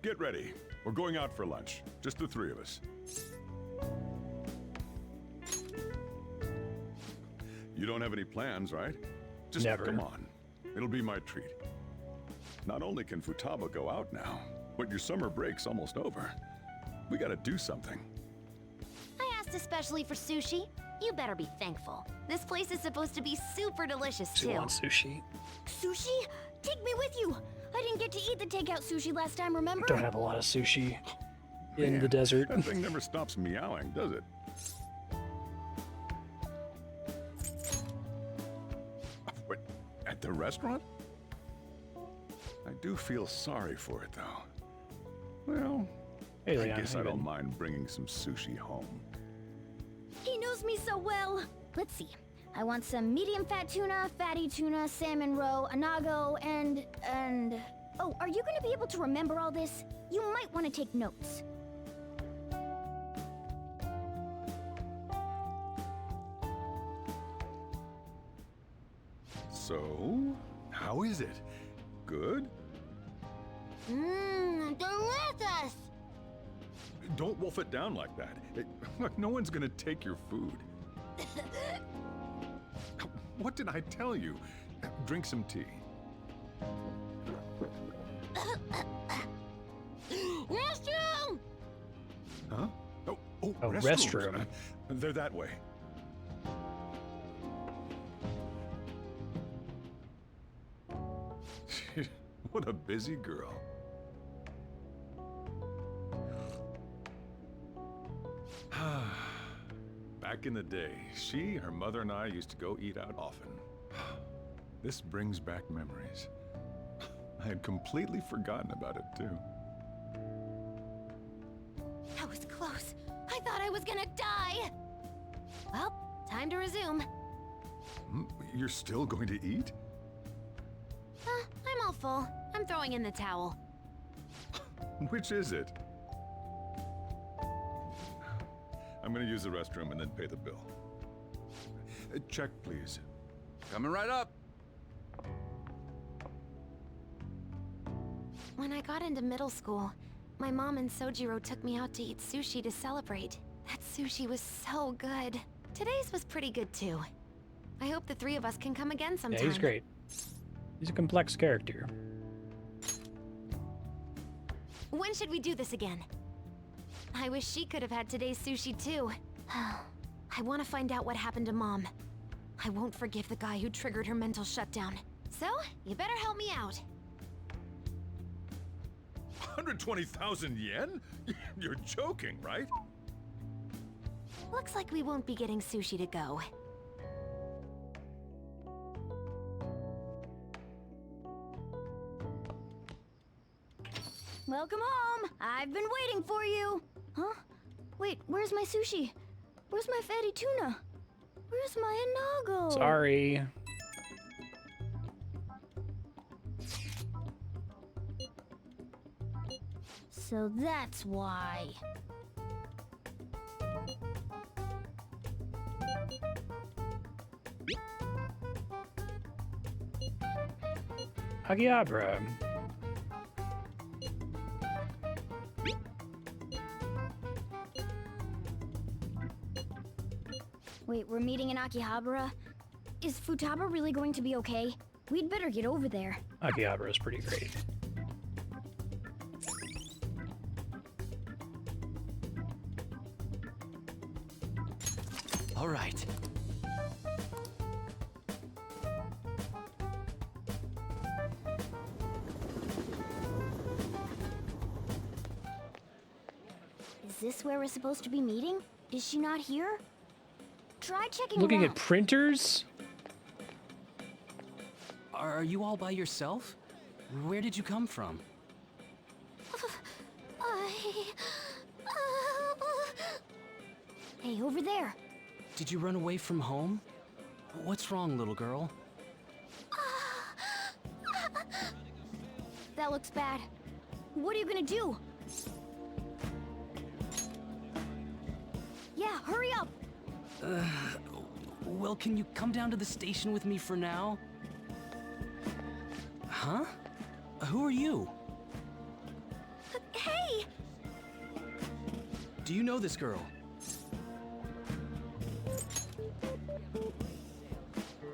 get ready. We're going out for lunch. Just the three of us. You don't have any plans, right? Just Never. come on. It'll be my treat. Not only can Futaba go out now, but your summer break's almost over. We gotta do something. I asked especially for sushi. You better be thankful. This place is supposed to be super delicious, Do too. you want sushi? Sushi? Take me with you! I didn't get to eat the takeout sushi last time, remember? Don't have a lot of sushi in Man, the desert. That thing never stops meowing, does it? What, at the restaurant? I do feel sorry for it, though. Well, Hey, I Leon, guess how I you don't been? mind bringing some sushi home. He knows me so well. Let's see. I want some medium fat tuna, fatty tuna, salmon roe, anago, and... Oh, are you gonna be able to remember all this? You might want to take notes. So, how is it? Good? Mmm, delicious! Don't wolf it down like that. Look, no one's gonna take your food. What did I tell you? Drink some tea. Restroom! Huh? Oh, Oh, restrooms. restroom. They're that way. What a busy girl. Back in the day, she, her mother, and I used to go eat out often. This brings back memories. I had completely forgotten about it, too. That was close. I thought I was gonna die. Well, time to resume. You're still going to eat? I'm all full. I'm throwing in the towel. Which is it? I'm gonna use the restroom and then pay the bill. Check, please. Coming right up. When I got into middle school, my mom and Sojiro took me out to eat sushi to celebrate. That sushi was so good. Today's was pretty good too. I hope the three of us can come again sometime. Yeah, he's great. He's a complex character. When should we do this again? I wish she could have had today's sushi too. I want to find out what happened to Mom. I won't forgive the guy who triggered her mental shutdown. So, you better help me out. 120,000 yen? You're joking, right? Looks like we won't be getting sushi to go. Welcome home! I've been waiting for you! Huh? Wait, where's my sushi? Where's my fatty tuna? Where's my inago? Sorry. So that's why. Akihabara. Wait, we're meeting in Akihabara? Is Futaba really going to be okay? We'd better get over there. Akihabara is pretty great. All right. Is this where we're supposed to be meeting? Is she not here? Try checking Looking around. at printers? Are you all by yourself? Where did you come from? Hey, over there. Did you run away from home? What's wrong, little girl? That looks bad. What are you gonna do? Yeah, hurry up! Well, can you come down to the station with me for now? Huh? Who are you? Hey! Do you know this girl?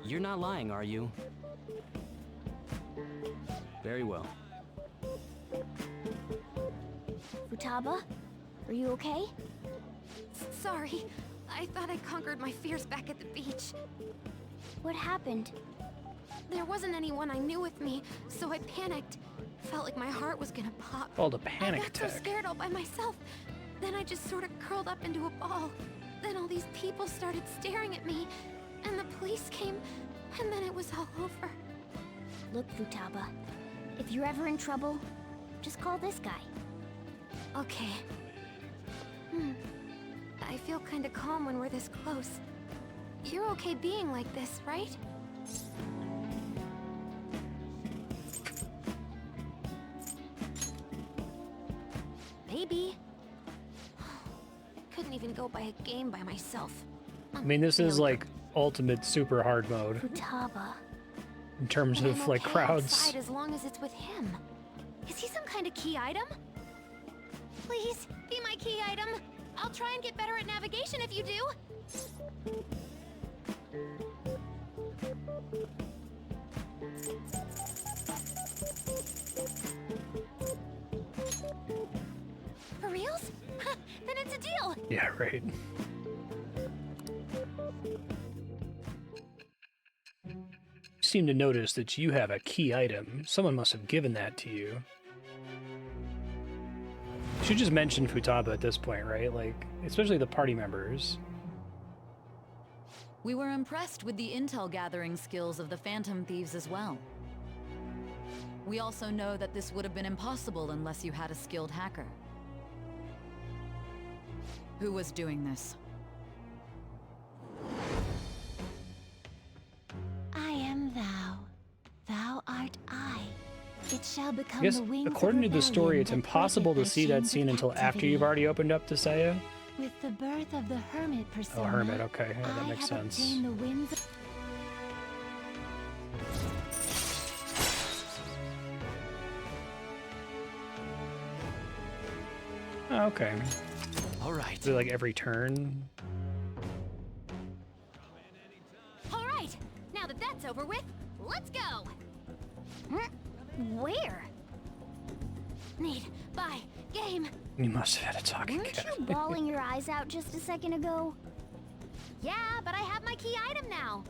You're not lying, are you? Very well. Futaba? Are you okay? Sorry. I thought I conquered my fears back at the beach. What happened? There wasn't anyone I knew with me, so I panicked. Felt like my heart was gonna pop. Called a panic I got so attack. scared all by myself. Then I just sort of curled up into a ball. Then all these people started staring at me, and the police came, and then it was all over. Look, Futaba. If you're ever in trouble, just call this guy. Okay. I feel kinda calm when we're this close. You're okay being like this, right? Maybe. Couldn't even go by a game by myself. I mean, this is like ultimate super hard mode Futaba. in terms But of I'm like okay crowds. outside as long as it's with him. Is he some kind of key item? Please, be my key item. I'll try and get better at navigation if you do. For reals? Then it's a deal. Yeah, right. You seem to notice that you have a key item. Someone must have given that to you. You should just mention Futaba at this point, right? Like, especially the party members. We were impressed with the intel gathering skills of the Phantom Thieves as well. We also know that this would have been impossible unless you had a skilled hacker. Who was doing this? I am thou. Thou art I. It shall become I guess, the wings according to of the story, rebellion it's that impossible to pointed see their that chains scene of until after captivity. you've already opened up to Saya. With the birth of the hermit persona, Oh, Hermit, okay. Yeah, that I makes have sense. obtained the winds of Oh, okay. All right. Is it like every turn? All right. over with. Let's go! Where? Need, buy, game. You must have had a talking Weren't cat. you bawling your eyes out just a second ago? Yeah, but I have my key item now.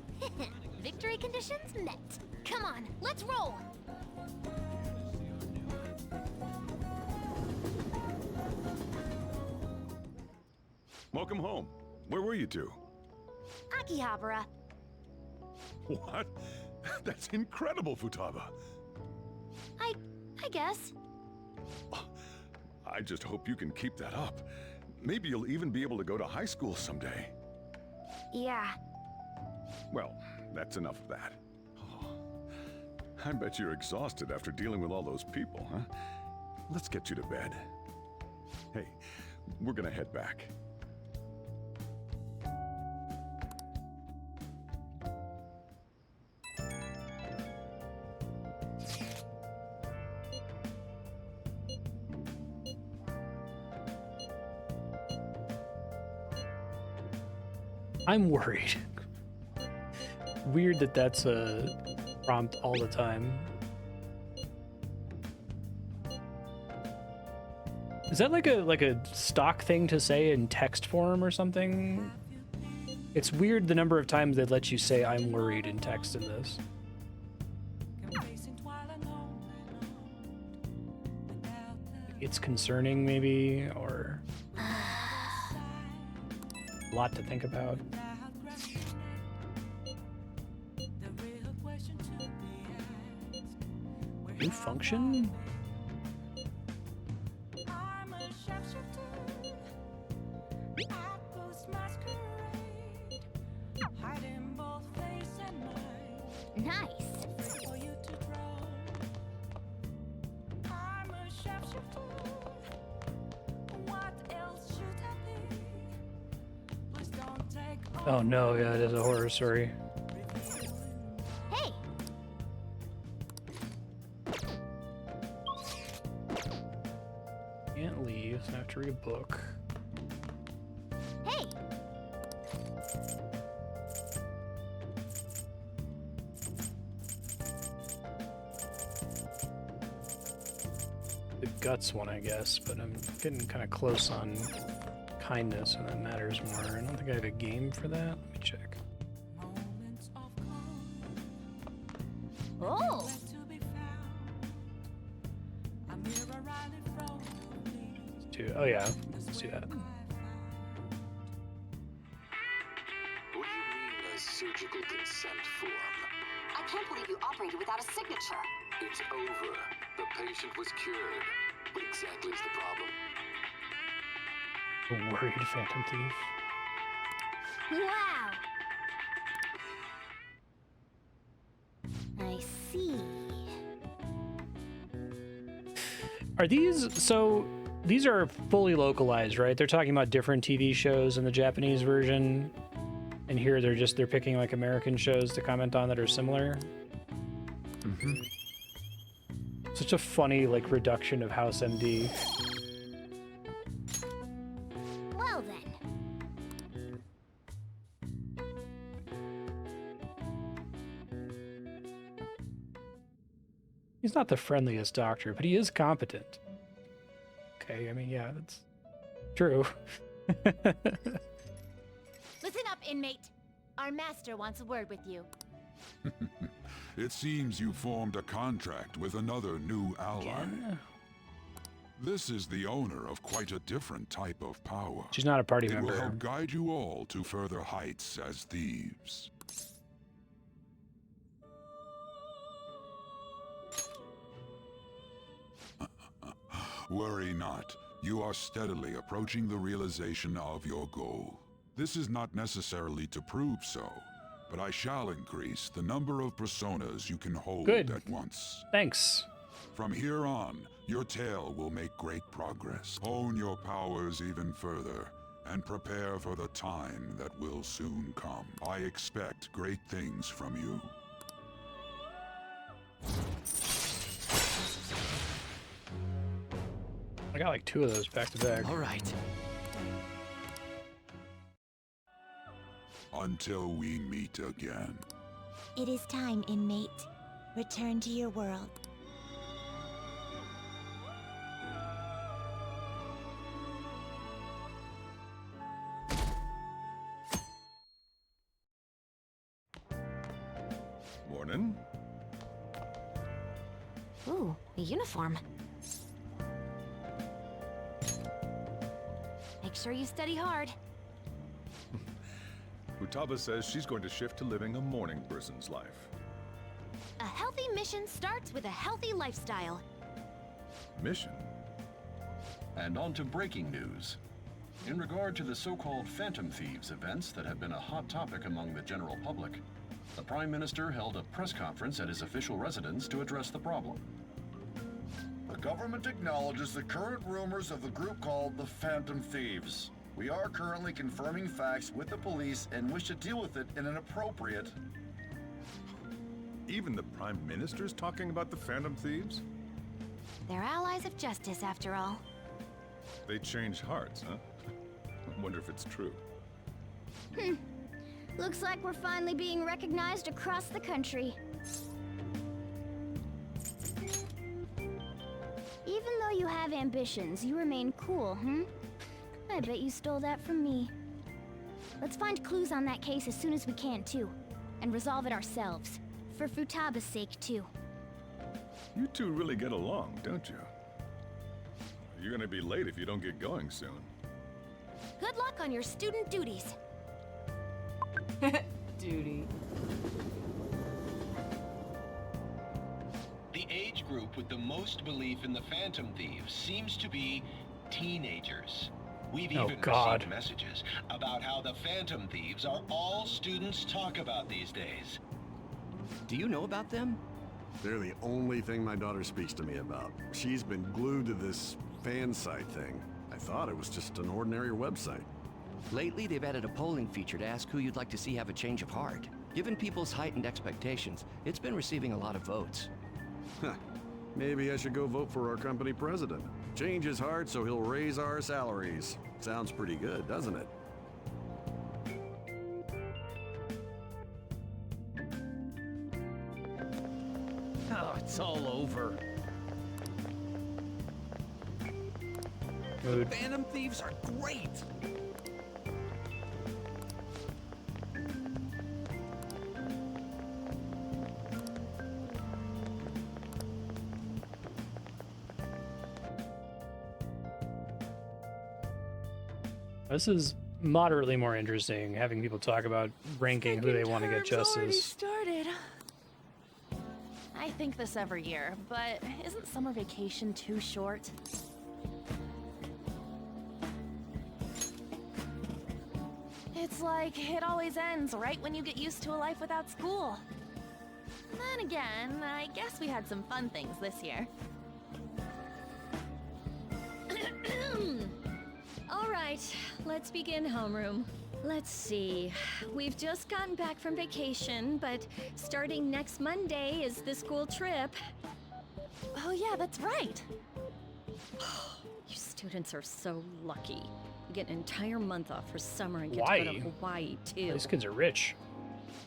Victory conditions met. Come on, let's roll. Welcome home. Where were you two? Akihabara. What? That's incredible, Futaba. I guess. I just hope you can keep that up. Maybe you'll even be able to go to high school someday. Yeah. Well, that's enough of that. Oh, I bet you're exhausted after dealing with all those people, huh? Let's get you to bed. Hey, we're gonna head back. I'm worried. Weird that that's a prompt all the time. Is that like a stock thing to say in text form or something? It's weird the number of times they let you say I'm worried in text in this. It's concerning maybe, or a lot to think about. New function? Nice. Oh no, yeah, it is a horror story. Hey. Can't leave, so I have to read a book. Hey. The guts one, I guess, but I'm getting kind of close on kindness, and that matters more. I don't think I have a game for that. Let me check. Oh. Oh yeah, let's do that. What do you mean a surgical consent form? I can't believe you operated without a signature. It's over. The patient was cured. What exactly is the problem? A worried Phantom Thief. Wow. I see. Are these so? These are fully localized, right? They're talking about different TV shows in the Japanese version, and here they're picking like American shows to comment on that are similar. Mm-hmm. Such a funny like reduction of House MD. Well then. He's not the friendliest doctor, but he is competent. Okay, I mean, yeah, that's true. Listen up, inmate. Our master wants a word with you. It seems you formed a contract with another new ally. Again? This is the owner of quite a different type of power. She's not a party It member. will help guide you all to further heights as thieves. Worry not. You are steadily approaching the realization of your goal. This is not necessarily to prove so, but I shall increase the number of personas you can hold at once. Thanks. From here on, your tale will make great progress. Hone your powers even further, and prepare for the time that will soon come. I expect great things from you. I got like 2 of those back to back. All right. Until we meet again. It is time, inmate. Return to your world. Morning. Ooh, a uniform. Make sure you study hard. Futaba says she's going to shift to living a morning person's life. A healthy mission starts with a healthy lifestyle. Mission? And on to breaking news. In regard to the so-called Phantom Thieves events that have been a hot topic among the general public, the Prime Minister held a press conference at his official residence to address the problem. The government acknowledges the current rumors of the group called the Phantom Thieves. We are currently confirming facts with the police and wish to deal with it in an appropriate... Even the Prime Minister's talking about the Phantom Thieves? They're allies of justice, after all. They change hearts, huh? I wonder if it's true. Looks like we're finally being recognized across the country. Even though you have ambitions, you remain cool, I bet you stole that from me. Let's find clues on that case as soon as we can, too. And resolve it ourselves. For Futaba's sake, too. You two really get along, don't you? You're gonna be late if you don't get going soon. Good luck on your student duties. Duty. The age group with the most belief in the Phantom Thieves seems to be teenagers. We've even received messages about how the Phantom Thieves are all students talk about these days. Do you know about them? They're the only thing my daughter speaks to me about. She's been glued to this fan site thing. I thought it was just an ordinary website. Lately, they've added a polling feature to ask who you'd like to see have a change of heart. Given people's heightened expectations, it's been receiving a lot of votes. Huh. Maybe I should go vote for our company president. Change his heart so he'll raise our salaries. Sounds pretty good, doesn't it? Oh, it's all over. The Phantom Thieves are great! This is moderately more interesting, having people talk about ranking who they want to get justice. Started. I think this every year, but isn't summer vacation too short? It's like it always ends right when you get used to a life without school. Then again, I guess we had some fun things this year. All right, let's begin homeroom. Let's see. We've just gotten back from vacation, but starting next Monday is the school trip. Oh yeah, that's right. You students are so lucky. You get an entire month off for summer and get Why? to go to Hawaii, too. These kids are rich.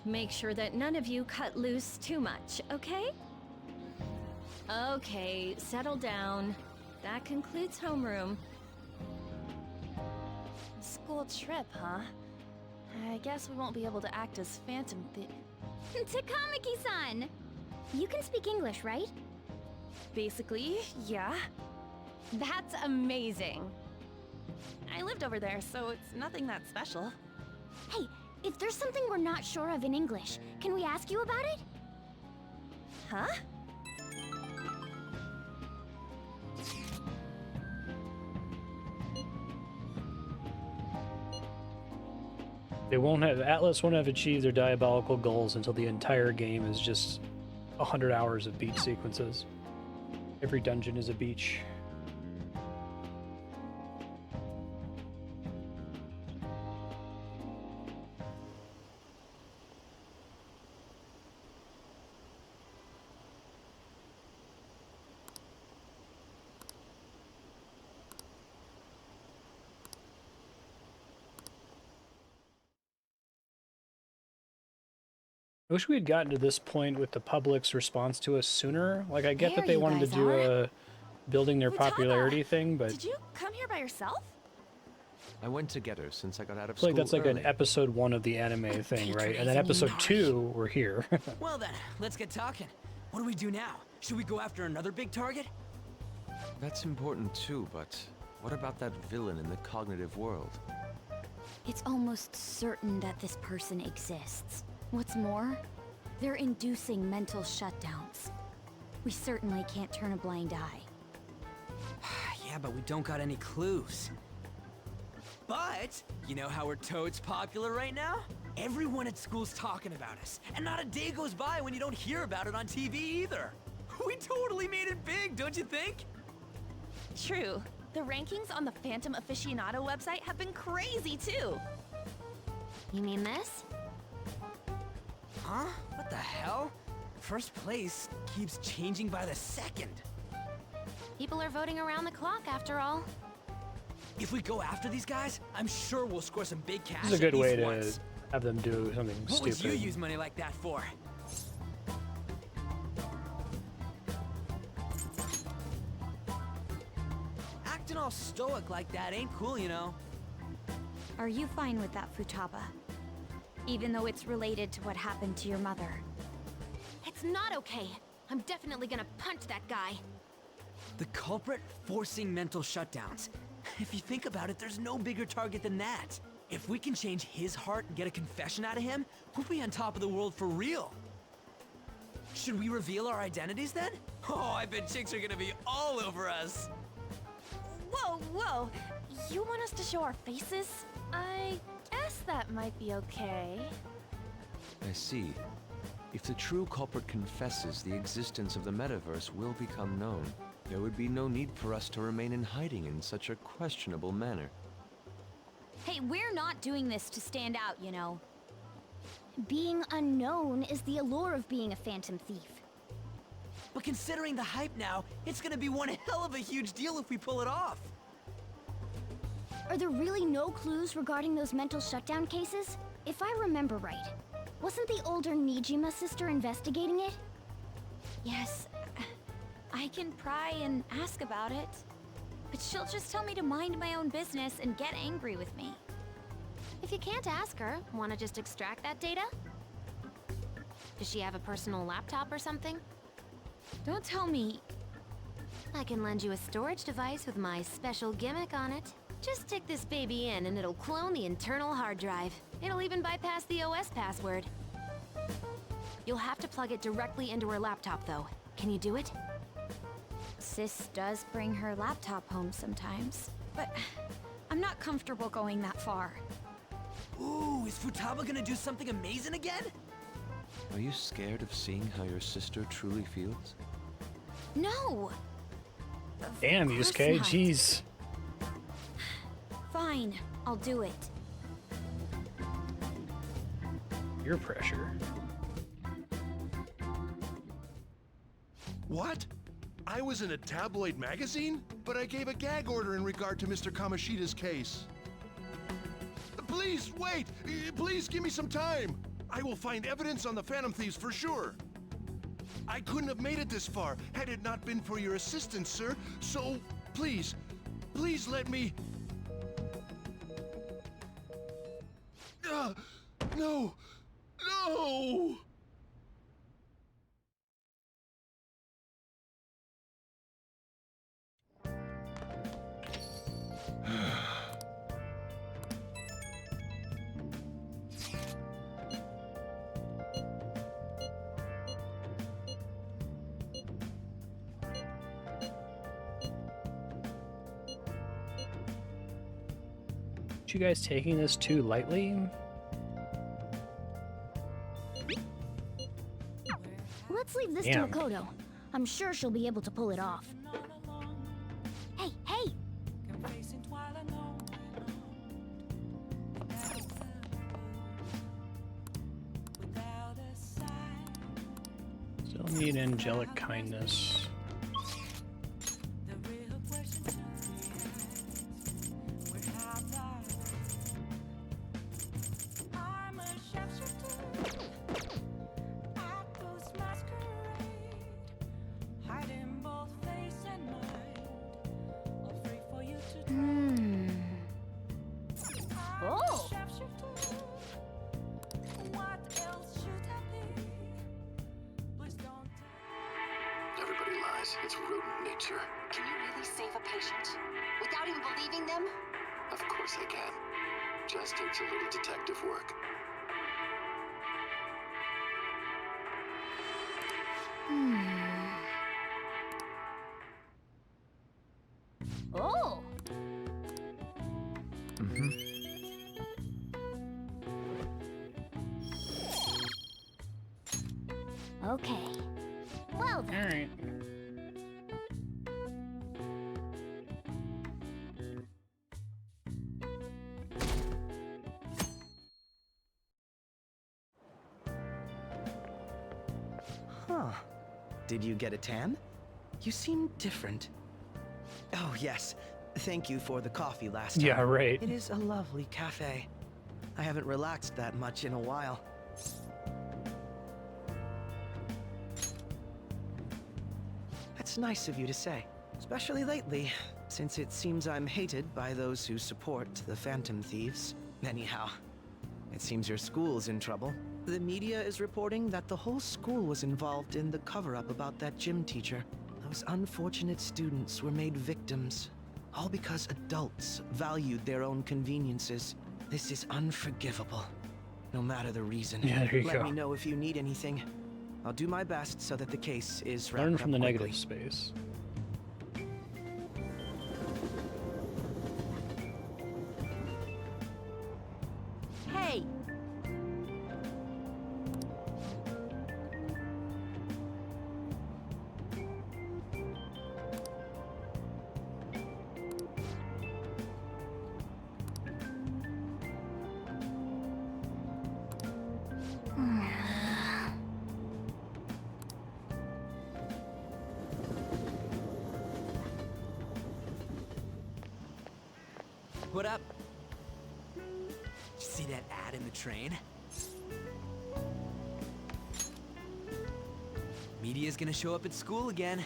Make sure that none of you cut loose too much, okay? Okay, settle down. That concludes homeroom. School trip, huh? I guess we won't be able to act as Phantom Takamaki-san! You can speak English, right? Basically, yeah. That's amazing. I lived over there, so it's nothing that special. Hey, if there's something we're not sure of in English, can we ask you about it? Huh? They won't have Atlas won't have achieved their diabolical goals until the entire game is just 100 hours of beach sequences. Every dungeon is a beach. I wish we had gotten to this point with the public's response to us sooner. Like, I get There that they you wanted to guys do are. a building their Futaba, popularity thing, but Did you come here by yourself? I went to get her since I got out of I feel school like that's like early. an episode 1 of the anime thing, right? And then episode 2, we're here. Well then, let's get talking. What do we do now? Should we go after another big target? That's important too, but what about that villain in the cognitive world? It's almost certain that this person exists. What's more, they're inducing mental shutdowns. We certainly can't turn a blind eye. Yeah, but we don't got any clues. But, you know how we're toads popular right now? Everyone at school's talking about us, and not a day goes by when you don't hear about it on TV either. We totally made it big, don't you think? True. The rankings on the Phantom Aficionado website have been crazy too. You mean this? Huh? What the hell? First place keeps changing by the second. People are voting around the clock after all. If we go after these guys, I'm sure we'll score some big cash. This is a good at way least to once. have them do something What would stupid. you use money like that for? Acting all stoic like that ain't cool, you know. Are you fine with that, Futaba? Even though it's related to what happened to your mother. It's not okay. I'm definitely gonna punch that guy. The culprit forcing mental shutdowns. If you think about it, there's no bigger target than that. If we can change his heart and get a confession out of him, we'll be on top of the world for real. Should we reveal our identities then? Oh, I bet chicks are gonna be all over us. Whoa, whoa. You want us to show our faces? I guess that might be okay. I see. If the true culprit confesses, the existence of the metaverse will become known. There would be no need for us to remain in hiding in such a questionable manner. Hey, we're not doing this to stand out, you know. Being unknown is the allure of being a phantom thief. But considering the hype now, it's gonna be one hell of a huge deal if we pull it off. Are there really no clues regarding those mental shutdown cases? If I remember right, wasn't the older Nijima sister investigating it? Yes, I can pry and ask about it. But she'll just tell me to mind my own business and get angry with me. If you can't ask her, wanna just extract that data? Does she have a personal laptop or something? Don't tell me. I can lend you a storage device with my special gimmick on it. Just stick this baby in and it'll clone the internal hard drive. It'll even bypass the OS password. You'll have to plug it directly into her laptop though. Can you do it? Sis does bring her laptop home sometimes, but I'm not comfortable going that far. Ooh, is Futaba gonna do something amazing again? Are you scared of seeing how your sister truly feels? No! Damn, Of course Yusuke, not. jeez. Fine, I'll do it. Your pressure. What? I was in a tabloid magazine? But I gave a gag order in regard to Mr. Kamoshida's case. Please, wait! Please give me some time! I will find evidence on the Phantom Thieves for sure. I couldn't have made it this far had it not been for your assistance, sir. So, please, please let me... No! No! You guys taking this too lightly? Let's leave this Damn. to Makoto. I'm sure she'll be able to pull it off. Hey, hey! Still need angelic kindness. guys. It's rodent nature. Can you really save a patient? Without even believing them? Of course I can. Just takes a little detective work. Oh! Okay. Well then. All right. Huh. Did you get a tan? You seem different. Oh, yes. Thank you for the coffee last time. Yeah, right. It is a lovely cafe. I haven't relaxed that much in a while. That's nice of you to say, especially lately, since it seems I'm hated by those who support the Phantom Thieves. Anyhow, it seems your school's in trouble. The media is reporting that the whole school was involved in the cover-up about that gym teacher. Those unfortunate students were made victims, all because adults valued their own conveniences. This is unforgivable, no matter the reason. Yeah, there you Let go. me know if you need anything. I'll do my best so that the case is wrapped Learn up from the quickly. negative space. Hey! What up? Did you see that ad in the train? Media's gonna show up at school again.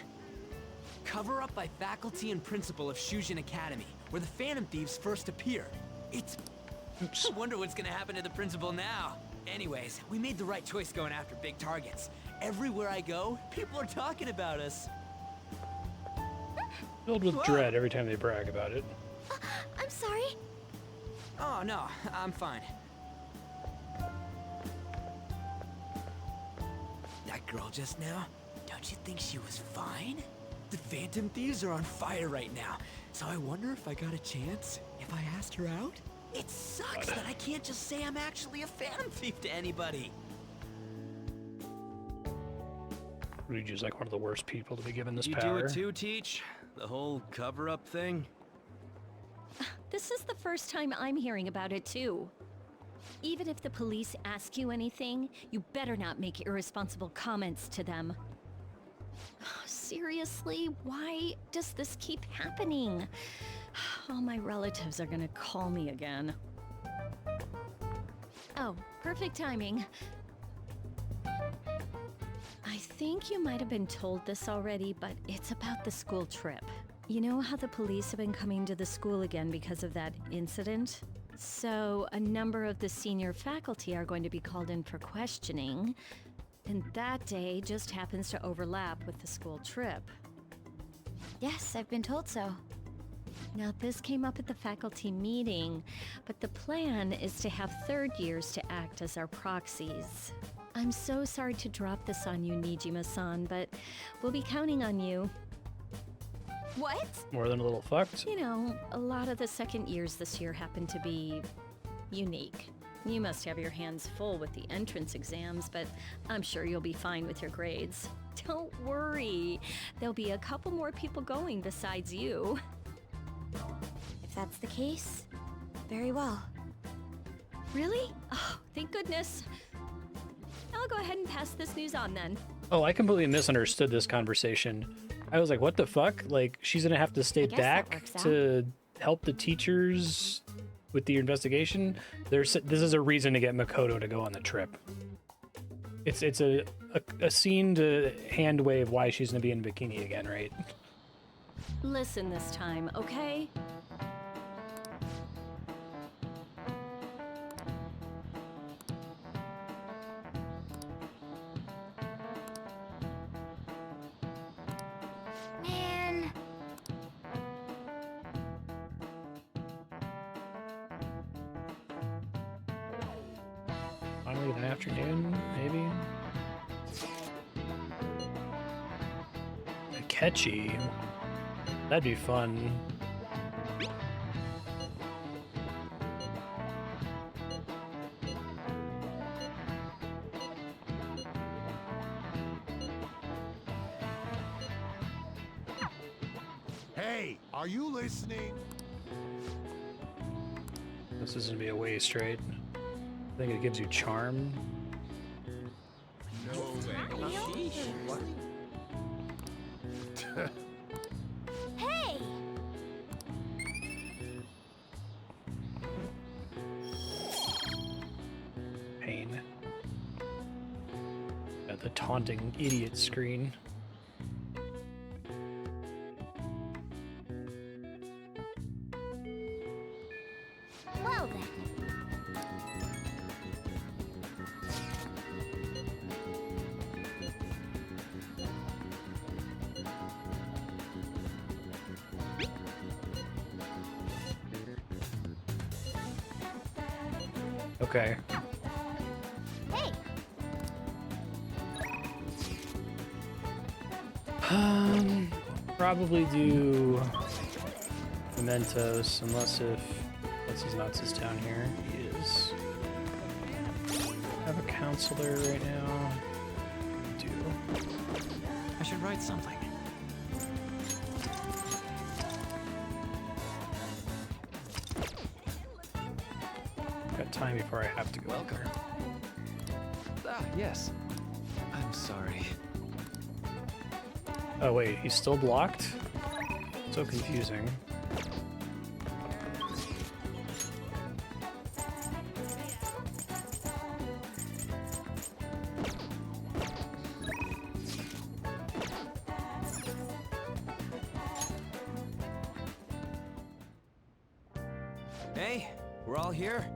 Cover up by faculty and principal of Shujin Academy, where the Phantom Thieves first appeared. It's... Oops. I wonder what's gonna happen to the principal now. Anyways, we made the right choice going after big targets. Everywhere I go, people are talking about us. Filled with dread every time they brag about it. I'm sorry. Oh, no, I'm fine. That girl just now, don't you think she was fine? The Phantom Thieves are on fire right now, so I wonder if I got a chance if I asked her out? It sucks that I can't just say I'm actually a Phantom Thief to anybody. Ryuji's like one of the worst people to be given this You power. do it too, Teach? The whole cover-up thing? This is the first time I'm hearing about it, too. Even if the police ask you anything, you better not make irresponsible comments to them. Seriously, why does this keep happening? All my relatives are gonna call me again. Oh, perfect timing. I think you might have been told this already, but it's about the school trip. You know how the police have been coming to the school again because of that incident? So, a number of the senior faculty are going to be called in for questioning, and that day just happens to overlap with the school trip. Yes, I've been told so. Now, this came up at the faculty meeting, but the plan is to have third years to act as our proxies. I'm so sorry to drop this on you, Nijima-san, but we'll be counting on you. What? More than a little fucked. You know, a lot of the second years this year happen to be unique. You must have your hands full with the entrance exams, but I'm sure you'll be fine with your grades. Don't worry. There'll be a couple more people going besides you. If that's the case, very well. Really? Oh, thank goodness. I'll go ahead and pass this news on then. Oh, I completely misunderstood this conversation. I was like, what the fuck? Like, she's gonna have to stay guess that back works out. to help the teachers with the investigation? This is a reason to get Makoto to go on the trip. It's a scene to hand wave why she's gonna be in bikini again, right? Listen this time, okay? Finally an afternoon, maybe? A catchy. That'd be fun. Hey, are you listening? This isn't gonna be a waste, right? I think it gives you charm. No way. What? Hey! Pain. Got the taunting idiot screen. Well then. Okay. Hey! Probably do Mementos, unless he's not just down here. He is. Have a counselor right now. Do. I should write something. Got time before I have to go. Welcome. Ah, yes. I'm sorry. Oh wait, he's still blocked? So confusing. Hey, we're all here.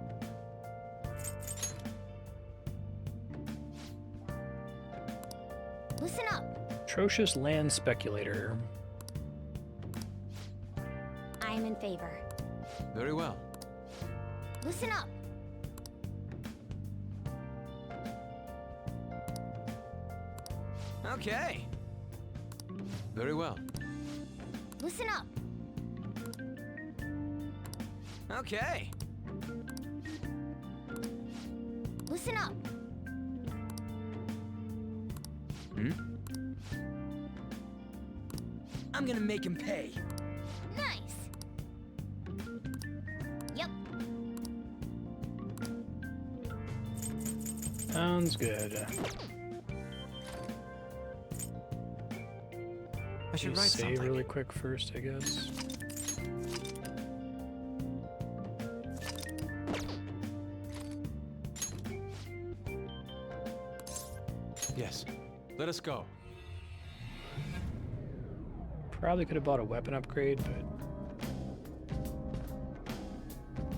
Listen up. Atrocious land speculator. I'm in favor. Very well. Listen up. Okay. Very well. Listen up. Okay. Listen up. I'm gonna make him pay. Nice. Yep. Sounds good. I should You write save something. really quick first, I guess. Yes. Let us go. Probably could have bought a weapon upgrade, but...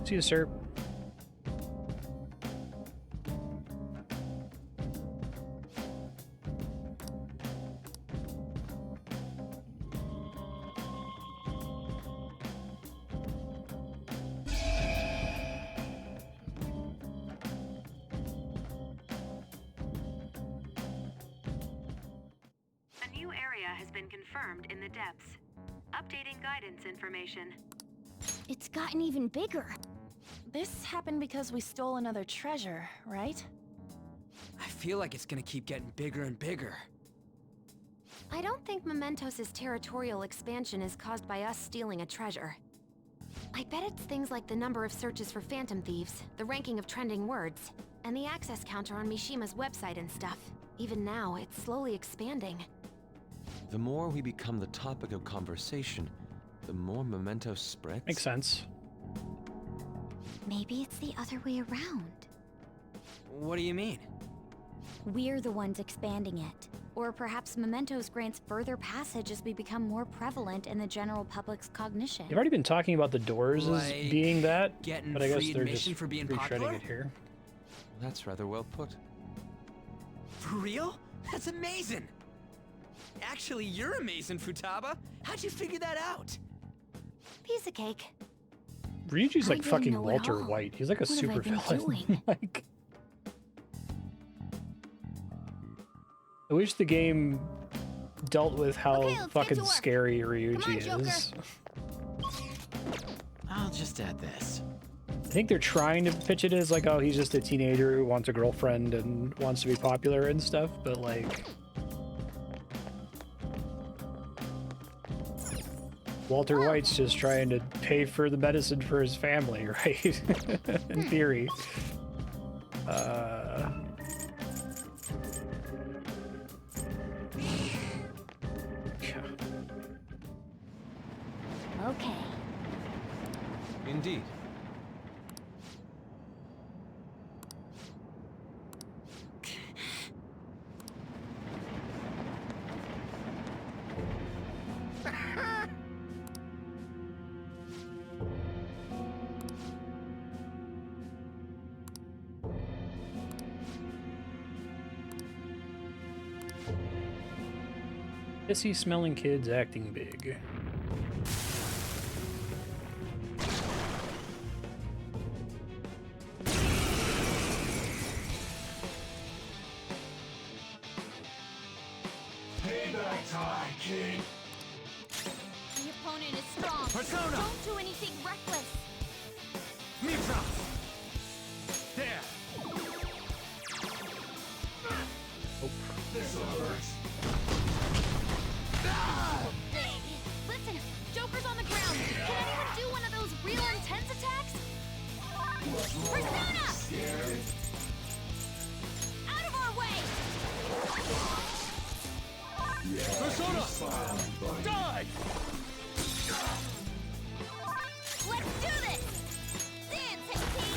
See you, sir. A new area has been confirmed in the depths. Updating guidance information. It's gotten even bigger. This happened because we stole another treasure, right? I feel like it's gonna keep getting bigger and bigger. I don't think Mementos' territorial expansion is caused by us stealing a treasure. I bet it's things like the number of searches for Phantom Thieves, the ranking of trending words, and the access counter on Mishima's website and stuff. Even now, it's slowly expanding. The more we become the topic of conversation, the more Mementos spreads. Makes sense. Maybe it's the other way around. What do you mean? We're the ones expanding it. Or perhaps Mementos grants further passage as we become more prevalent in the general public's cognition. You've already been talking about the doors as Like being that, getting but I guess free they're admission just for being retreading popular? it here. That's rather well put. For real? That's amazing! Actually, you're amazing, Futaba. How'd you figure that out? Piece of cake. Ryuji's I like didn't fucking know at Walter all. White. He's like a What have I super been villain. doing? Like, I wish the game dealt with how Okay, let's get fucking to work. scary Come on, Ryuji Joker. is. I'll just add this. I think they're trying to pitch it as like, oh, he's just a teenager who wants a girlfriend and wants to be popular and stuff, but like... Walter White's just trying to pay for the medicine for his family, right? In theory. Okay. Indeed. Pissy smelling kids acting big. Payback time, kid. The opponent is strong. Persona! Don't do anything reckless. Mitra! There! This'll hurt. Hey, listen, Joker's on the ground. Can anyone do one of those real intense attacks? Persona! Scared? Out of our way! Persona! Die! Let's do this! Dance, Haiti!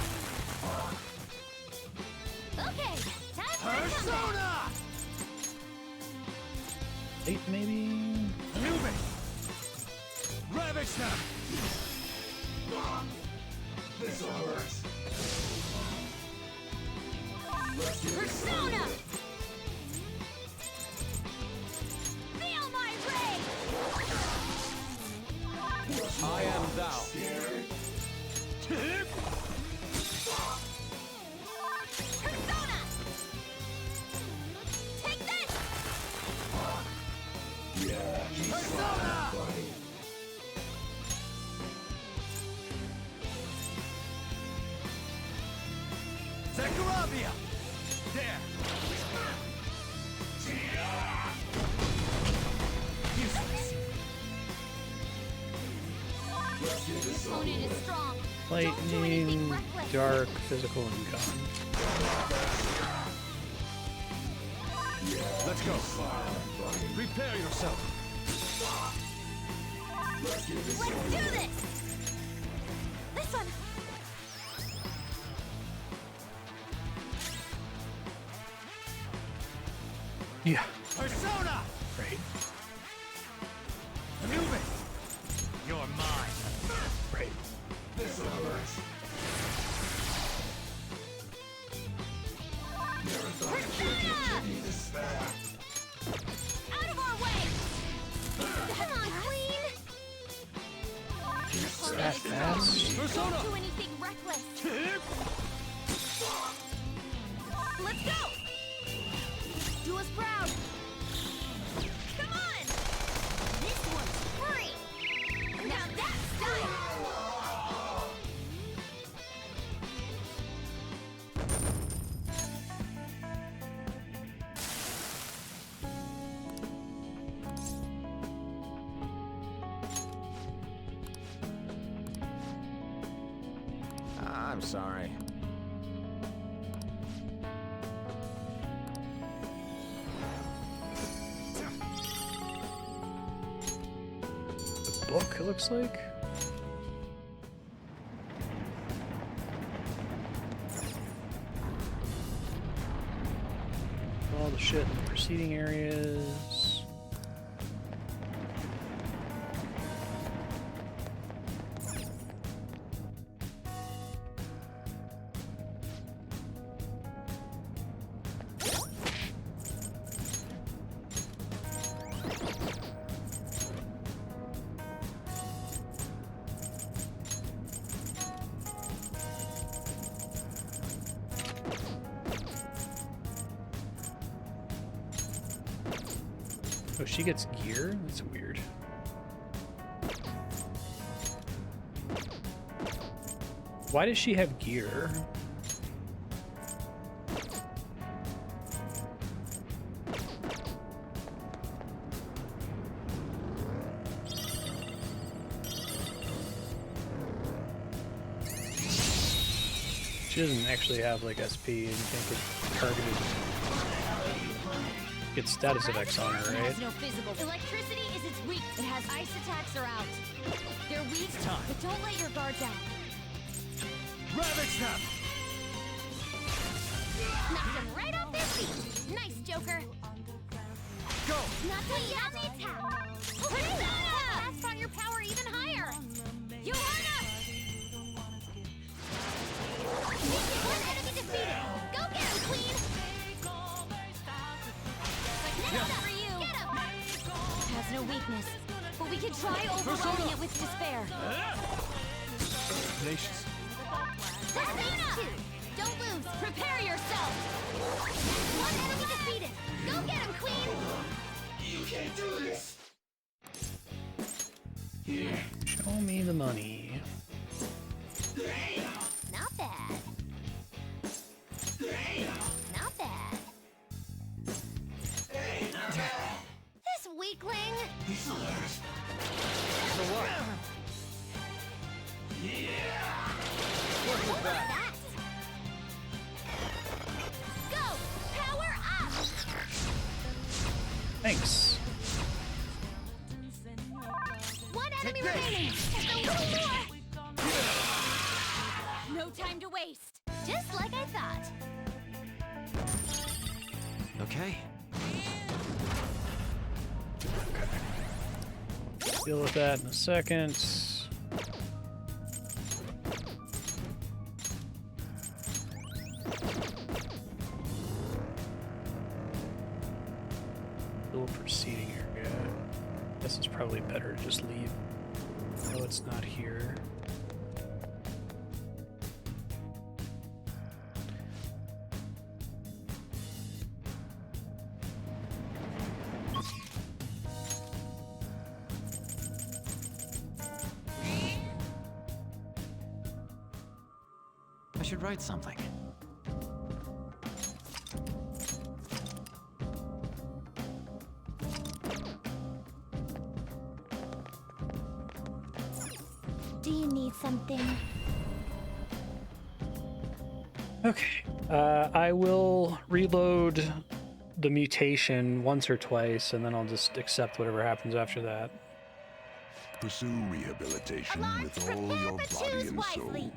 Okay, time for a comeback. Persona! 8 maybe? Anubis! Ravage Snap! This'll hurt. Persona! Feel my rage! I am thou. Persona! Take this! Persona! Zechariah! There! Useless. The opponent is strong. Don't do anything Lightning, reckless. dark, physical, and gun. Let's go. Prepare yourself. Let's do this! This one! Yeah. Persona! Right. Anubis! You're mine. Right. This'll hurt. Persona! Out of our way! Come on, Queen! That fast? Persona! Don't do anything reckless. Let's go! Do us proud. Come on! This one's free! Now that's style! I'm sorry. The book, it looks like? All the shit in the preceding areas. Oh, she gets gear? That's weird. Why does she have gear? She doesn't actually have like SP and can't get targeted. Get status effects on her, right? No physical. Electricity is its weak. It has ice attacks are out. They're weak, but don't let your guard down. Ravage them! Knocked them right off their feet. Nice, Joker. Go! Not the attack. Persona! Cast on your power even higher. Johanna! One enemy defeated. Go get him, Queen. Next up for you. Get him. Has no weakness, but we can try overriding it with despair. Nations. Persona! Don't lose. Prepare yourself. One enemy defeated. Go get him, Queen. You can't do this! Show me the money. Not bad. Not bad. This weakling. So what? What was that? Go! Power up! Thanks. One enemy remaining! Just a little more! No time to waste! Just like I thought. Okay. Deal with that in a second. Little proceeding area. Guess it's probably better to just leave. No, it's not here. I should write something. Do you need something? Okay. I will reload the mutation once or twice, and then I'll just accept whatever happens after that. Pursue rehabilitation with all your body and soul.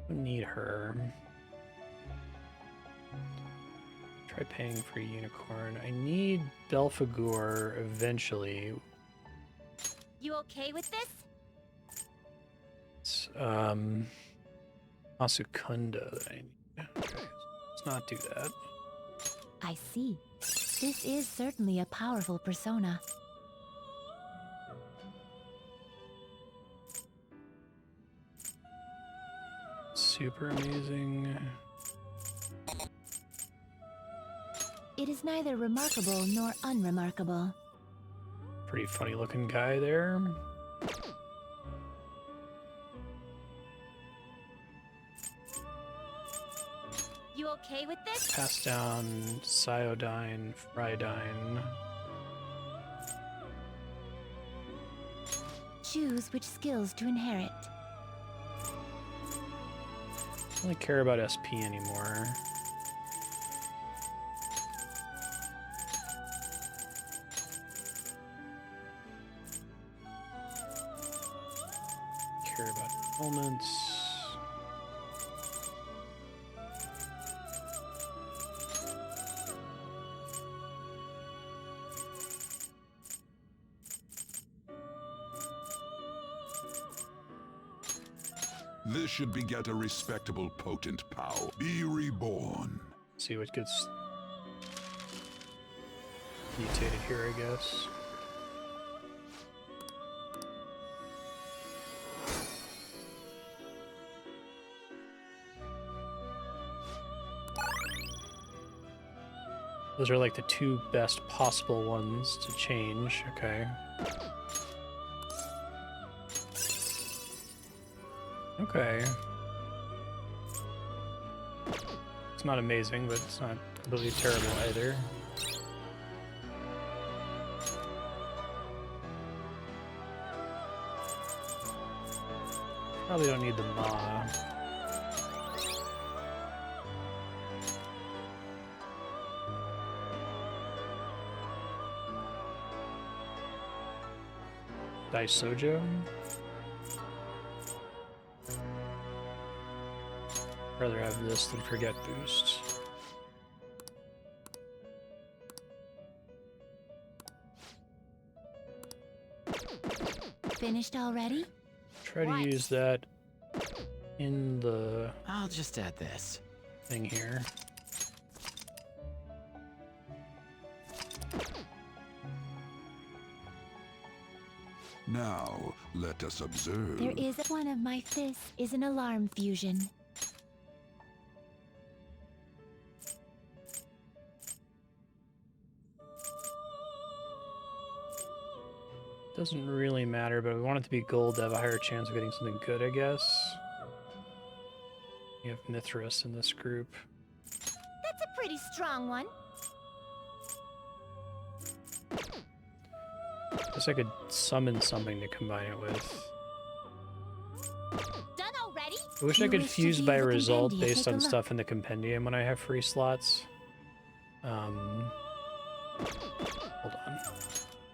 I need her. Try paying for a unicorn. I need Belphegor eventually. You okay with this? It's, Asukunda that I need. Okay, let's not do that. I see. This is certainly a powerful persona. Super amazing. It is neither remarkable nor unremarkable. Pretty funny looking guy there. You okay with this? Pass down Cyodyne, Frydyne. Choose which skills to inherit. I don't really care about SP anymore. Care about elements. This should beget a respectable, potent power. Be reborn. See what gets mutated here, I guess. Those are like the two best possible ones to change. Okay. Okay. It's not amazing, but it's not completely terrible either. Probably don't need the Ma. Daisojo? Rather have this than forget boost. Finished already? Try to use that in the I'll just add this thing here. Now, let us observe. There is one of my fists is an alarm fusion. Doesn't really matter, but we want it to be gold to have a higher chance of getting something good, I guess. You have Mithras in this group. That's a pretty strong one. Guess I could summon something to combine it with. Done already? I wish I could fuse by result based on stuff in the compendium when I have free slots. Hold on.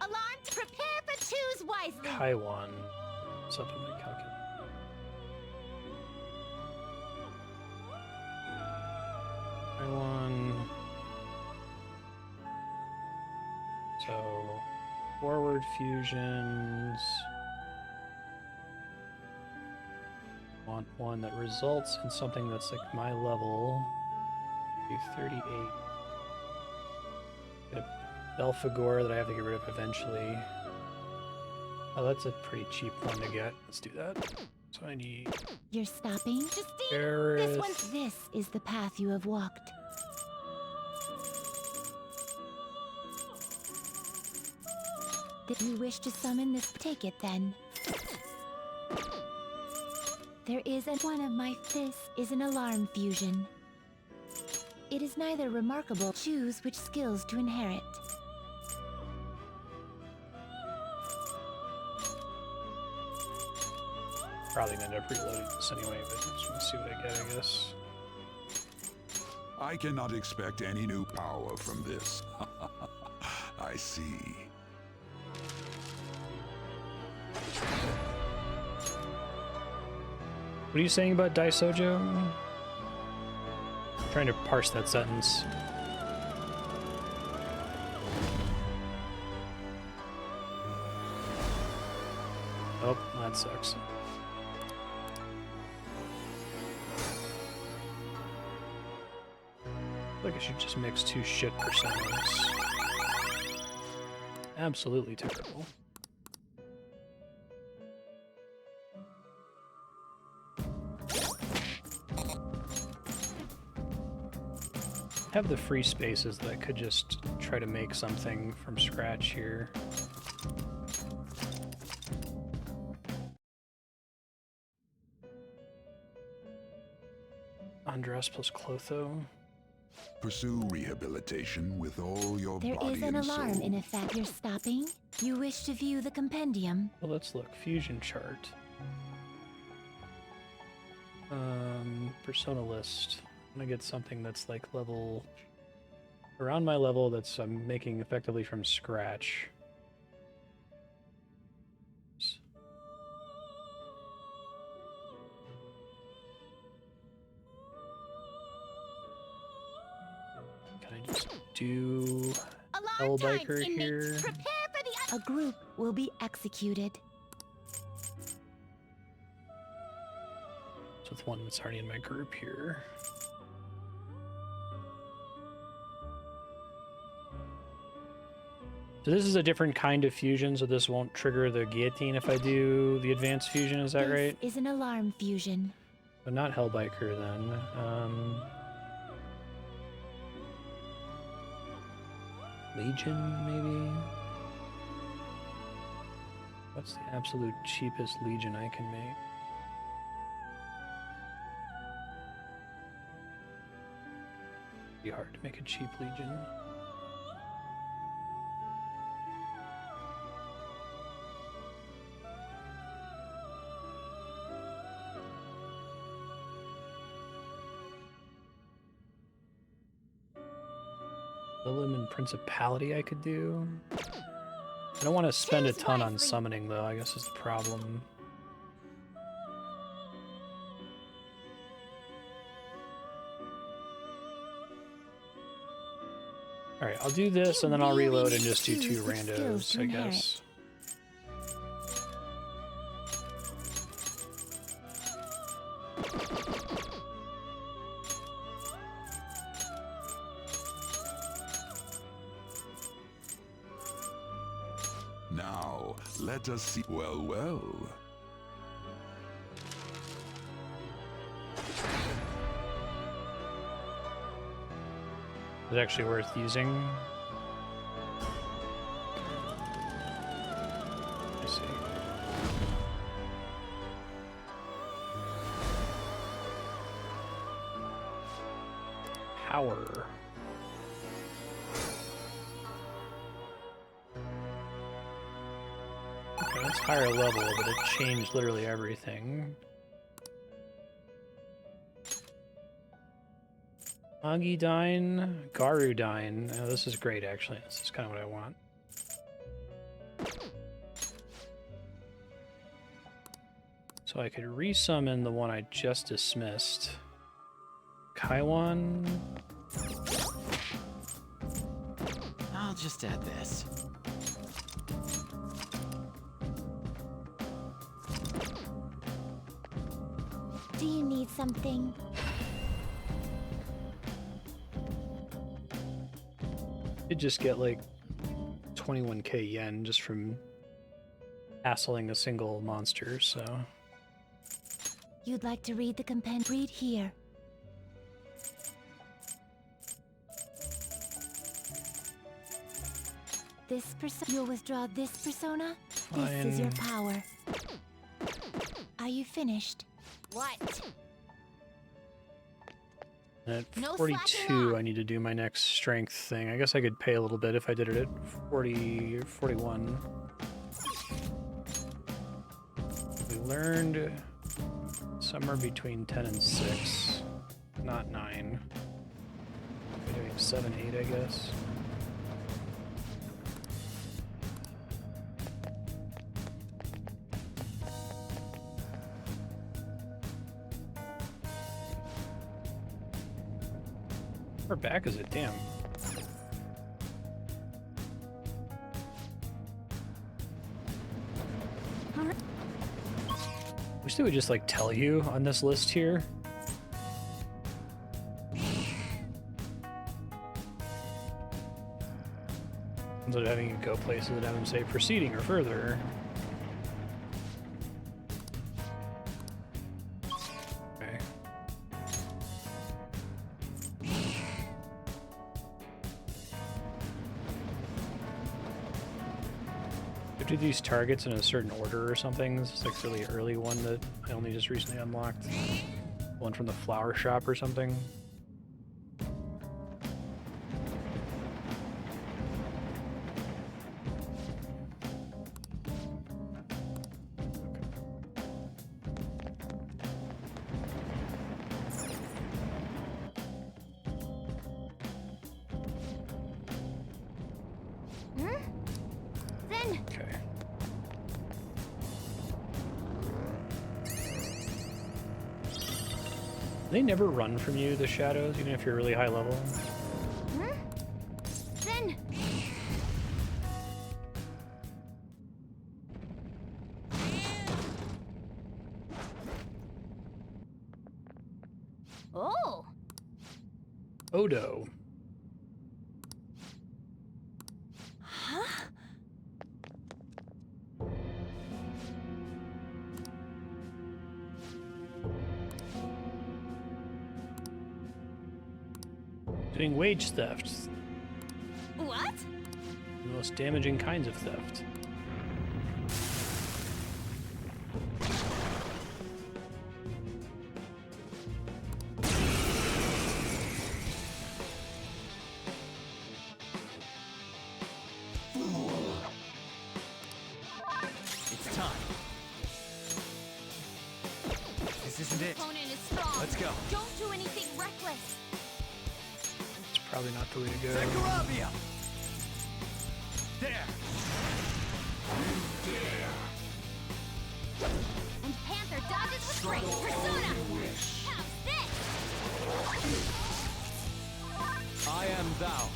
Alarmed, prepare for choose wisely. Kaiwan. Supplement calculator. Kaiwan. So, forward fusions. Want one that results in something that's like my level. Do 38. Get a Belphegor that I have to get rid of eventually. Oh, that's a pretty cheap one to get. Let's do that. So I need... You're stopping? Aerith. This is the path you have walked. If you wish to summon this, take it then. There is one of my fists is an alarm fusion. It is neither remarkable. Choose which skills to inherit. Probably gonna end up reloading this anyway, but just want to see what I get, I guess. I cannot expect any new power from this. I see. What are you saying about Daisojo? I'm trying to parse that sentence. Oh, that sucks. I feel like I should just mix two shit personas. Absolutely terrible. Have the free spaces that I could just try to make something from scratch here. Andras plus Clotho. Pursue rehabilitation with all your There body is an and alarm soul. in effect. You're stopping? You wish to view the compendium? Well, let's look. Fusion chart. Persona list. I'm gonna get something that's like level... around my level that's I'm making effectively from scratch. Can I just do Hellbiker here? Prepare for the... A group will be executed. So with one that's already in my group here. So this is a different kind of fusion, so this won't trigger the guillotine if I do the advanced fusion, is that right? This is an alarm fusion. But not Hellbiker then. Legion, maybe? What's the absolute cheapest Legion I can make? Be hard to make a cheap Legion. Lilium Principality I could do. I don't want to spend a ton on summoning though, I guess is the problem. Alright, I'll do this and then I'll reload and just do 2 randos, I guess. Now, let us see. Well, well. Is it actually worth using? I see. Power. Okay, that's higher level, but it changed literally everything. Agidine, Garudine. Oh, this is great, actually. This is kind of what I want. So I could resummon the one I just dismissed. Kaiwan. I'll just add this. Do you need something? Did just get like 21k yen just from hassling a single monster, so. You'd like to read the compendium? Read here. This persona. You'll withdraw this persona. This is your power. Are you finished? What? At 42, I need to do my next strength thing. I guess I could pay a little bit if I did it at 40 or 41. We learned somewhere between 10 and 6, not 9. We're doing 7, 8, I guess. How far back is it? Damn. Wish they would just like tell you on this list here. Instead of having you go places that have them say proceeding or further. Do these targets in a certain order or something. This is like really early one that I only just recently unlocked. One from the flower shop or something. They never run from you, the shadows, even if you're really high level. Then. Oh. Odo. Huh? Doing wage theft. What? most damaging kinds of theft. It's time. This isn't it. Opponent is strong. Let's go. Don't do anything reckless. It's probably not the way to go. Zacharabia! There! And Panther dodges with grace. Persona! How's this? I am thou.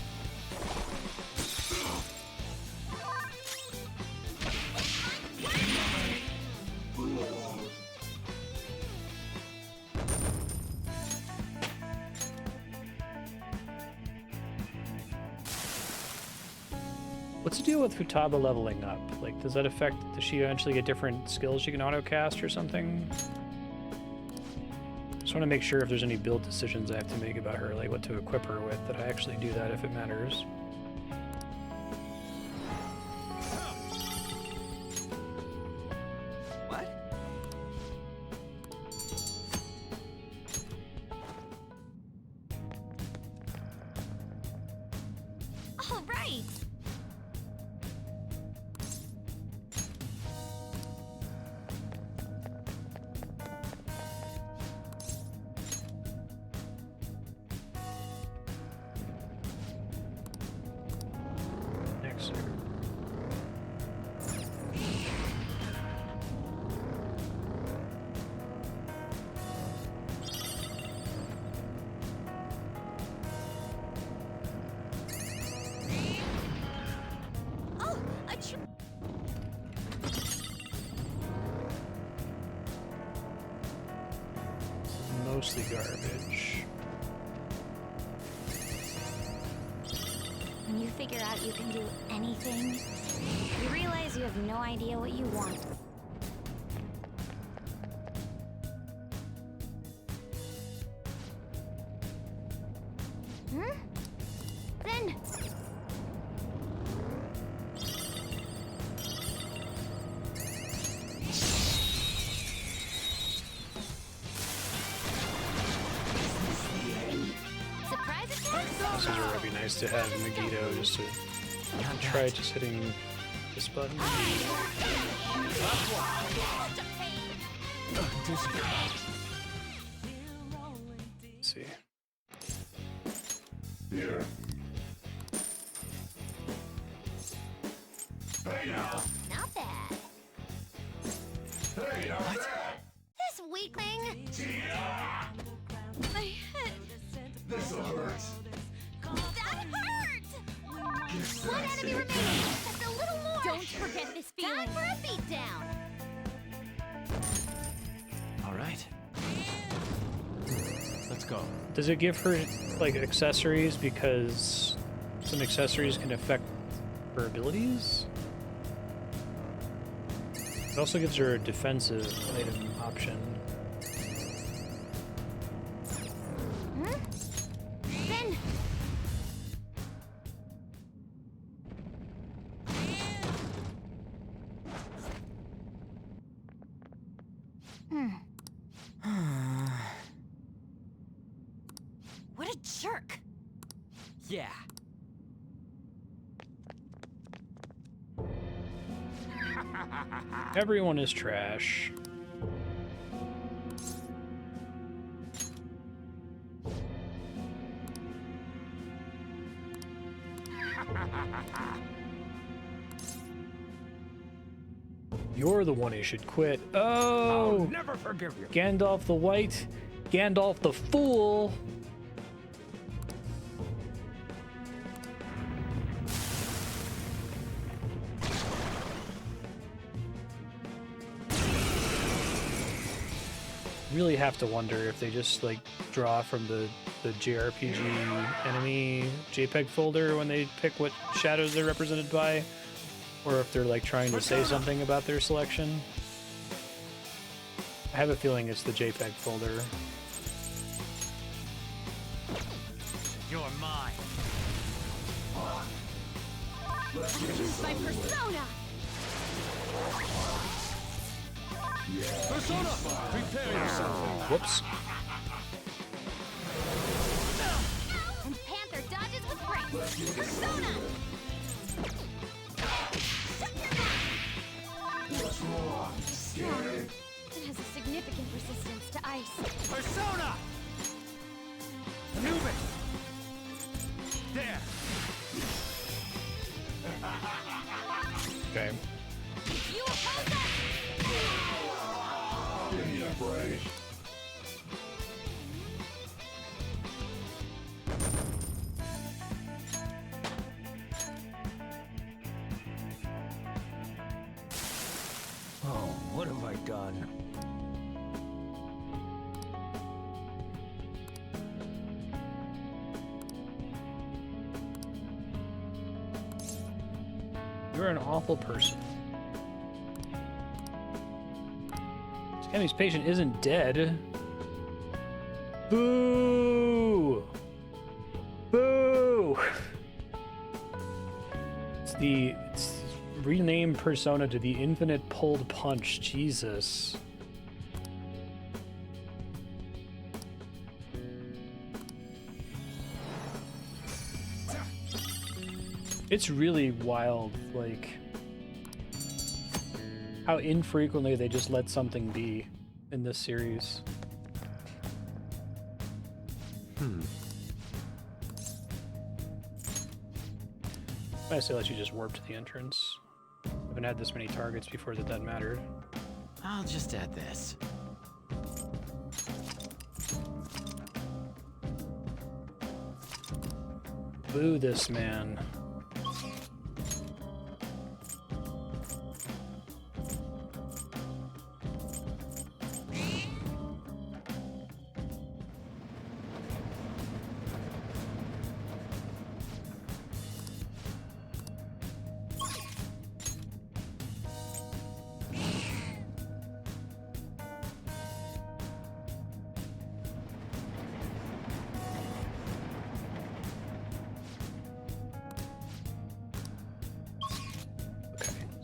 What's the deal with Futaba leveling up? Like, does that affect, does she eventually get different skills she can auto-cast or something? Just want to make sure if there's any build decisions I have to make about her, like what to equip her with, that I actually do that if it matters. What? All right. Next. Oh, a tr- Mostly garbage. When you figure out you can do anything, you realize you have no idea what you want. Hmm? Then. Surprise attack? This is where it'd be nice to have Megiddo just to try just hitting this button. Let's see. Here. Hey now. Not bad. Hey now. This weakling. My head. This'll hurt. That hurt! One enemy remaining. Just a little more. Don't forget this feeling. Time for a beatdown. All right. Let's go. Does it give her like accessories because some accessories can affect her abilities? It also gives her a defensive item option. Hmm? Then. What a jerk! Yeah. Everyone is trash. You're the one who should quit. Oh! I'll never forgive you. Gandalf the White, Gandalf the Fool. Really have to wonder if they just like draw from the JRPG enemy JPEG folder when they pick what shadows they're represented by, or if they're like trying to say something about their selection. I have a feeling it's the JPEG folder. You're mine. Use my persona! Persona! Prepare yourself! Whoops. And Panther dodges with grace! Persona! Shut your mouth! Strong. It has a significant resistance to ice. Persona! Anubis! There! Okay. You oppose us! Give me a break. Oh, what have I done? You're an awful person. Sammy's patient isn't dead. Boo! Boo! It's renamed Persona to the Infinite Pulled Punch. Jesus. It's really wild, like, how infrequently they just let something be in this series. I say let you just warp to the entrance. Haven't had this many targets before that mattered. I'll just add this. Boo this man.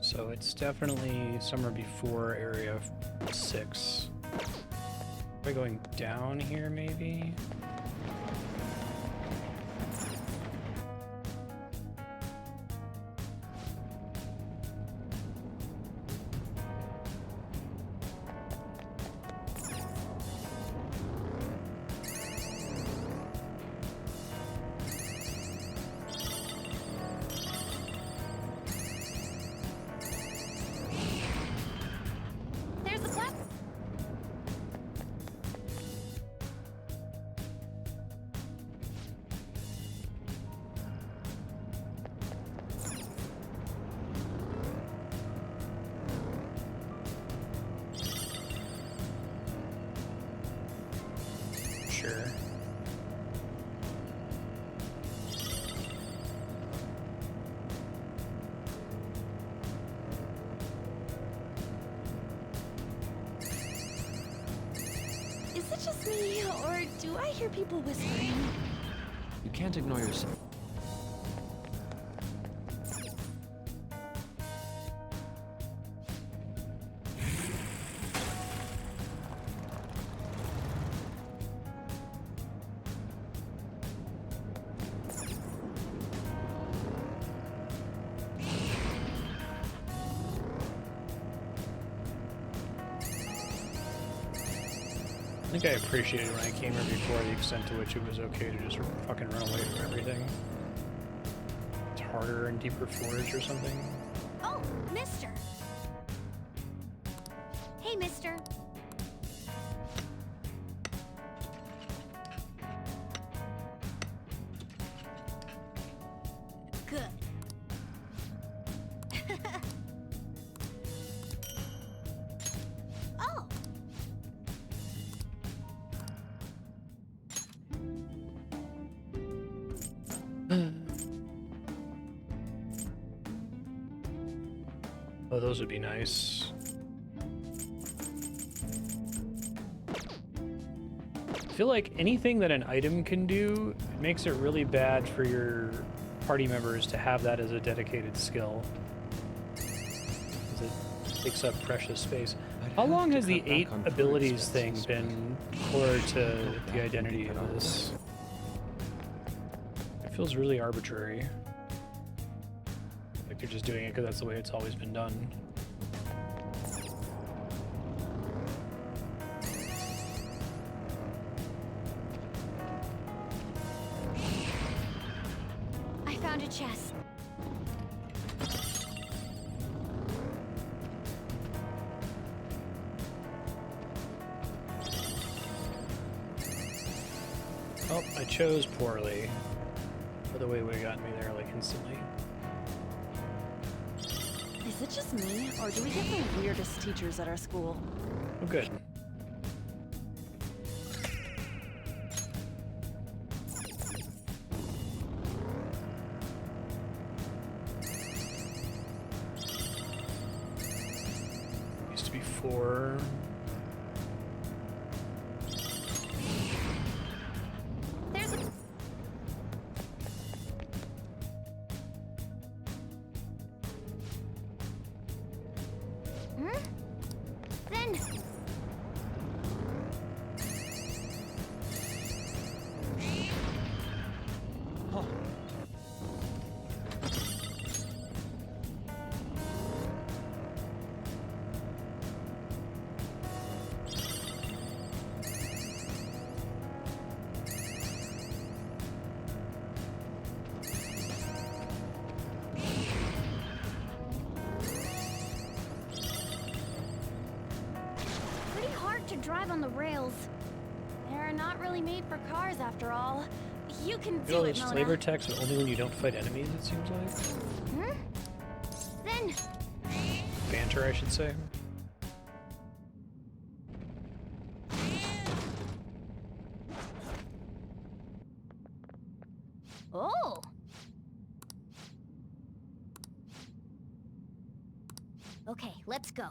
So it's definitely somewhere before Area 6. Am I going down here, maybe? There's the platform. Sure. Is it just me, or do I hear people whispering? You can't ignore yourself. I think I appreciated when I came here before the extent to which it was okay to just fucking run away from everything. It's harder and deeper forage or something. Oh, mister. Hey, mister. Good. Oh. Oh, those would be nice. I feel like anything that an item can do, it makes it really bad for your party members to have that as a dedicated skill. It takes up precious space. How long has the 8 abilities thing been core to the identity of this? It feels really arbitrary. Like they're just doing it because that's the way it's always been done. I found a chest. Oh, I chose poorly. By the way, would have gotten me there like instantly. Is it just me, or do we get the weirdest teachers at our school? Oh, good. Used to be 4. There's a... Then... Pretty hard to drive on the rails. They're not really made for cars after all. You can Look at do all it, this Mona. flavor text, but only when you don't fight enemies, it seems like. Then... Banter, I should say. Oh! Okay, let's go.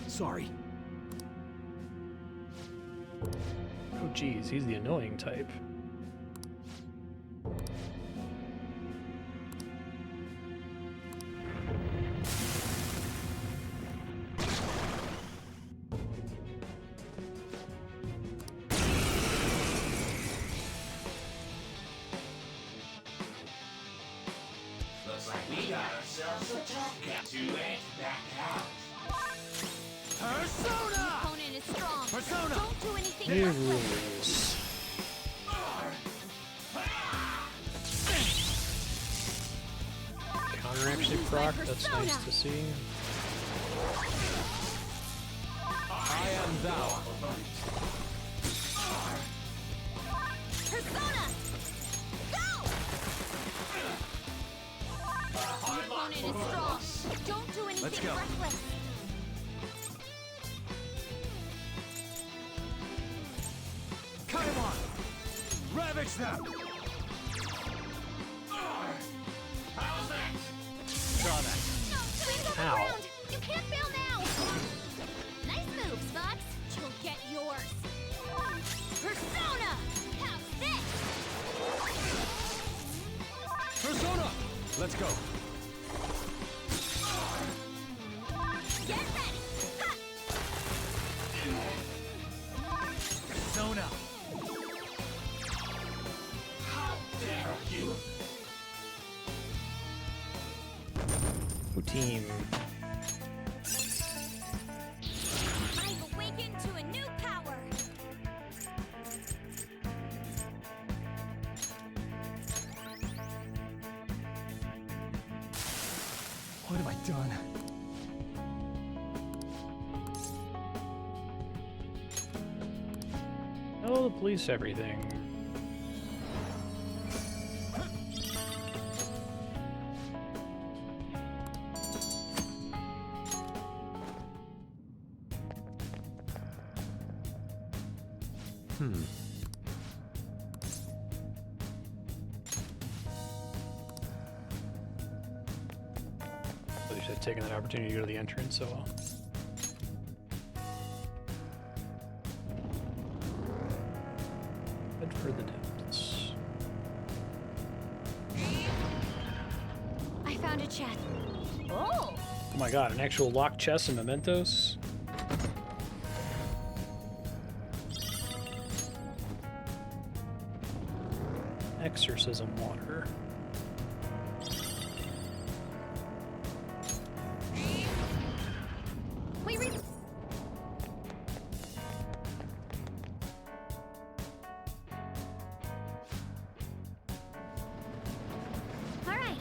Sorry. Oh geez, he's the annoying type. Looks like we got ourselves a top cat to it back out. Persona! Your opponent is strong. Persona! Don't do anything New reckless. rules. Counter actually proc, that's nice to see. I am thou. Persona! Go! Your opponent is strong. Don't do anything Let's go. reckless. Cut him off! Ravage them! How's that? Saw that. No, swing over Ow. ground. You can't fail now. Nice moves, Fox. You'll get yours. Persona! How's this? Persona! Let's go. Get ready. Ha! Persona! How dare you? Oh, team. I've awakened to a new power. What have I done? Oh, the police, everything. At least I've taken that opportunity to go to the entrance, so well. For the depths. I found a chest. Oh! Oh my god, an actual locked chest in Mementos? Exorcism water. Wait, wait. All right.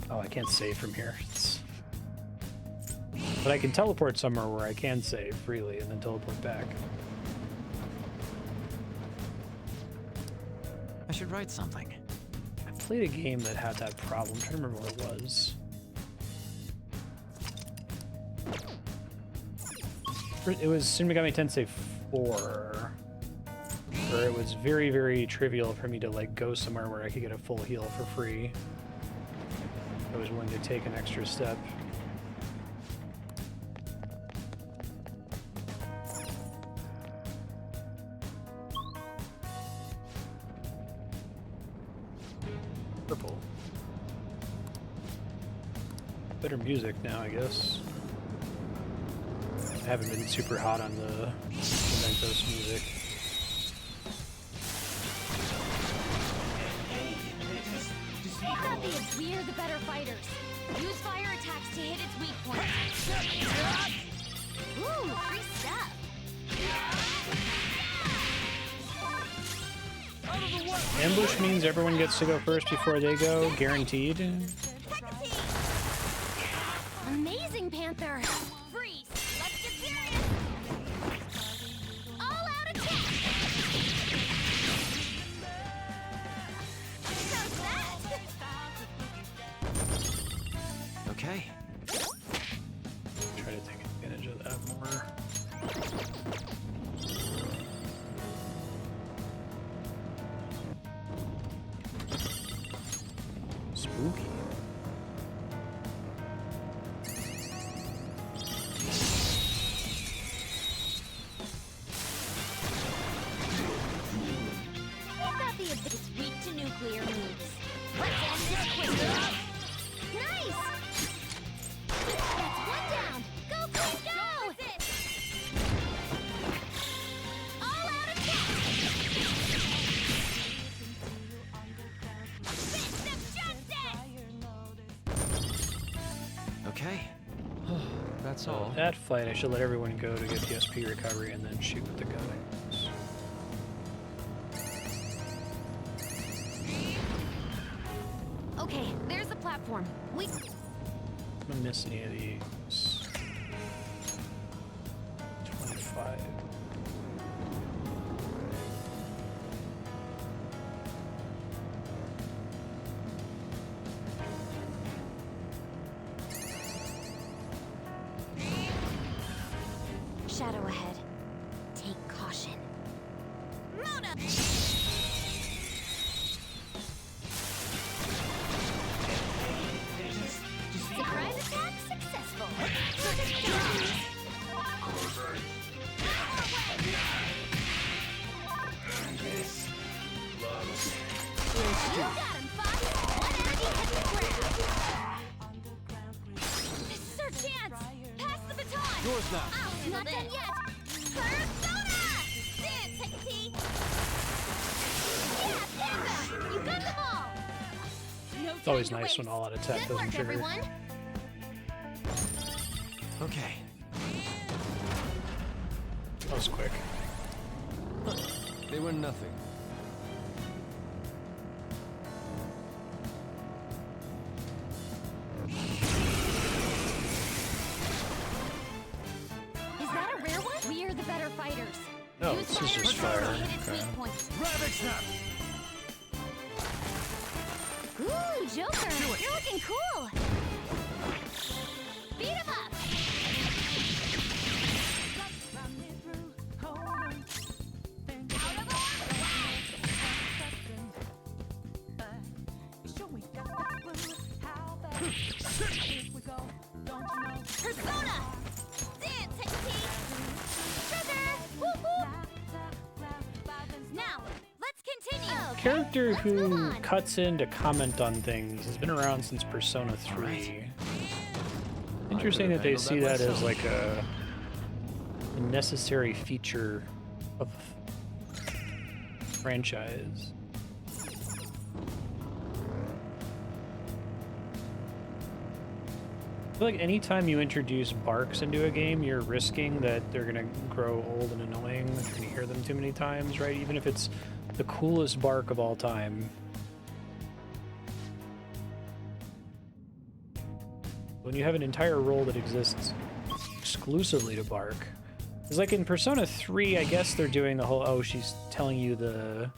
Oh, I can't save from here. But I can teleport somewhere where I can save freely and then teleport back. I should write something. I played a game that had that problem. I'm trying to remember what it was. It was Shin Megami Tensei 4, where it was very, very trivial for me to like go somewhere where I could get a full heal for free. I was willing to take an extra step. Purple. Better music now, I guess. I haven't been super hot on the Mementos music. We are the better fighters. Use fire attacks to hit its weak point. Ooh, free stuff. Ambush means everyone gets to go first before they go, guaranteed. Amazing, Panther. Freeze. Let's get serious. All out attack. How's that? Okay. Try to take advantage of that more. Spooky. We've got the abyss weak to nuclear moves. Let's end this quickly. Nice! That's one down. Go, Queen, go! All out attack! Fist of justice! Okay. That's all. That fight, I should let everyone go to get the SP recovery and then shoot with the gun. Okay, there's the platform. We... I'm gonna miss any of these. 25. Shadow ahead. Take caution. Mona! Surprise attack successful. You got him, Fox. One enemy hit the ground. This is our chance. Pass the baton. Yours now. Oh, not done yet. Persona! Dance, Hecate! Yeah, Panda! You got them all! No It's always time to nice when waste. all out attack Good doesn't work, trigger. everyone. Okay. That was quick. They were nothing. Is that a rare one? We are the better fighters. No, Use this is fire just attacks fire. to hit its Okay. weak point. Ravage them! Ooh, Joker! You're looking cool! Beat him up! Persona! Dance, Hecate! Trigger! Whoop whoop! Now, let's continue! Character who cuts in to comment on things has been around since Persona 3. Interesting that they see that as like a necessary feature of the franchise. I feel like anytime you introduce barks into a game, you're risking that they're gonna grow old and annoying if you're gonna hear them too many times, right? Even if it's the coolest bark of all time. When you have an entire role that exists exclusively to bark. It's like in Persona 3, I guess they're doing the whole, oh, she's telling you the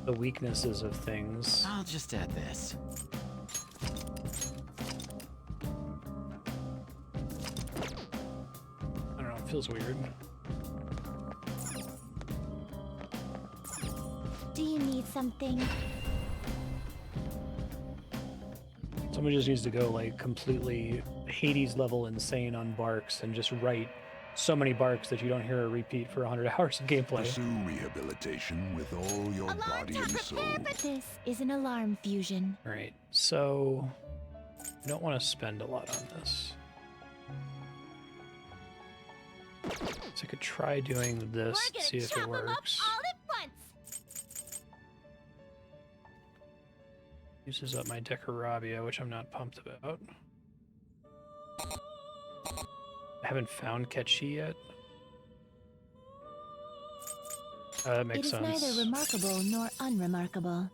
weaknesses of things. I'll just add this. I don't know, it feels weird. Do you need something? Someone just needs to go like completely Hades level insane on barks and just write so many barks that you don't hear a repeat for 100 hours of gameplay. Pursue rehabilitation with all your body and soul. This is an alarm fusion. Alright, so I don't want to spend a lot on this. So I could try doing this, see if it works. Uses up my Decorabia, which I'm not pumped about. I haven't found Ketchi yet. That makes sense. It is neither remarkable nor unremarkable.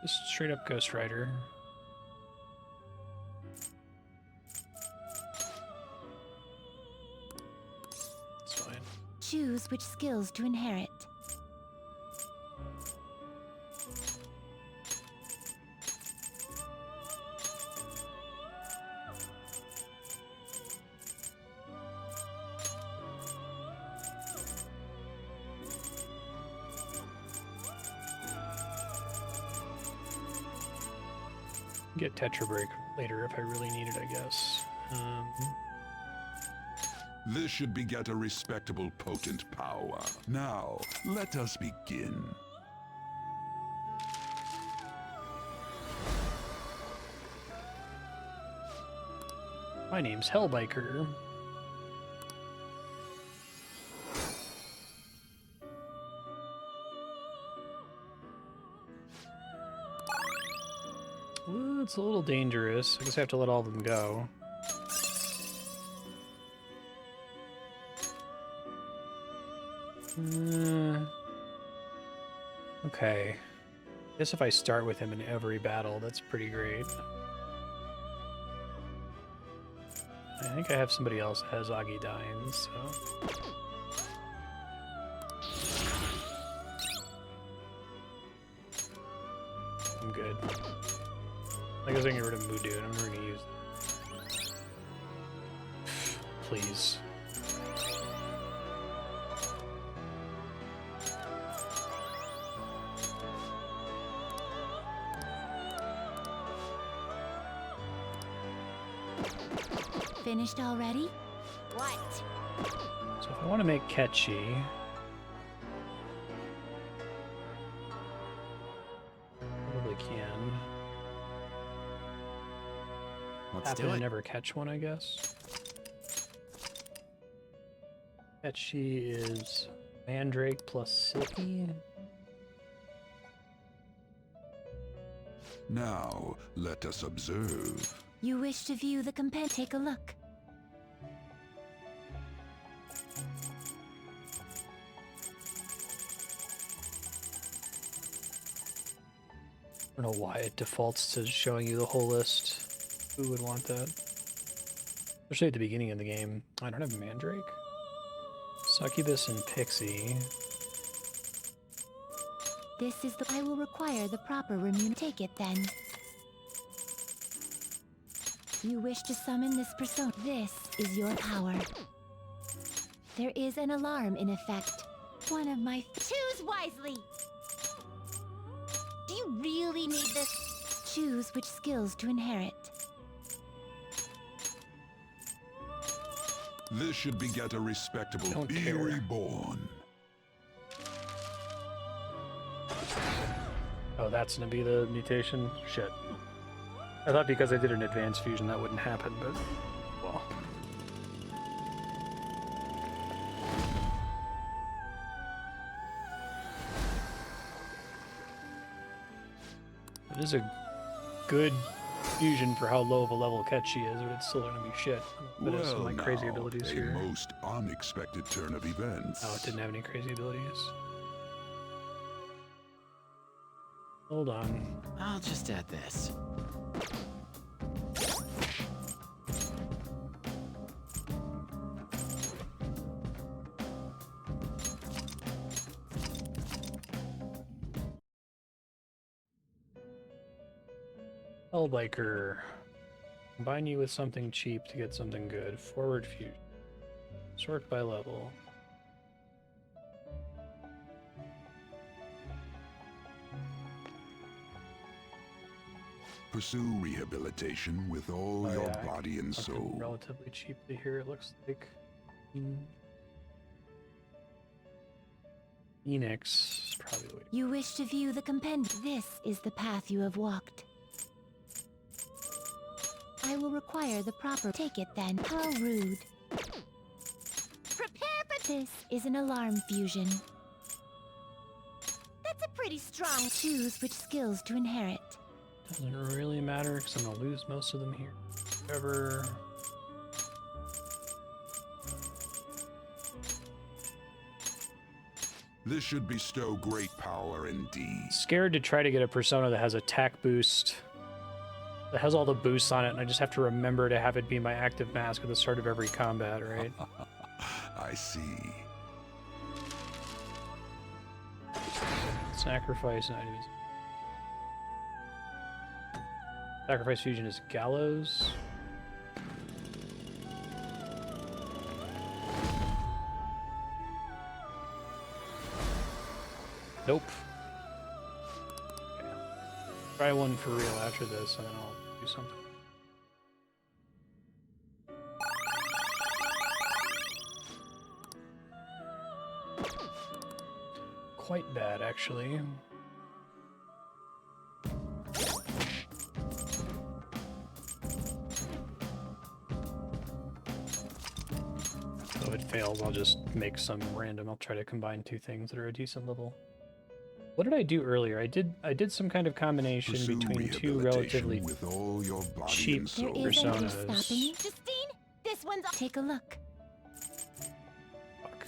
Just straight up Ghost Rider. It's fine. Choose which skills to inherit. Get Tetra Break later if I really need it, I guess. This should beget a respectable, potent power. Now, let us begin. My name's Hellbiker. Well, it's a little dangerous. I guess I have to let all of them go. Okay. I guess if I start with him in every battle, that's pretty great. I think I have somebody else that has Agidine, so... I'm good. I guess I can get rid of Mudu, and I'm never gonna use it. Please. Finished already? What? So if I want to make Ketchi... probably can. Let's do Happen to it. never catch one, I guess. Ketchi is Mandrake plus Silky. Now, let us observe. You wish to view the compare? Take a look. I don't know why it defaults to showing you the whole list. Who would want that? Especially at the beginning of the game. I don't have Mandrake. Succubus and Pixie. This is the... I will require the proper remuneration. Take it then. You wish to summon this persona. This is your power. There is an alarm in effect. One of my... Choose wisely! Do you really need this? Choose which skills to inherit. This should beget a respectable Don't be care. reborn. Oh, that's gonna be the mutation? Shit. I thought because I did an advanced fusion that wouldn't happen, but well. It is a good fusion for how low of a level Ketchi is, but it's still gonna be shit. But it's some like crazy abilities a here. most unexpected turn of events. Oh, it didn't have any crazy abilities. Hold on. I'll just add this. Hellbiker. Combine you with something cheap to get something good. Forward fusion. Sort by level. Pursue rehabilitation with all your body and soul. Relatively cheaply here, it looks like. Enix, probably the way. You wish to view the compendium. This is the path you have walked. I will require the proper. Take it then. How rude. Prepare for this. Is an alarm fusion. That's a pretty strong. Choose which skills to inherit. Doesn't really matter because I'm gonna lose most of them here. Whatever. This should bestow great power indeed. Scared to try to get a persona that has attack boost, that has all the boosts on it, and I just have to remember to have it be my active mask at the start of every combat, right? I see. Sacrifice and items. Sacrifice fusion is Gallows. Nope. Okay. Try one for real after this, and then I'll do something. Quite bad, actually. So if it fails, I'll just make some random. I'll try to combine two things that are a decent level. What did I do earlier? I did some kind of combination between two relatively with all your body cheap and soul. personas. Justine, this one's. Take a look. Fuck.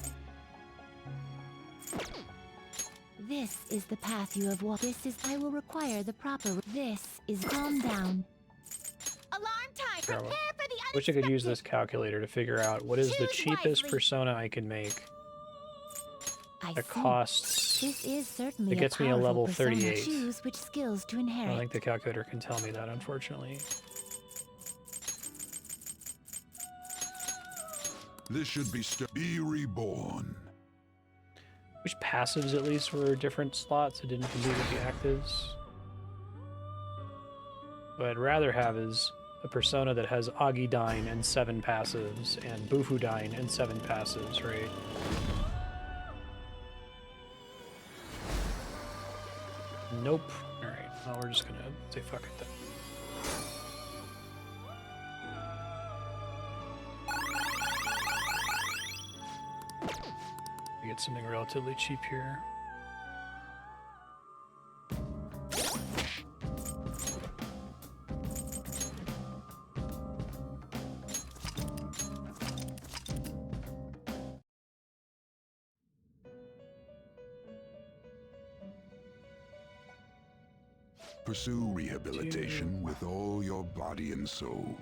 This is the path you have walked. This is. I will require the proper. This is. Calm down. Alarm time. Prepare for the unexpected. Wish I could use this calculator to figure out what is the cheapest wisely. persona I can make. I That see. costs. This is certainly It gets a me a powerful level persona. 38. Choose which skills to I inherit. don't think the calculator can tell me that, unfortunately. This should be reborn. Which passives, at least, were different slots. It didn't compete with the actives. What I'd rather have is a persona that has Agidine and 7 passives, and Bufudine and 7 passives, right? Nope. Alright, well, we're just gonna say fuck it then. We get something relatively cheap here. Pursue rehabilitation with all your body and soul.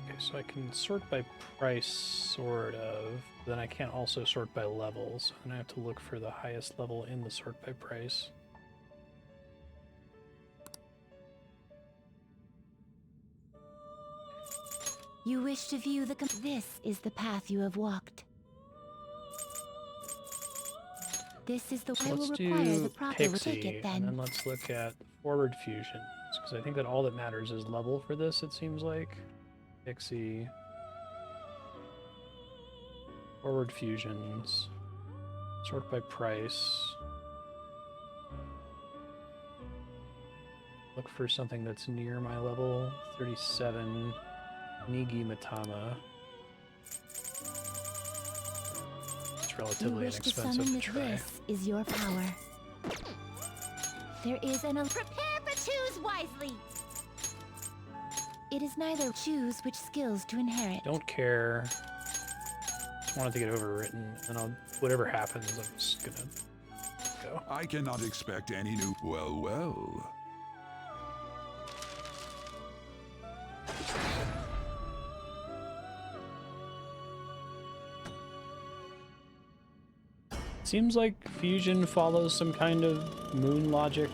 Okay, so I can sort by price, sort of. Then I can't also sort by levels, and I have to look for the highest level in the sort by price. You wish to view the. This is the path you have walked. This is the. So I will let's require do the proper Pixie, ticket and then then. let's look at forward fusions, because I think that all that matters is level for this, it seems like. Pixie. Forward fusions. Sort by price. Look for something that's near my level. 37. Nigi Matama. It's relatively inexpensive to try. This is your power. There is an. Prepare but choose wisely. It is neither choose which skills to inherit. Don't care. Just wanted to get overwritten, and I'll whatever happens, I'm just gonna go. I cannot expect any new. Well. Seems like fusion follows some kind of moon logic,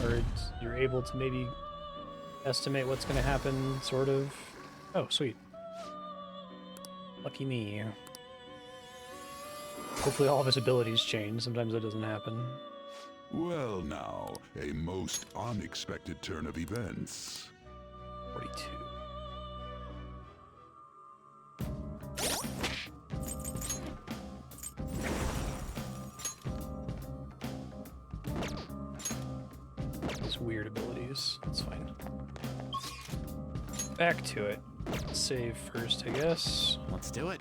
or you're able to maybe estimate what's going to happen, sort of. Oh, sweet. Lucky me. Hopefully all of his abilities change. Sometimes that doesn't happen. Well now, a most unexpected turn of events. 42. Weird abilities. That's fine. Back to it. Save first, I guess. Let's do it.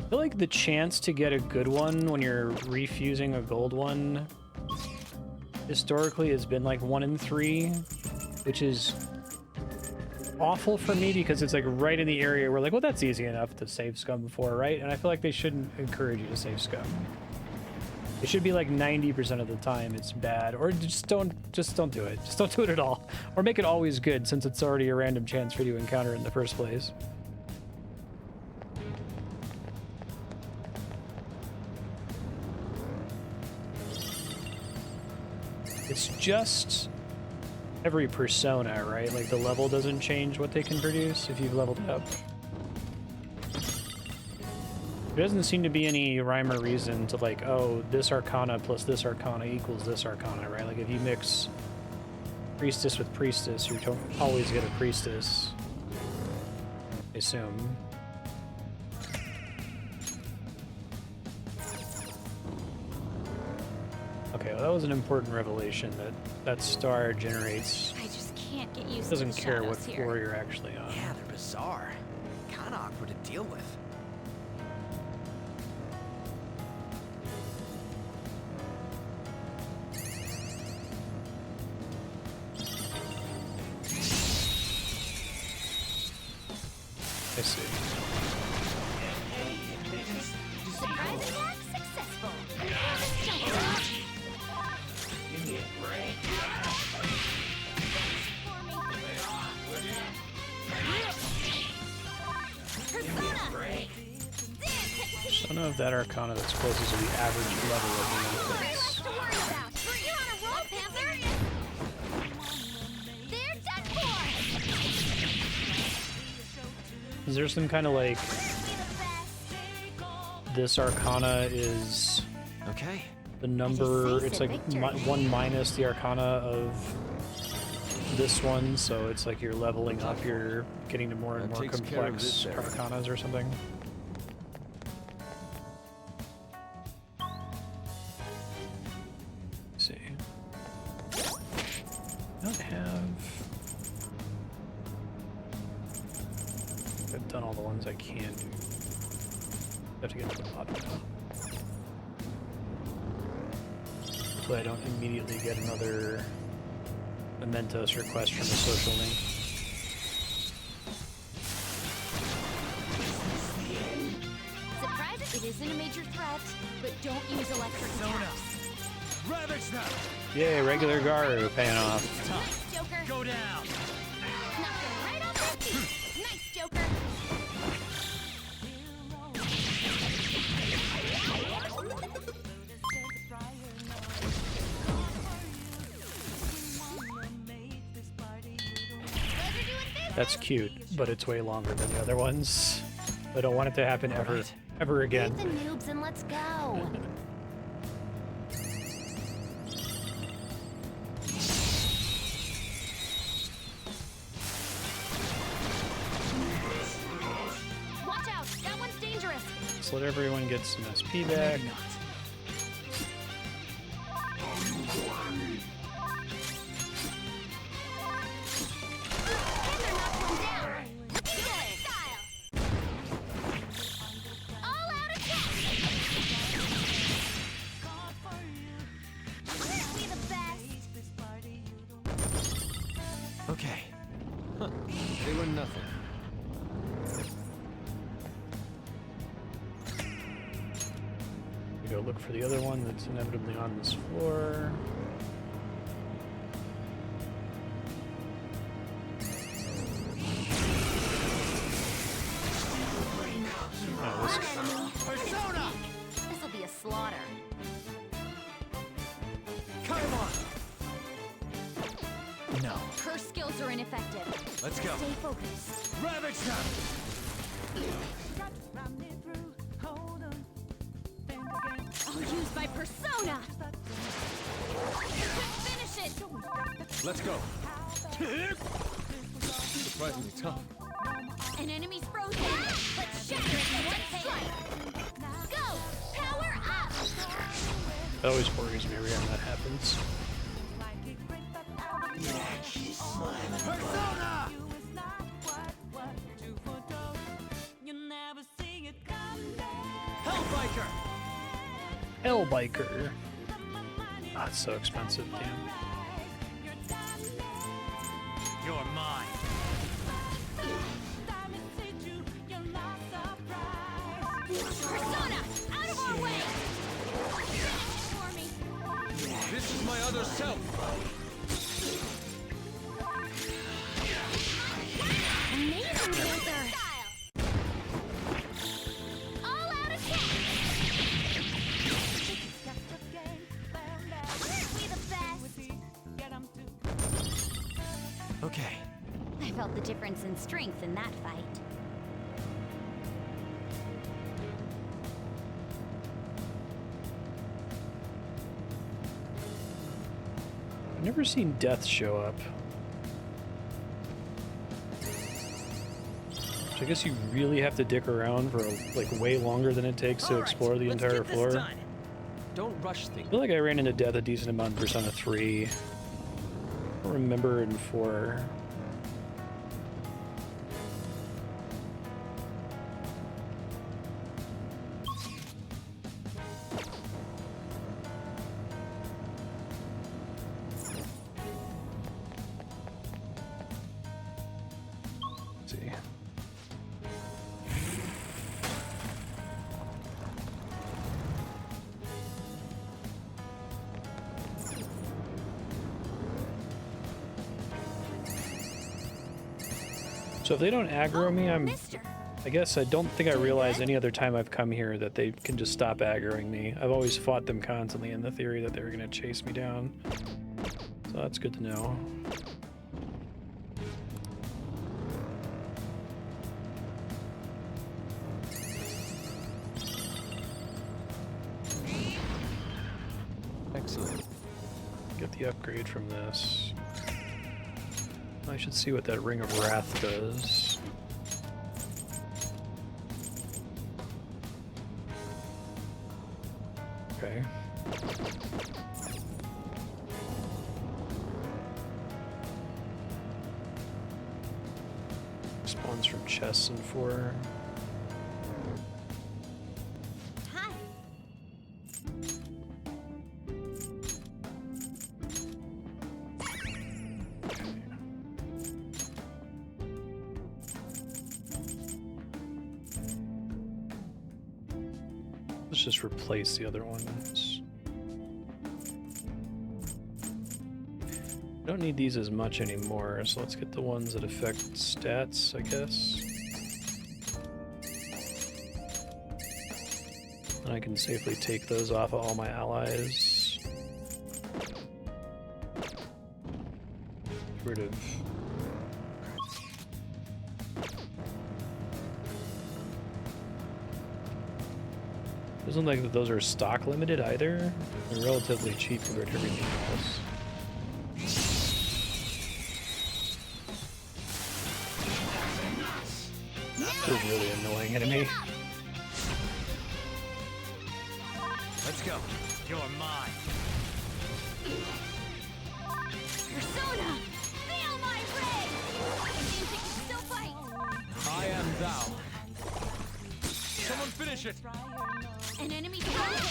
I feel like the chance to get a good one when you're refusing a gold one historically has been like 1 in 3, which is awful for me because it's like right in the area where like, well, that's easy enough to save scum before, right? And I feel like they shouldn't encourage you to save scum. It should be like 90% of the time it's bad, or just don't do it. Just don't do it at all, or make it always good since it's already a random chance for you to encounter in the first place. It's just every persona, right? Like the level doesn't change what they can produce if you've leveled up. There doesn't seem to be any rhyme or reason to like, oh, this arcana plus this arcana equals this arcana, right? Like if you mix priestess with priestess, you don't always get a priestess, I assume. Okay, well, that was an important revelation that star generates. I just can't get used Doesn't to the care what shadows floor here. you're actually on. Yeah, they're bizarre. Kinda awkward to deal with. I see. Surprise attack successful. Give me a break. I don't know if that arcana that's closest to the average level of the infants. You're on a roll, Panther. They're done for. Is there some kind of like this arcana is okay? The number it's like 1 minus the arcana of this one, so it's like you're leveling up, you're getting to more and more complex arcanas or something. Let's see. I don't have. I've done all the ones I can do. I have to get to the bottom now. Hopefully I don't immediately get another Mementos request from a social link. Surprise! It isn't a major threat, but don't use electric attacks. Ravage them! Yay, regular Garu paying off. Nice, Joker. Go down! Knock them right off their feet. Nice, Joker. That's cute, but it's way longer than the other ones. I don't want it to happen ever. Ever again. Beat the noobs and let's go. Watch out! That one's dangerous! Let's let everyone get some SP back. Okay. Huh. They were nothing. We go look for the other one that's inevitably on this floor. Oh, this Persona! This'll be a slaughter. Come on! No. Her skills are ineffective. Let's go. Stay focused. Ravage them! I'll use my persona! Finish it! Let's go. Surprisingly tough. An enemy's frozen! Let's shatter it in one strike! Go! Power up! That always worries me every time that happens. Persona! Hellbiker! Hellbiker. Ah, it's so expensive, damn. You're mine. Persona! Out of our way! For me! This is my other self. Amazing, Panther! All out attack! Aren't we the best? Okay. I felt the difference in strength in that fight. I've never seen Death show up. So I guess you really have to dick around for like way longer than it takes to explore the entire floor. Don't rush things. I feel like I ran into Death a decent amount in Persona 3. I don't remember in 4. Let's see. So if they don't aggro me, I guess I don't think I realize any other time I've come here that they can just stop aggroing me. I've always fought them constantly in the theory that they were going to chase me down. So that's good to know. Excellent. Get the upgrade from this. I should see what that Ring of Wrath does. Okay. Spawns from chests and 4. Let's just replace the other ones. I don't need these as much anymore, so let's get the ones that affect stats, I guess. And I can safely take those off of all my allies. Get rid of... Doesn't look like those are stock limited either. They're relatively cheap compared to everything else. This is really annoying enemy. Let's go. You're mine. Persona! Feel my ray! It seems it can still fight! I am thou. Someone finish it. An enemy dropping!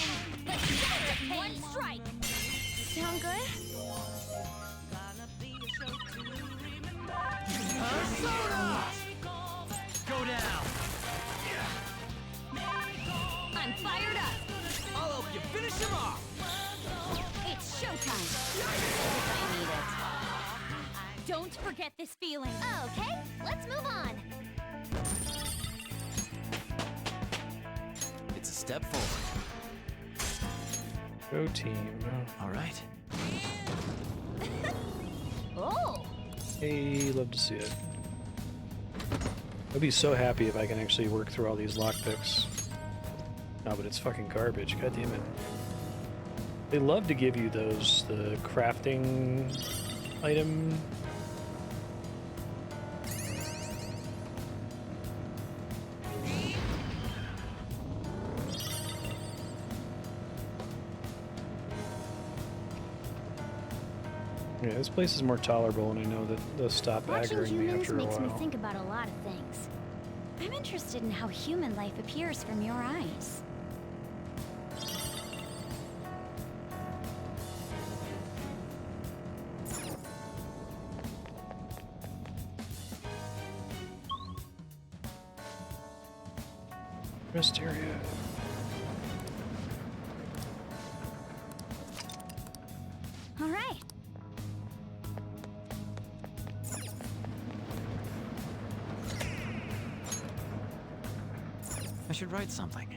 Let's shatter it in one strike! Sound good? Persona! Go down. I'm fired up! I'll help you finish him off. It's showtime! I need it. Don't forget this feeling. Okay, let's move on. It's a step forward. Go team. All right. Oh! Hey, love to see it. I'd be so happy if I can actually work through all these lockpicks. No, but it's fucking garbage. God damn it. They love to give you those, the crafting item. Yeah, this place is more tolerable, and I know that they'll stop Watching aggroing me humans after a makes me while. think about a lot of things. I'm interested in how human life appears from your eyes. Rest area. All right. I should write something.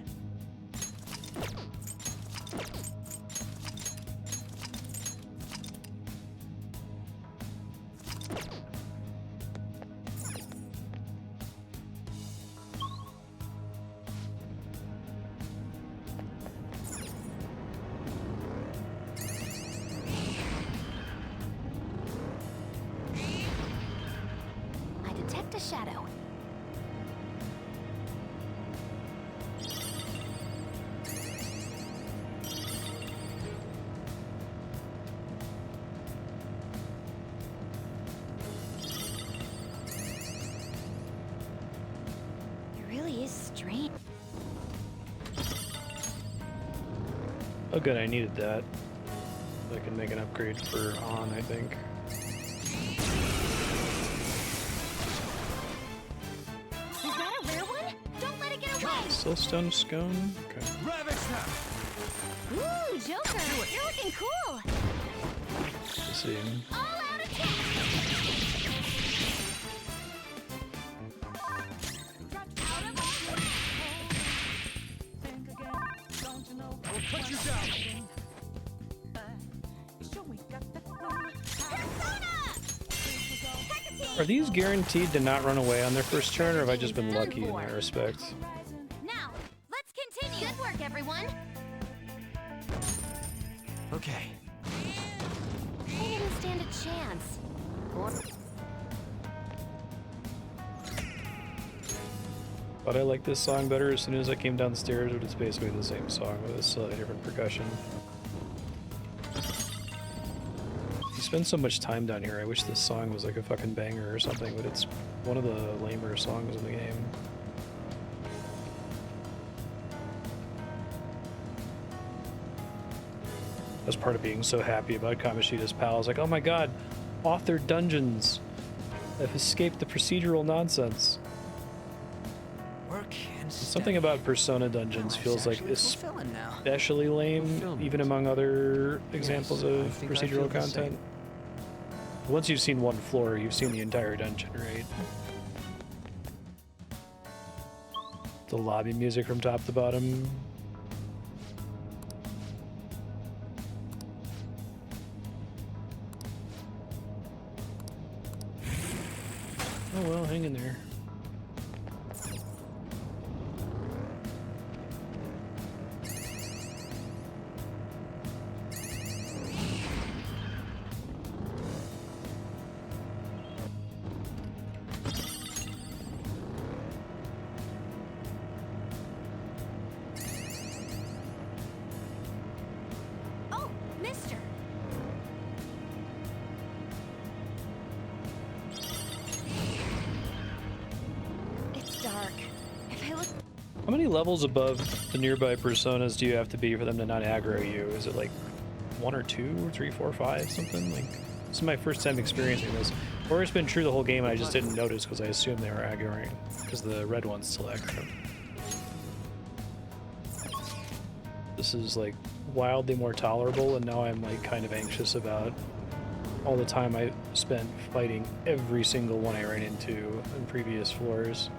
I detect a shadow. It really is strange. Oh good, I needed that. I can make an upgrade for on, I think. Is that a rare one? Don't let it get away! Siltstone scone? Okay. Ravage them. Ooh, Joker! You're looking cool! Let's see. All out attack! Out of our way! I will cut you down. Are these guaranteed to not run away on their first turn, or have I just been lucky in that respect? Now, let's continue! Good work, everyone! Okay. They didn't stand a chance. Or But I like this song better as soon as I came downstairs, but it's basically the same song with a slightly different percussion. You spend so much time down here, I wish this song was like a fucking banger or something, but it's one of the lamer songs in the game. That's part of being so happy about Kamoshida's pals. Like, oh my god, authored dungeons have escaped the procedural nonsense. Work and Something about Persona dungeons feels like especially lame, even among other examples of think I feel procedural the content. same. Once you've seen one floor, you've seen the entire dungeon, right? The lobby music from top to bottom. Oh well, hang in there. How many levels above the nearby personas do you have to be for them to not aggro you? Is it like 1 or 2 or 3, 4, 5, something? Like, this is my first time experiencing this. Or it's been true the whole game and I just didn't notice because I assumed they were aggroing because the red one's still aggro. This is like wildly more tolerable, and now I'm like kind of anxious about all the time I spent fighting every single one I ran into in previous floors.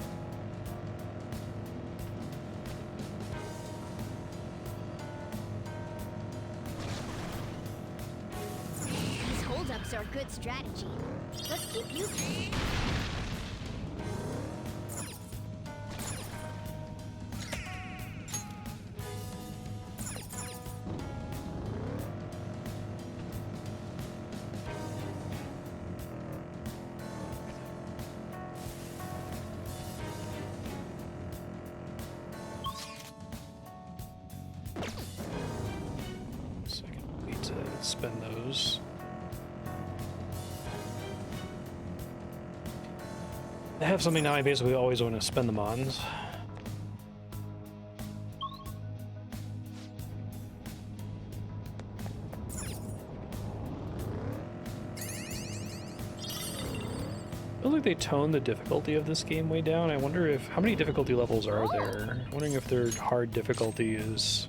These holdups are a good strategy. Let's keep using them. Spend those. I have something now I basically always want to spend them on. I feel like they toned the difficulty of this game way down. I wonder if... how many difficulty levels are there? I'm wondering if their hard difficulty is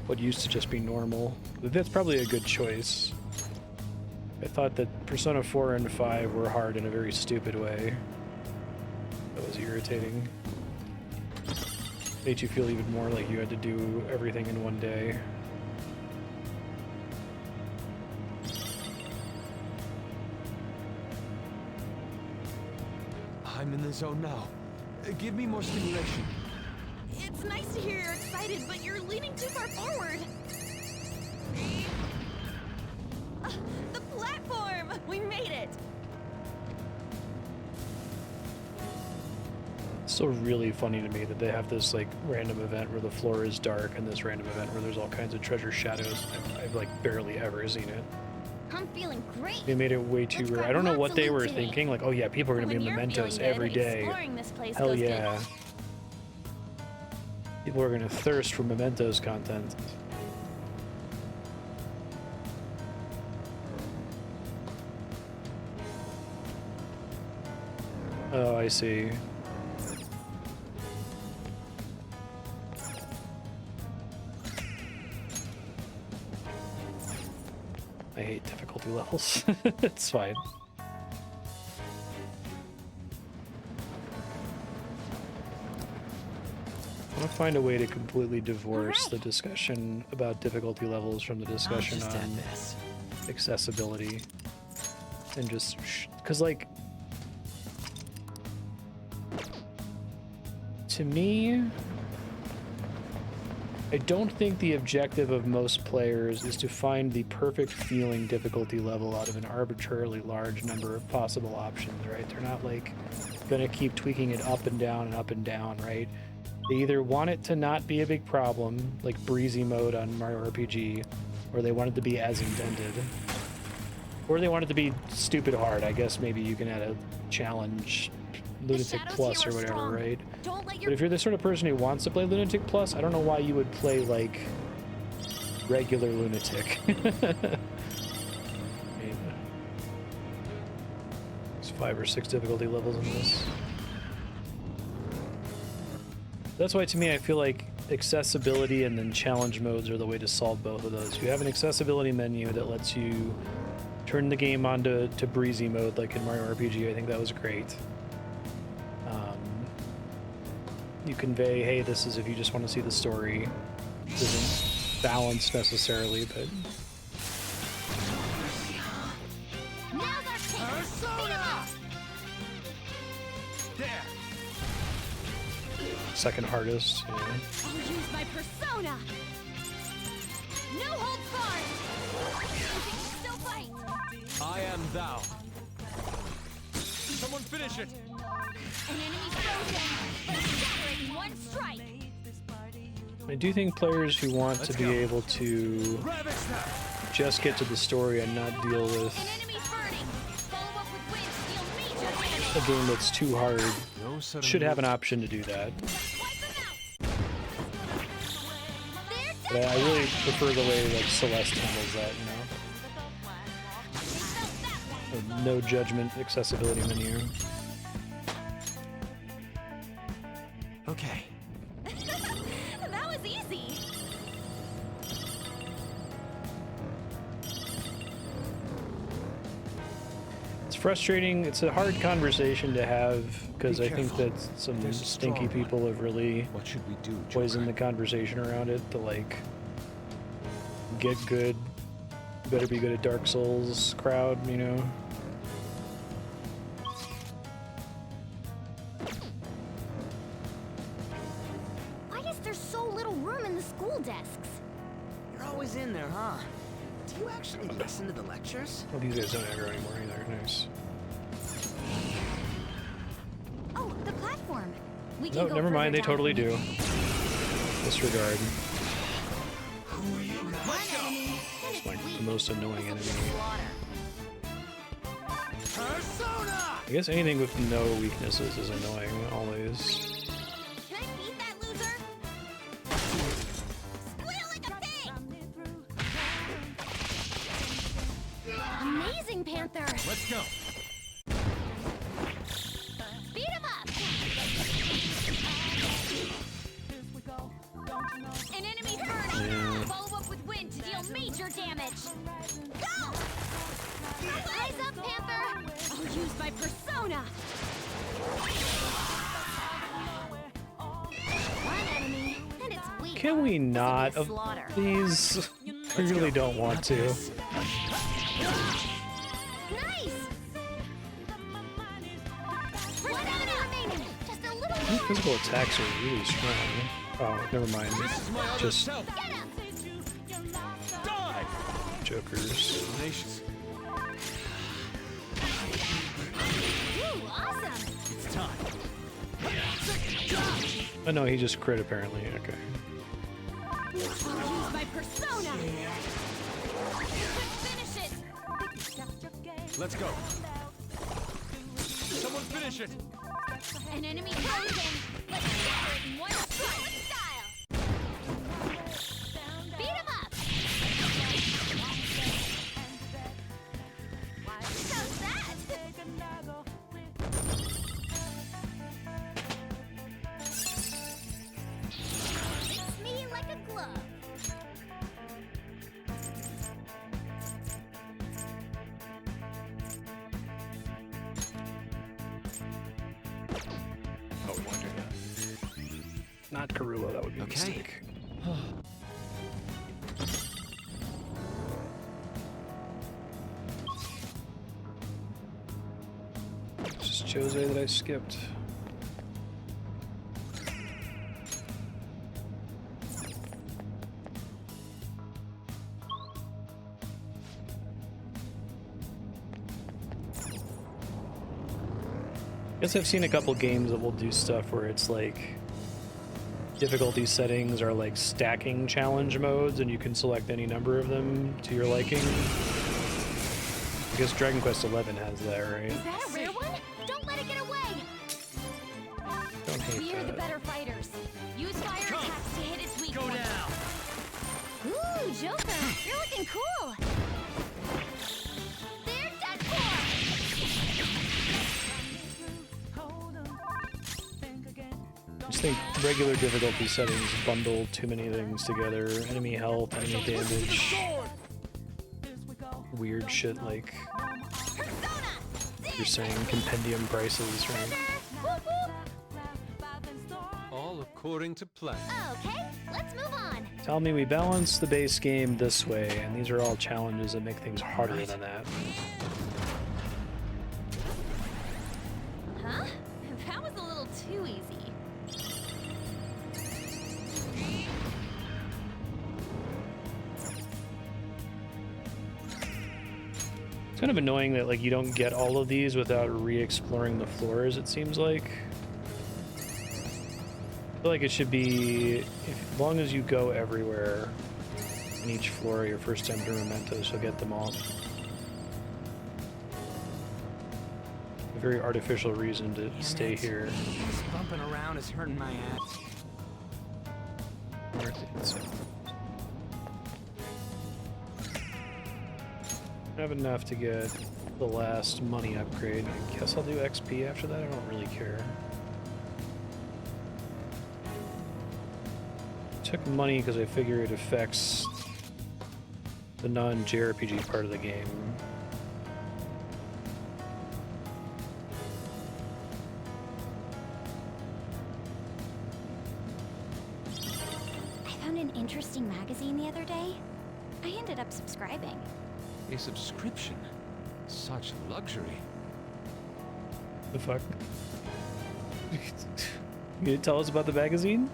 what used to just be normal. That's probably a good choice. I thought that Persona 4 and 5 were hard in a very stupid way. That was irritating. Made you feel even more like you had to do everything in one day. I'm in the zone now. Give me more stimulation. It's nice to hear you're excited, but you're leaning too far forward. The platform! We made it! It's still really funny to me that they have this like random event where the floor is dark and this random event where there's all kinds of treasure shadows. I've like barely ever seen it. I'm feeling great. They made it way too rare. I don't know what they were thinking. Like, oh yeah, people are gonna be mementos every day. Hell yeah. People are gonna thirst for mementos content. Oh, I see. I hate difficulty levels. It's fine. I want to find a way to completely divorce the discussion about difficulty levels from the discussion on accessibility. And just... because, like... to me... I don't think the objective of most players is to find the perfect feeling difficulty level out of an arbitrarily large number of possible options, right? They're not, like, gonna keep tweaking it up and down, right? They either want it to not be a big problem, like breezy mode on Mario RPG, or they want it to be as intended. Or they want it to be stupid hard. I guess maybe you can add a challenge, Lunatic Plus or whatever, right? But if you're the sort of person who wants to play Lunatic Plus, I don't know why you would play, like, regular Lunatic. I mean, there's 5 or 6 difficulty levels in this. That's why, to me, I feel like accessibility and then challenge modes are the way to solve both of those. You have an accessibility menu that lets you turn the game on to breezy mode, like in Mario RPG. I think that was great. You convey, hey, this is if you just want to see the story. This isn't balanced necessarily, but... second hardest, yeah. I'll use my persona. No holds barred. Still fight. I am thou. Someone finish it. An enemy frozen, but shatter in one strike. I do think players who want to be able to just get to the story and not deal with a game that's too hard should have an option to do that. But I really prefer the way like Celeste handles that, you know? A no judgment accessibility menu. Okay. That was easy. It's frustrating. It's a hard conversation to have because I think that some There's a stinky strong people have really What should we do, poisoned the conversation around it to like get good, better be good at Dark Souls crowd, you know? Why is there so little room in the school desks? You're always in there, huh? Do you actually listen to the lectures? Well, these guys don't aggro anymore either. Nice. Oh, the platform. We can No, go never mind. They further down totally from do. it. Disregard. One enemy, and It's it's like weak. the most annoying enemy. Persona! I guess anything with no weaknesses is annoying, always. Can I beat that loser? Squeal like a pig! Amazing, Panther. Let's go. Beat him up! An enemy's burning! Yeah. Follow up with wind to deal major damage! Go! Rise up, Panther! I'll use my persona! One enemy, and it's weak. Can we not? Of slaughter. these, I really don't want to. Nice. One enemy remaining. Just a little These more. physical attacks are really strong. Oh, never mind. Just Self. jokers. Nations. Ooh, awesome! It's time. Oh no, he just crit apparently. Okay. I'll use my persona! Finish it! Let's go. Someone finish it. An enemy frozen! Let's scatter it in one strike style! Beat him up! How's that? Fits me like a glove. Oh, wonder that. Not Karula, that would be a mistake. It's just Jose that I skipped. Guess I've seen a couple games that will do stuff where it's like difficulty settings are like stacking challenge modes and you can select any number of them to your liking. I guess Dragon Quest XI has that, right? Is that a rare one? Don't let it get away! Don't hate We're the that. better fighters. Use fire attacks to hit its weak Go point. down. Ooh, Joker! You're looking cool! They're dead for! I just think regular difficulty settings bundle too many things together. Enemy health, enemy damage, weird shit like you're saying compendium prices, right? Whoop, whoop. All according to plan. Okay, let's move on. Tell me we balance the base game this way, and these are all challenges that make things harder than that. Huh? That was a little too easy. It's kind of annoying that like you don't get all of these without re-exploring the floors, it seems like. I feel like it should be, as long as you go everywhere in each floor your first time to Mementos, you'll get them all. A very artificial reason to stay here. This bumping around is hurting my ass. Where is it? I have enough to get the last money upgrade. I guess I'll do XP after that. I don't really care. Took money because I figure it affects the non-JRPG part of the game. I found an interesting magazine the other day. I ended up subscribing. A subscription? Such luxury. The fuck? You didn't tell us about the magazine?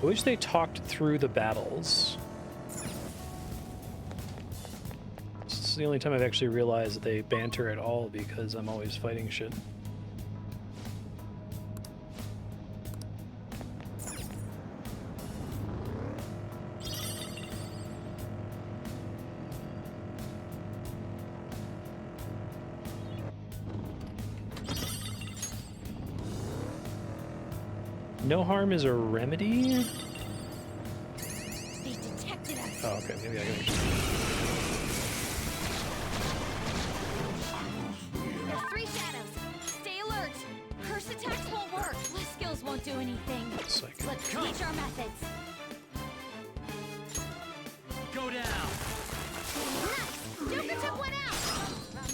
I wish they talked through the battles. This is the only time I've actually realized that they banter at all because I'm always fighting shit. No harm is a remedy? They detected us. Oh, okay. Maybe I can actually... There's 3 shadows. Stay alert. Curse attacks won't work. My skills won't do anything. Psychic. Let's switch our methods. Go down. Nice. Joker took one out.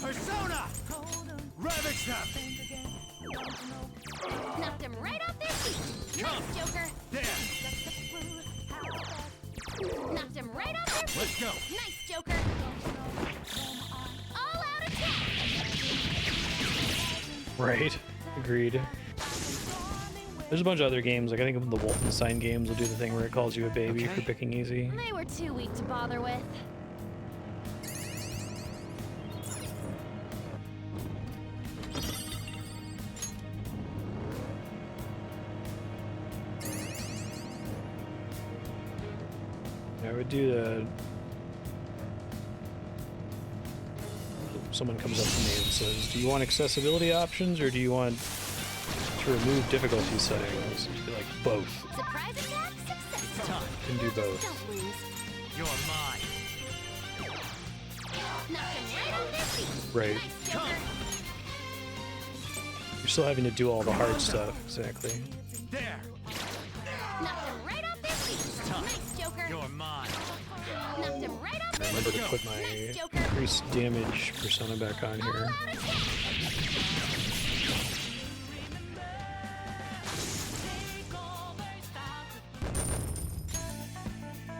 Persona! Ravage them! Knocked him right off their feet. Nice, Joker. There! Knocked him right off their feet. Let's go. Nice, Joker. All out attack. Right. Agreed. There's a bunch of other games, like I think the Wolfenstein games will do the thing where it calls you a baby for picking easy. They were too weak to bother with. I would do the... Someone comes up to me and says, do you want accessibility options or do you want to remove difficulty settings? Just be like, both. Surprise attack successful. Can do both. Don't lose. You're mine. Knocked him right off their feet. Right. Nice, Joker. You're still having to do all the hard stuff, exactly. There! Knocked him right off their feet. Nice, Joker. You're mine. Knocked him right off their Remember feet. to put my Nice, Joker. increased damage persona back on All here. out attack.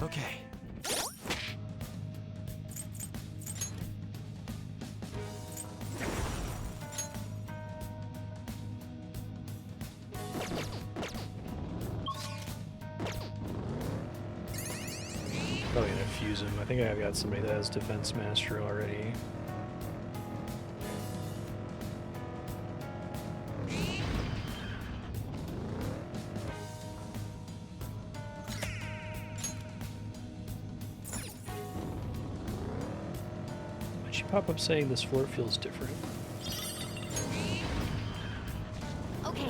Okay. Probably gonna fuse him. I think I've got somebody that has Defense Master already. Why'd she pop up saying this floor feels different? Okay.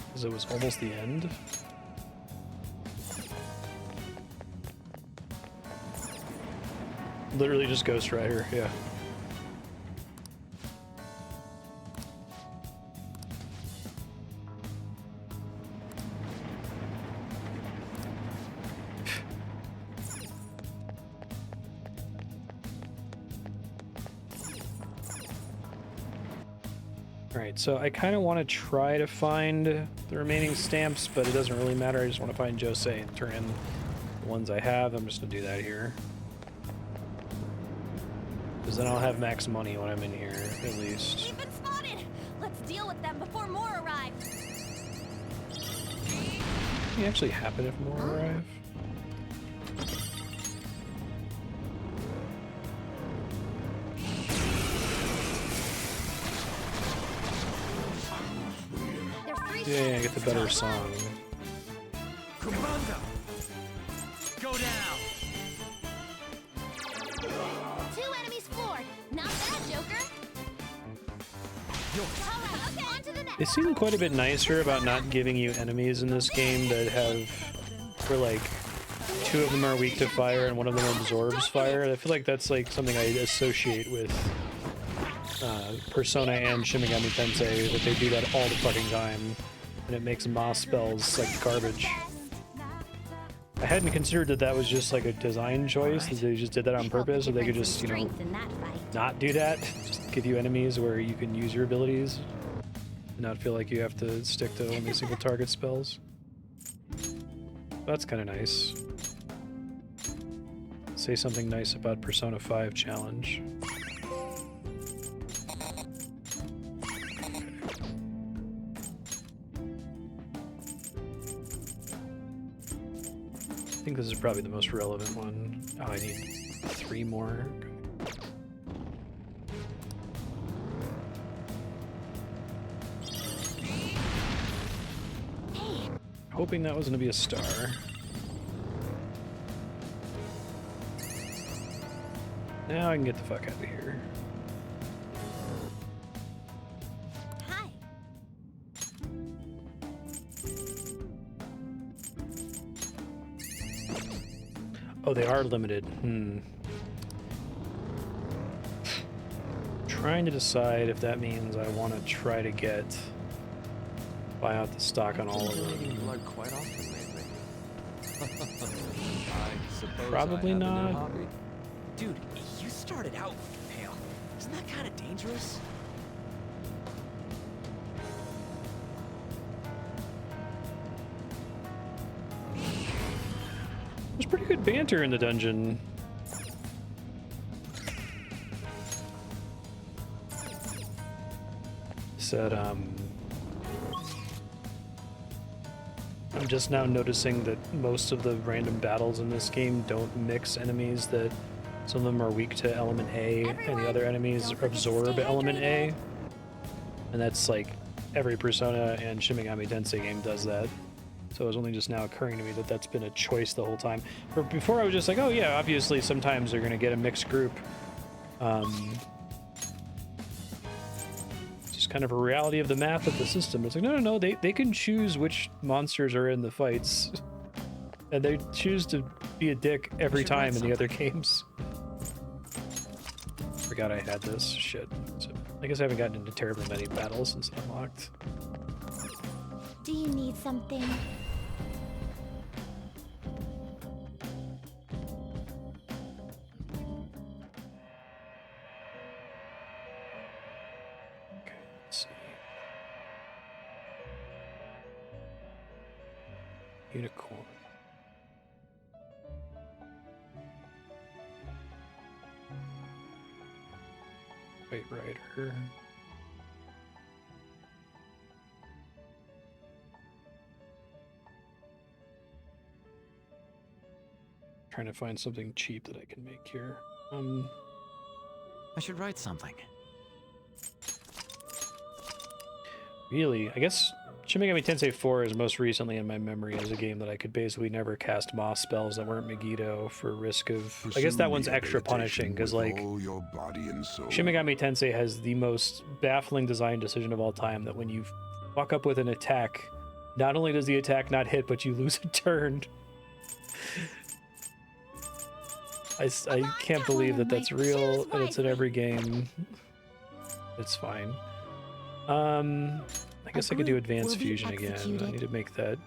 Because it was almost the end. Literally just Ghost Rider, yeah. Alright, so I kind of want to try to find the remaining stamps, but it doesn't really matter. I just want to find Jose and turn in the ones I have. I'm just going to do that here. Because then I'll have max money when I'm in here, at least. We've been spotted. Let's deal with them before more arrive. Can it actually happen if more arrive? Yeah, get the better song. Commander! Go down! They seem quite a bit nicer about not giving you enemies in this game that have, where like 2 of them are weak to fire and 1 of them absorbs fire. I feel like that's like something I associate with Persona and Shin Megami Tensei, that they do that all the fucking time, and it makes Moss spells like garbage. I hadn't considered that that was just like a design choice, that they just did that on purpose, so they could just, you know, not do that. Just give you enemies where you can use your abilities and not feel like you have to stick to only single target spells. That's kind of nice. Say something nice about Persona 5 challenge. I think this is probably the most relevant one. Oh, I need 3 more. Hoping that was going to be a star. Now I can get the fuck out of here. Oh, they are limited. Trying to decide if that means I want to try to buy out the stock on all of them. Blood quite often lately. I suppose Probably I have a new not. hobby. Dude, you started out pale. Isn't that kind of dangerous? There's pretty good banter in the dungeon. Said, I'm just now noticing that most of the random battles in this game don't mix enemies, that some of them are weak to element A and the other enemies absorb element A. And that's like every Persona and Shin Megami Tensei game does that. So it was only just now occurring to me that that's been a choice the whole time. Before I was just like, oh yeah, obviously sometimes they're gonna get a mixed group. Just kind of a reality of the math of the system. It's like, no, they can choose which monsters are in the fights. And they choose to be a dick every time in the other games. Forgot I had this. Shit. So I guess I haven't gotten into terribly many battles since it unlocked. Do you need something? Let's see. Unicorn. White Rider. Trying to find something cheap that I can make here. I should write something. Really, I guess Shin Megami Tensei 4 is most recently in my memory as a game that I could basically never cast Moss spells that weren't Megiddo for risk of... I guess that one's extra punishing, because like, Shin Megami Tensei has the most baffling design decision of all time, that when you fuck up with an attack, not only does the attack not hit, but you lose a turn. I can't believe that that's real, and it's in every game. It's fine. I guess I could do advanced fusion again. I need to make that.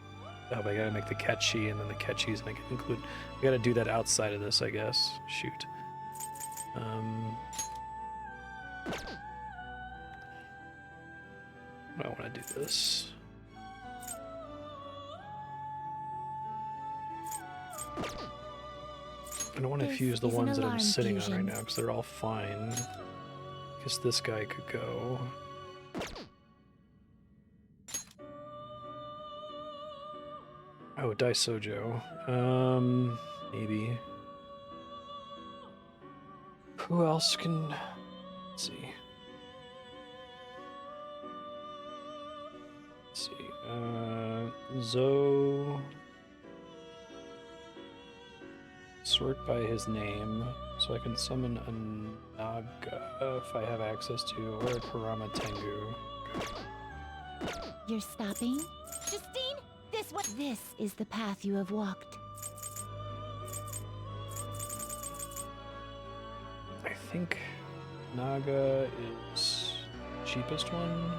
Oh, but I gotta make the catchy, and then the catchies, and I can include. I gotta do that outside of this, I guess. Shoot. I want to do this. I don't want to fuse the ones that I'm sitting on right now, because they're all fine. I guess this guy could go. Oh, Daisojo. Maybe. Who else can... Let's see. Let's see. Zoe... Sort by his name. So I can summon a Naga if I have access to, or a Kurama Tengu. You're stopping? Justine, this way. This is the path you have walked. I think Naga is the cheapest one.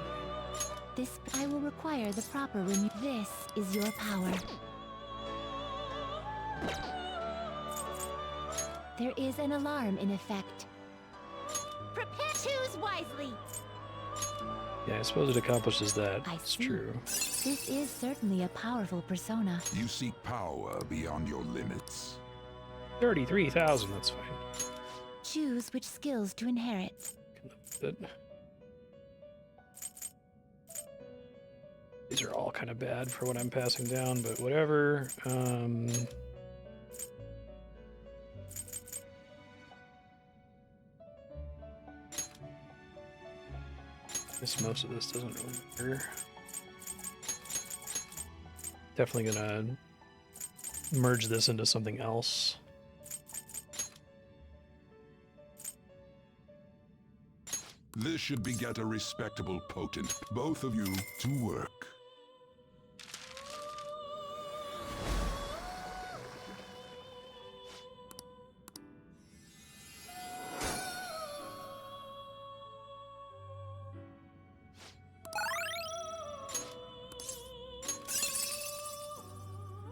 This I will require the proper This is your power. There is an alarm in effect. Prepare, choose wisely. Yeah, I suppose it accomplishes that. It's true. This is certainly a powerful persona. You seek power beyond your limits. 33,000, that's fine. Choose which skills to inherit. These are all kind of bad for what I'm passing down, but whatever. I guess most of this doesn't really matter. Definitely gonna merge this into something else. This should beget a respectable potent. Both of you to work.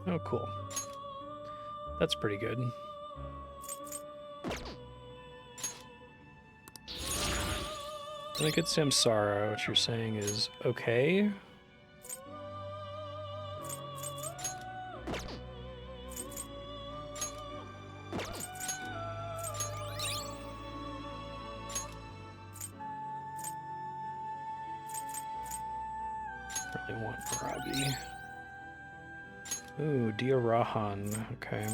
Oh, cool. That's pretty good. I think it's Samsara. What you're saying is okay. Really want Rabi. Ooh, Diarahan. Okay.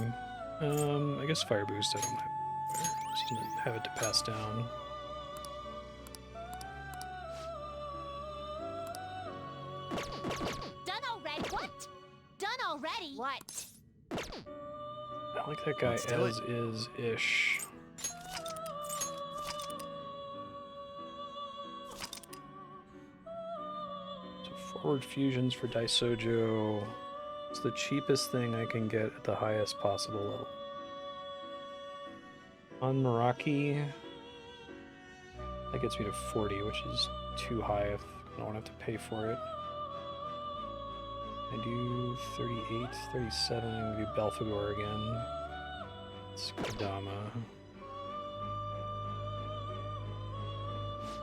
I guess Fire Boost I don't have. Just gonna have it to pass down. Done already? What? Done already? What? I like that guy as is-ish. So forward fusions for Daisojo. It's the cheapest thing I can get at the highest possible level. On Meraki, that gets me to 40, which is too high if I don't want to have to pay for it. I do 38, 37, I'm gonna do Belphegor again. It's Kodama.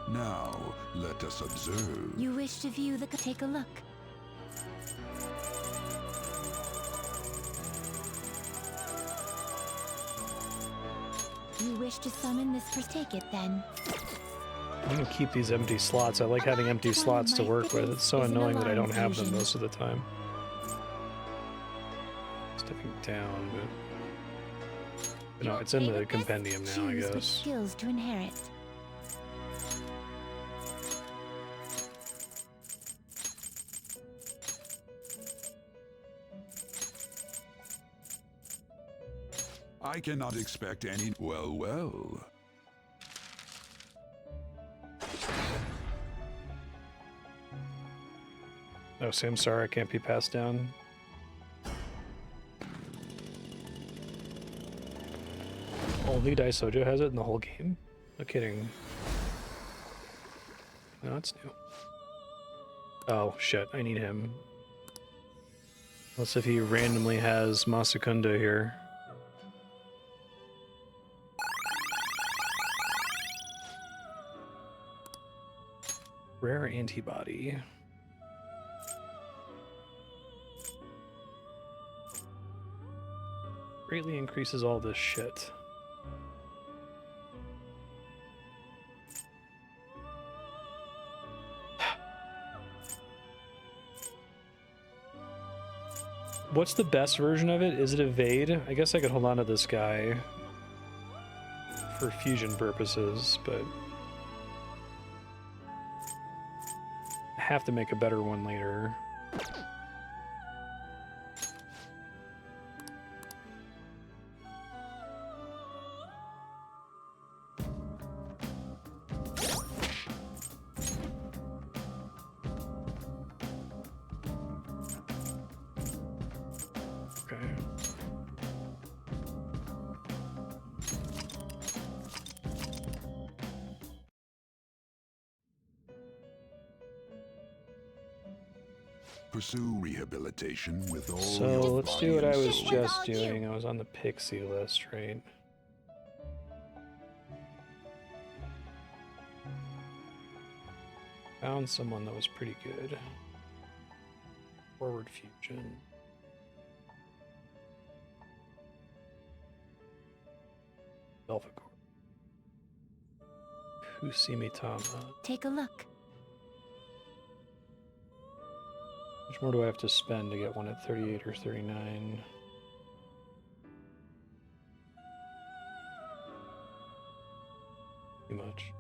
Now, let us observe. You wish to view the... Take a look. You wish to summon this first. Take it then. I'm gonna keep these empty slots. I like having empty slots to work with. It's so annoying that I don't have them most of the time. Stepping down, but no, it's in the compendium now, I Choose which guess. skills to inherit. I cannot expect any... Well, well. Oh, Samsara can't be passed down. Only Daisojo has it in the whole game? No kidding. No, it's new. Oh, shit, I need him. Unless if he randomly has Masakunda here. Rare antibody. Greatly increases all this shit. What's the best version of it? Is it evade? I guess I could hold on to this guy for fusion purposes, but I have to make a better one later. Pursue rehabilitation with all So your let's body do what and I was soul. just doing. I was on the Pixie list, right? Found someone that was pretty good. Forward fusion. Belphegor. Kusimitama. Take a look. How much more do I have to spend to get one at 38 or 39? Too much.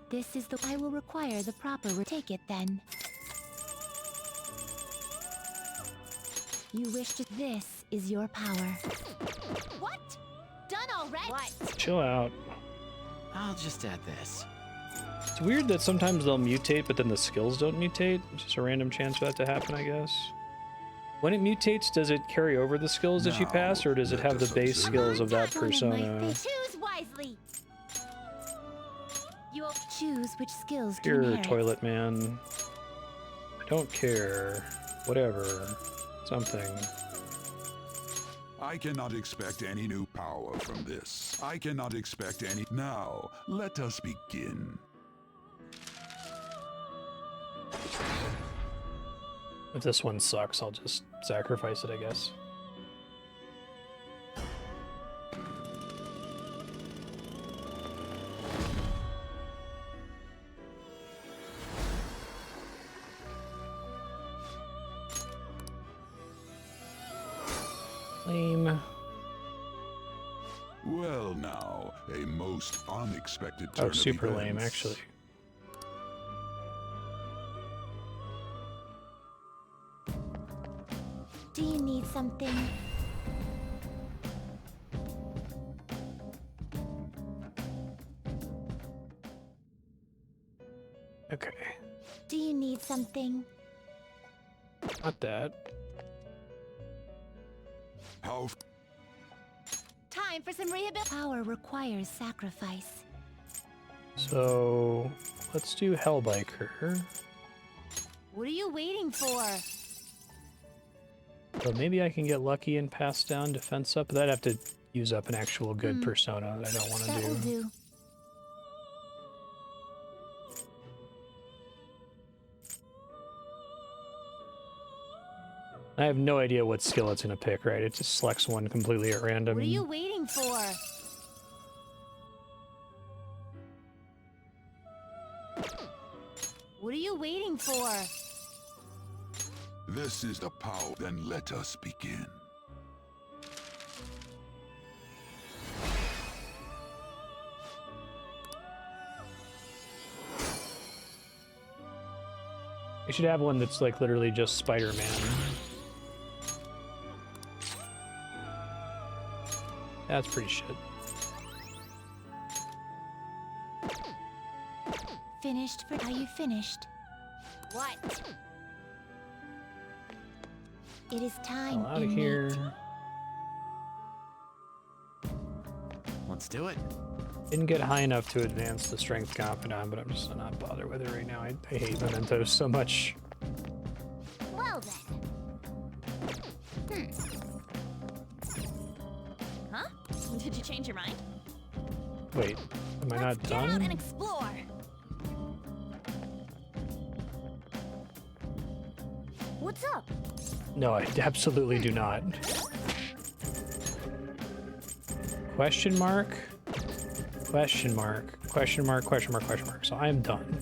This is the... I will require the proper... Take it then. You wish to... This is your power. What? Done already? What? Chill out. I'll just add this. It's weird that sometimes they'll mutate, but then the skills don't mutate. It's just a random chance for that to happen, I guess. When it mutates, does it carry over the skills that you pass, or does it have the base skills of that persona? Choose wisely. You will choose which skills to Here, inherit. toilet man. I don't care. Whatever. Something. I cannot expect any new power from this. I cannot expect any... Now, let us begin. If this one sucks, I'll just sacrifice it, I guess. Lame. Well now, a most unexpected turn Oh, of super lame, events. actually. Do you need something? Okay. Do you need something? Not that. How... Time for some rehabilitation. Power requires sacrifice. So, let's do Hellbiker. What are you waiting for? So maybe I can get lucky and pass down defense up, but I'd have to use up an actual good persona that I don't want to That will do. I have no idea what skill it's going to pick, right? It just selects one completely at random. What are you waiting for? What are you waiting for? This is the power. Then let us begin. You should have one that's like literally just Spider-Man. That's pretty shit. Finished for... Are you finished? What? It is time. Out of here. Let's do it. Didn't get high enough to advance the strength confidant, but I'm just not bothered with it right now. I hate mementos so much. Well then. Huh? Did you change your mind? Wait, am I not Get out and done? explore. What's up? No, I absolutely do not. Question mark? Question mark? Question mark? Question mark? Question mark? So I am done.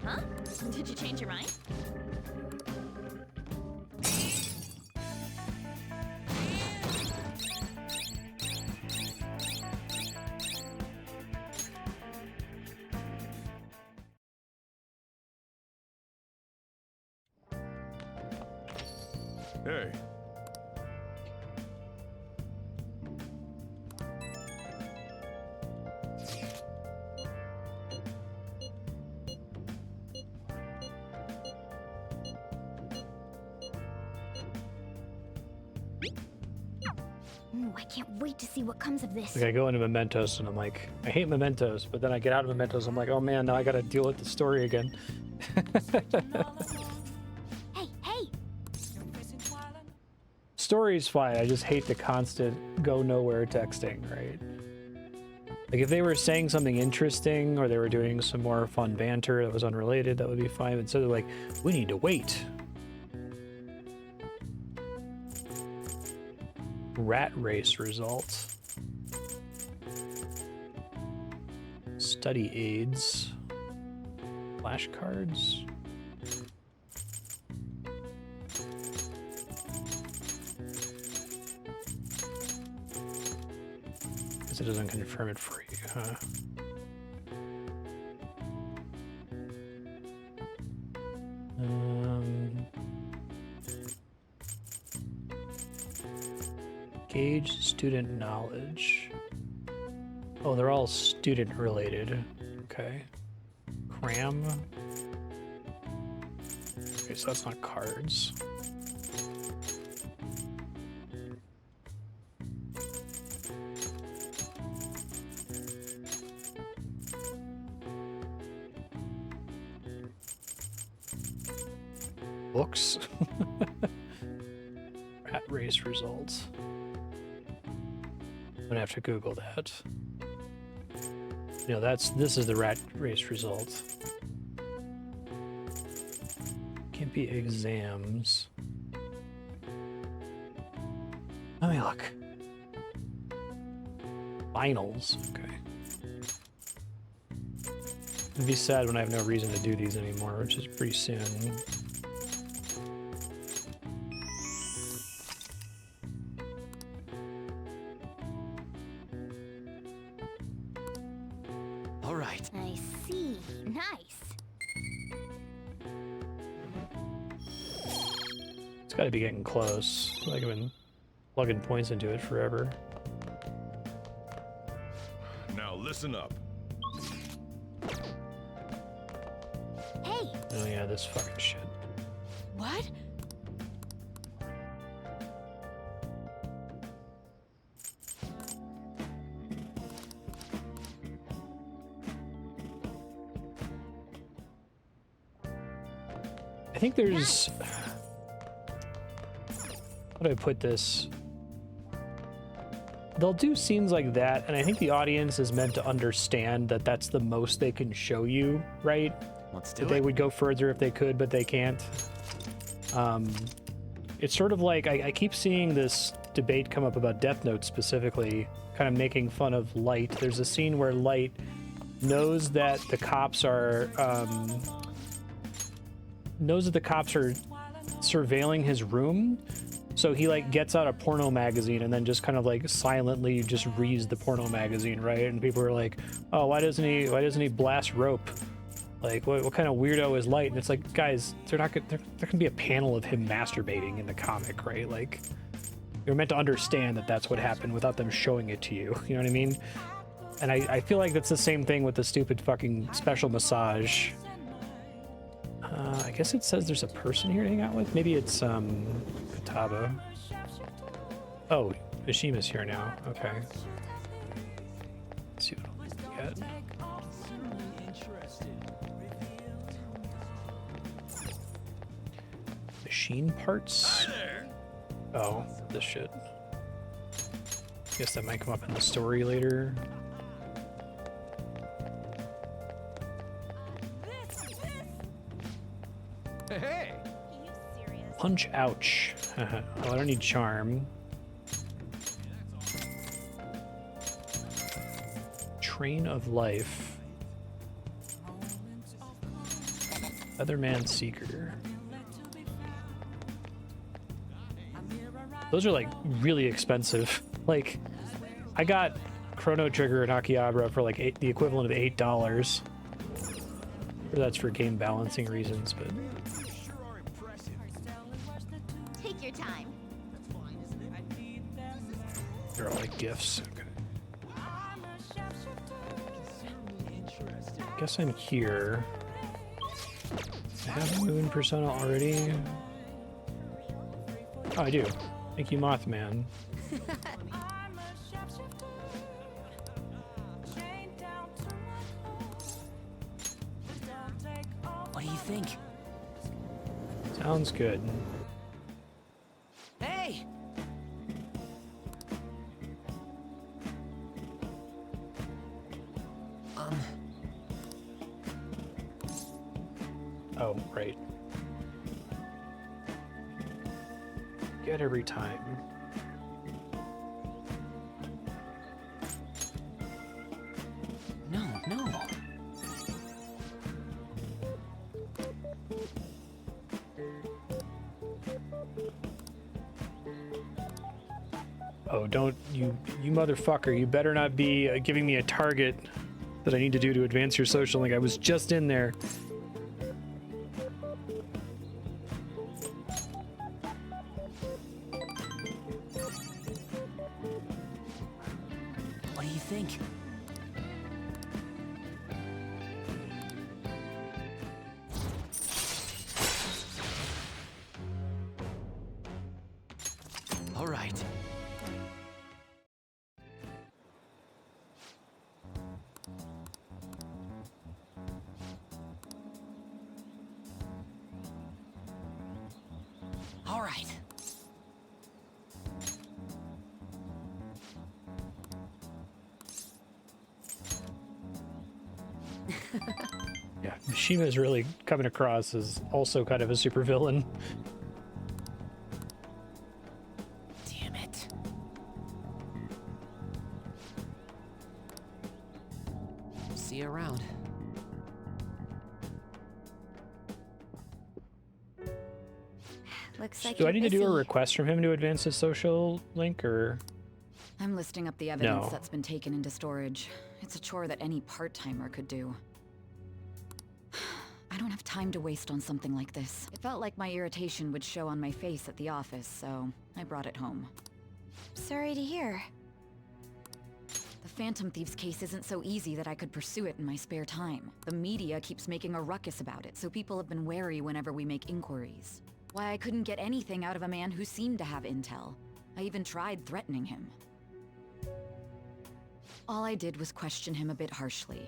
Huh? Did you change your mind? Hey. can't wait to see what comes of this. Like I go into Mementos and I'm like, I hate Mementos, but then I get out of Mementos, I'm like, oh man, now I gotta deal with the story again. Hey! Story's fine, I just hate the constant go nowhere texting, right? Like if they were saying something interesting or they were doing some more fun banter that was unrelated, that would be fine. But instead of like, we need to wait. Rat race results. Study aids. Flashcards. Guess it doesn't confirm it for you, huh? Gauge student knowledge. Oh, they're all student related. Okay. Cram. Okay, so that's not cards. Books. Rat race results. I'm gonna have to Google that. No, this is the rat race result. Can't be exams. Let me look. Finals. Okay. It'd be sad when I have no reason to do these anymore, which is pretty soon. All right. I see. Nice. It's got to be getting close. Like I've been plugging points into it forever. Now listen up. Hey! Oh yeah, this fucking shit. What? I think there's... How do I put this? They'll do scenes like that, and I think the audience is meant to understand that that's the most they can show you, right? Let's do that it. They would go further if they could, but they can't. It's sort of like, I keep seeing this debate come up about Death Note specifically, kind of making fun of Light. There's a scene where Light knows that the cops are... knows that the cops are surveilling his room, so he like gets out a porno magazine and then just kind of like silently just reads the porno magazine, right? And people are like, oh, why doesn't he blast rope? Like what kind of weirdo is Light? And it's like, guys, there can be a panel of him masturbating in the comic, right? Like you're meant to understand that that's what happened without them showing it to you. You know what I mean? And I feel like that's the same thing with the stupid fucking special massage. I guess it says there's a person here to hang out with. Maybe it's Futaba. Oh, Mishima's here now. Okay. Let's see what we get. Machine parts? Oh, this shit. Guess that might come up in the story later. Hey! Punch ouch. Oh, I don't need charm. Train of life. Featherman Seeker. Those are like really expensive. Like, I got Chrono Trigger and Akihabara for like the equivalent of $8. Or that's for game balancing reasons, but... Take your time. They're all like gifts. Okay. Guess I'm here. I have Moon Persona already. Oh, I do. Thank you, Mothman. What do you think? Sounds good. Hey! Oh, right. Get every time. No. Oh, don't you motherfucker, you better not be giving me a target that I need to do to advance your social link. I was just in there. What do you think? All right. All right. Yeah, Mishima is really coming across as also kind of a supervillain. Damn it. See you around. Looks like Do I you're need to do a busy. request from him to advance his social link, or? I'm listing up the evidence No. that's been taken into storage. It's a chore that any part-timer could do. I don't have time to waste on something like this. It felt like my irritation would show on my face at the office, so I brought it home. Sorry to hear. The Phantom Thieves case isn't so easy that I could pursue it in my spare time. The media keeps making a ruckus about it, so people have been wary whenever we make inquiries. Why I couldn't get anything out of a man who seemed to have intel. I even tried threatening him. All I did was question him a bit harshly.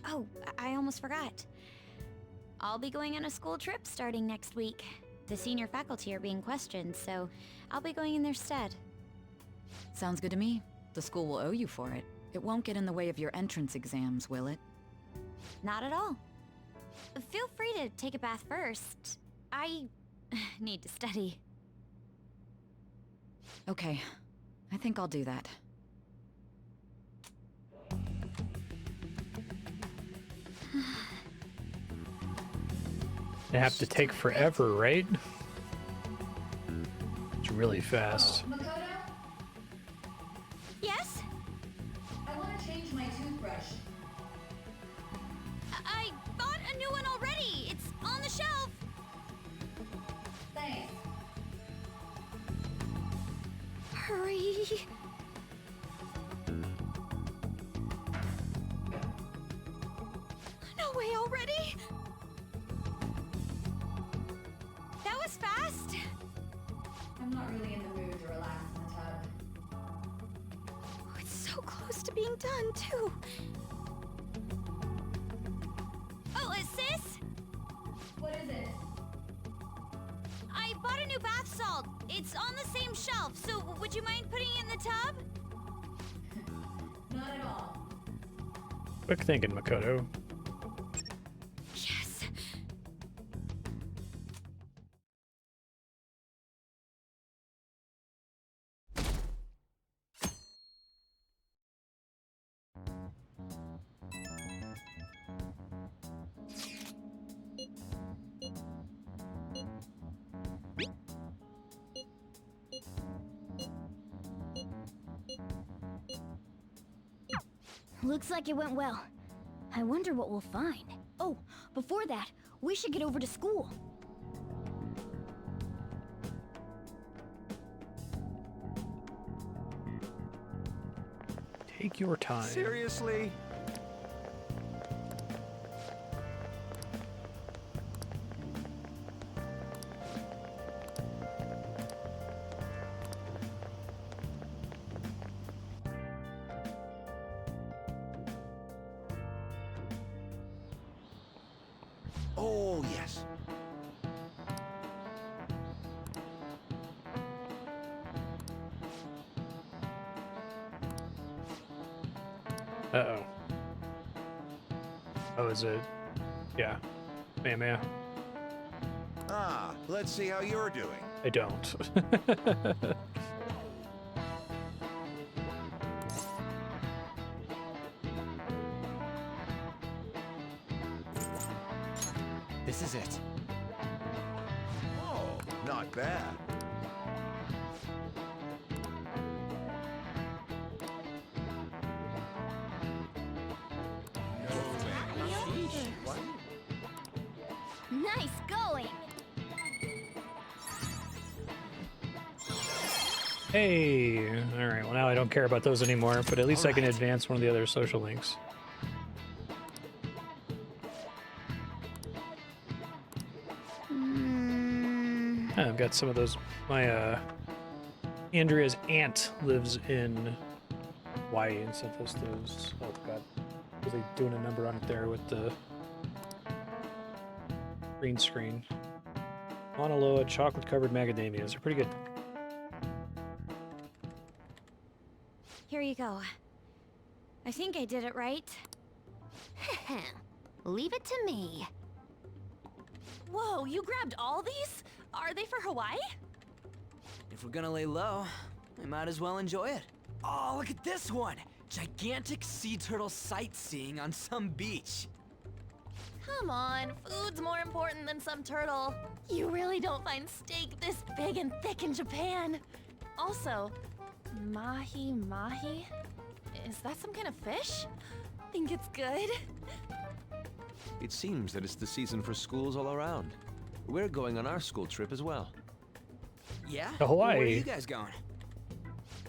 Oh, I almost forgot. I'll be going on a school trip starting next week. The senior faculty are being questioned, so I'll be going in their stead. Sounds good to me. The school will owe you for it. It won't get in the way of your entrance exams, will it? Not at all. Feel free to take a bath first. I need to study. Okay. I think I'll do that. They have to take forever, right? It's really fast. Makoto? Yes? I want to change my toothbrush. I bought a new one already. It's on the shelf. Thanks. Hurry. No way already? That was fast. I'm not really in the mood to relax in the tub. Oh, it's so close to being done, too. Oh, sis? What is it? I bought a new bath salt. It's on the same shelf, so would you mind putting it in the tub? Not at all. Quick thinking, Makoto. Yes. Looks like it went well. I wonder what we'll find. Oh, before that, we should get over to school. Take your time. Seriously? Oh, yes. Uh-oh. Oh, is it? Yeah. Yeah. Ah, let's see how you're doing. I don't. This is it. Oh, not bad. Nice going. Hey! Alright, well now I don't care about those anymore, but at least I can advance one of the other social links. I've got some of those. My, Andrea's aunt lives in Hawaii and sent us those. Oh god. Was they doing a number on it there with the green screen? Mauna Loa chocolate-covered macadamias. They're pretty good. Here you go. I think I did it right. Leave it to me. Whoa, you grabbed all these? Are they for Hawaii? If we're gonna lay low, we might as well enjoy it. Oh, look at this one! Gigantic sea turtle sightseeing on some beach. Come on, food's more important than some turtle. You really don't find steak this big and thick in Japan. Also, mahi? Is that some kind of fish? Think it's good? It seems that it's the season for schools all around. We're going on our school trip as well. Yeah? To Hawaii. Where are you guys going?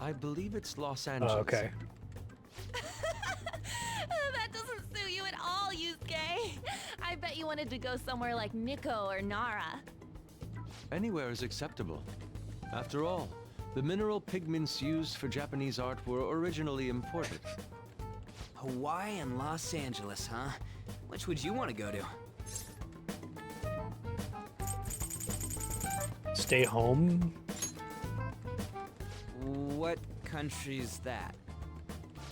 I believe it's Los Angeles. Oh, okay. That doesn't suit you at all, Yusuke. I bet you wanted to go somewhere like Nikko or Nara. Anywhere is acceptable. After all, the mineral pigments used for Japanese art were originally imported. Hawaii and Los Angeles, huh? Which would you want to go to? Stay home? What country's that?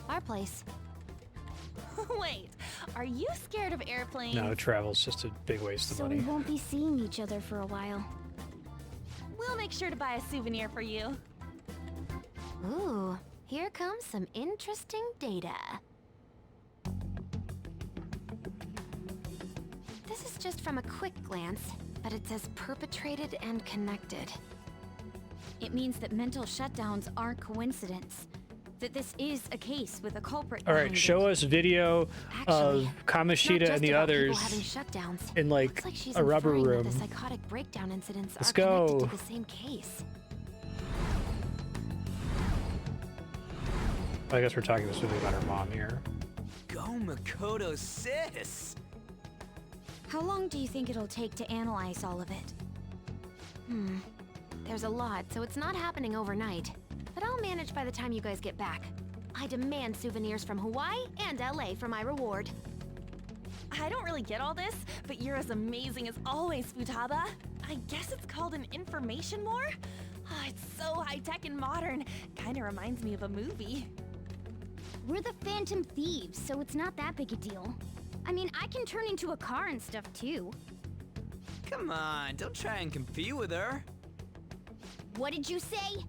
Our place. Wait, are you scared of airplanes? No, travel's just a big waste of So money. we won't be seeing each other for a while. We'll make sure to buy a souvenir for you. Ooh, here comes some interesting data. This is just from a quick glance, but it says perpetrated and connected. It means that mental shutdowns aren't coincidence. That this is a case with a culprit. All right, behind show it. us video of Kamoshida and the others in like Looks like she's a rubber inferring room. that the psychotic breakdown incidents Let's are connected go. to the same case. I guess we're talking specifically about her mom here. Go Makoto sis! How long do you think it'll take to analyze all of it? There's a lot, so it's not happening overnight. But I'll manage by the time you guys get back. I demand souvenirs from Hawaii and LA for my reward. I don't really get all this, but you're as amazing as always, Futaba. I guess it's called an information war? Oh, it's so high-tech and modern. Kinda reminds me of a movie. We're the Phantom Thieves, so it's not that big a deal. I mean, I can turn into a car and stuff too. Come on, don't try and compete with her. What did you say?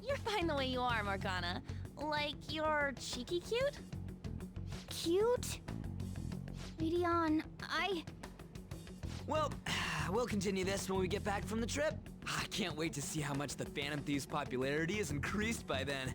You're fine the way you are, Morgana. Like, you're cheeky cute? Cute? Midian, Well, we'll continue this when we get back from the trip. I can't wait to see how much the Phantom Thieves' popularity has increased by then.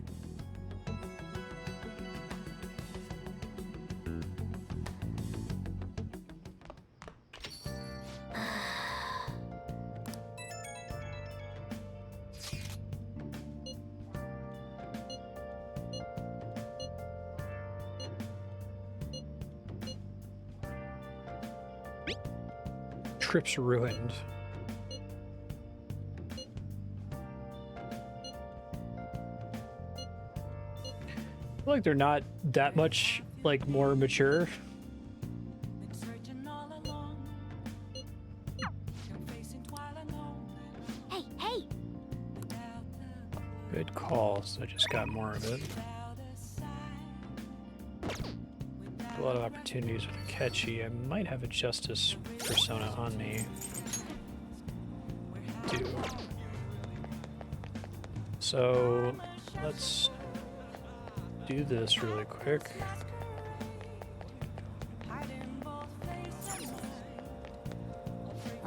Trip's ruined. I feel like they're not that much like more mature. Good call, so I just got more of it. A lot of opportunities with Jochi. I might have a justice persona on me. Do. So let's do this really quick.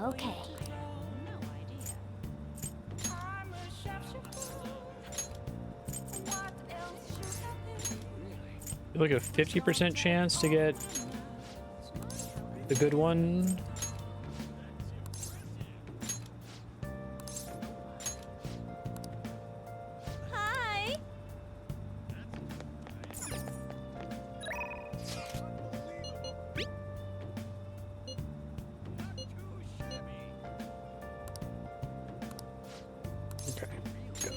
Okay. Like a 50% chance to get the good one. Hi! Okay, go.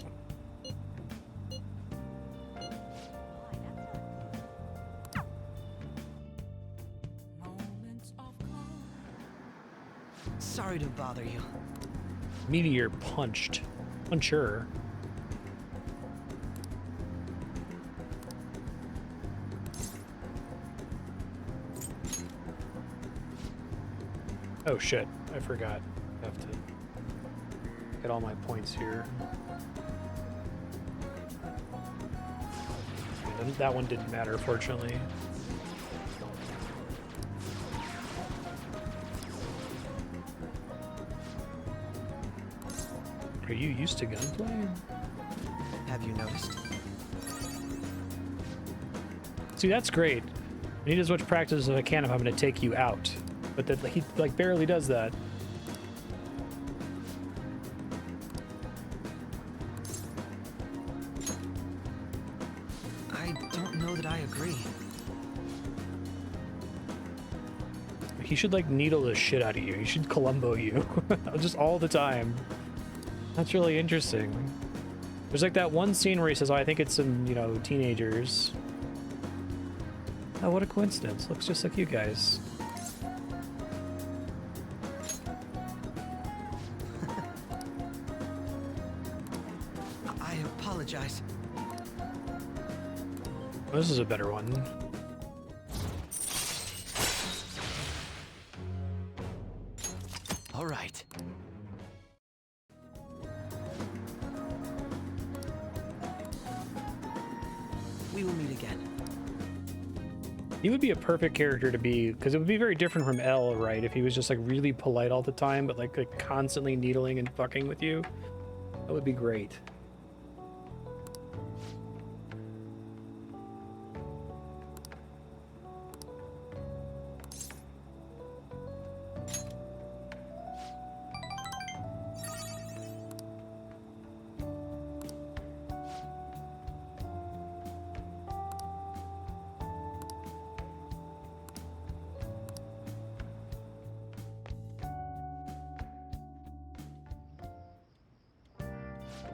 Sorry to bother you. Meteor punched. Puncher. Oh shit, I forgot. I have to get all my points here. That one didn't matter, fortunately. Are you used to gunplay? Have you noticed? See, that's great. I need as much practice as I can if I'm going to take you out. But that he like barely does that. I don't know that I agree. He should like needle the shit out of you. He should Columbo you just all the time. That's really interesting. There's like that one scene where he says, "Oh, I think it's some, you know, teenagers." Oh, what a coincidence. Looks just like you guys. I apologize. This is a better one. All right. We will meet again. He would be a perfect character to be, because it would be very different from L, right? If he was just like really polite all the time, but like constantly needling and fucking with you. That would be great.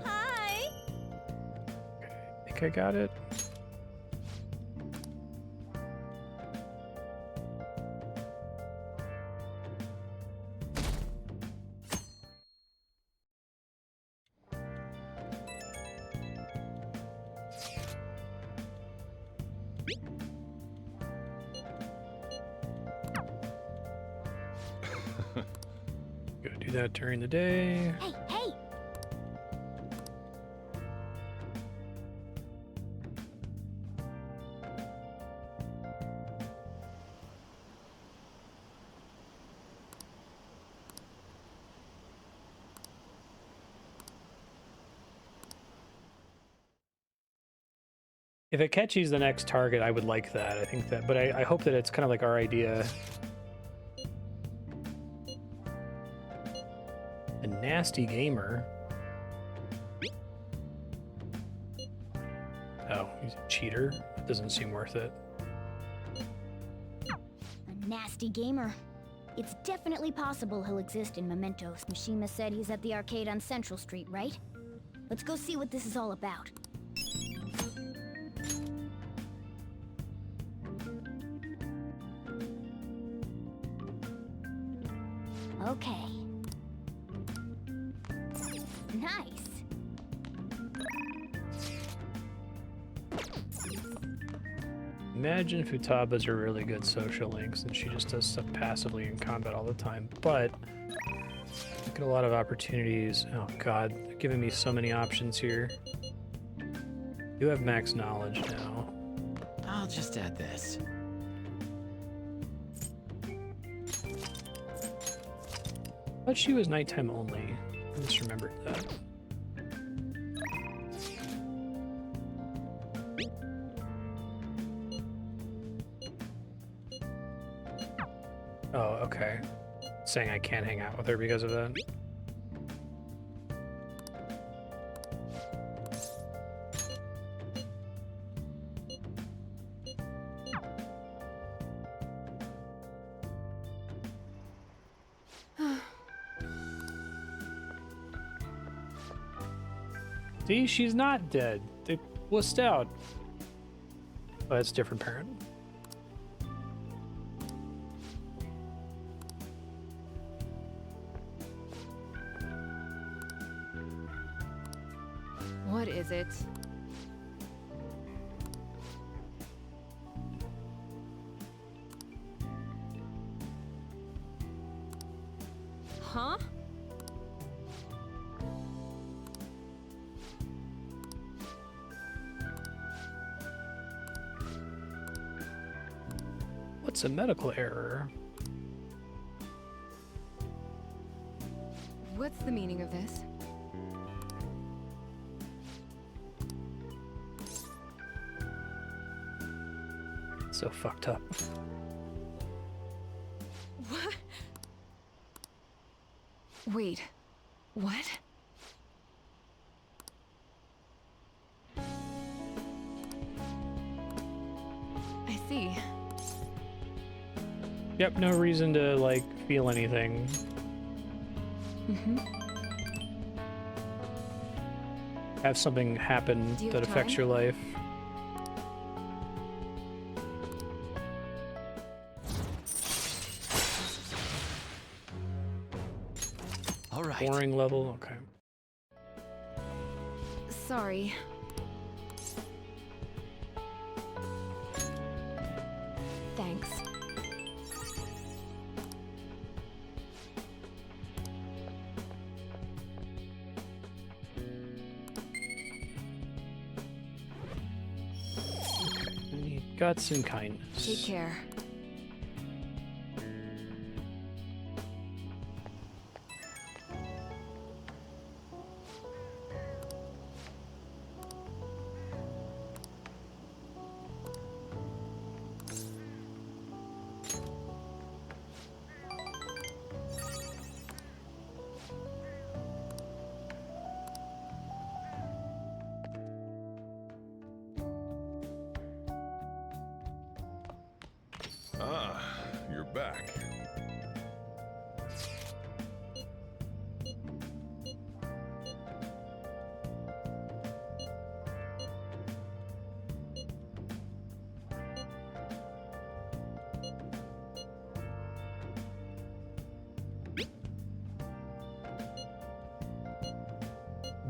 Hi! I think I got it. Go do that during the day. Hey, hey! If Akechi's the next target, I would like that. I think that, but I hope that it's kind of like our idea. A nasty gamer. Oh, he's a cheater? That doesn't seem worth it. A nasty gamer. It's definitely possible he'll exist in Mementos. Mishima said he's at the arcade on Central Street, right? Let's go see what this is all about. Okay. Nice. imagine Futaba's a really good social link since she just does stuff passively in combat all the time, but look at a lot of opportunities. Oh god, they're giving me so many options here. You have max knowledge now. I'll just add this. But she was nighttime only. I just remembered that. Oh, okay. Saying I can't hang out with her because of that. See, she's not dead. They wussed out. Oh, that's a different parent. What is it? Huh? What's a medical error? What's the meaning of this? So fucked up. What? Wait, what? I see. Yep, no reason to, like, feel anything. Have something happen Do you that have affects time? your life. All right. Boring level, okay. Sorry. Thanks. I need guts and kindness. Take care. Ah, you're back.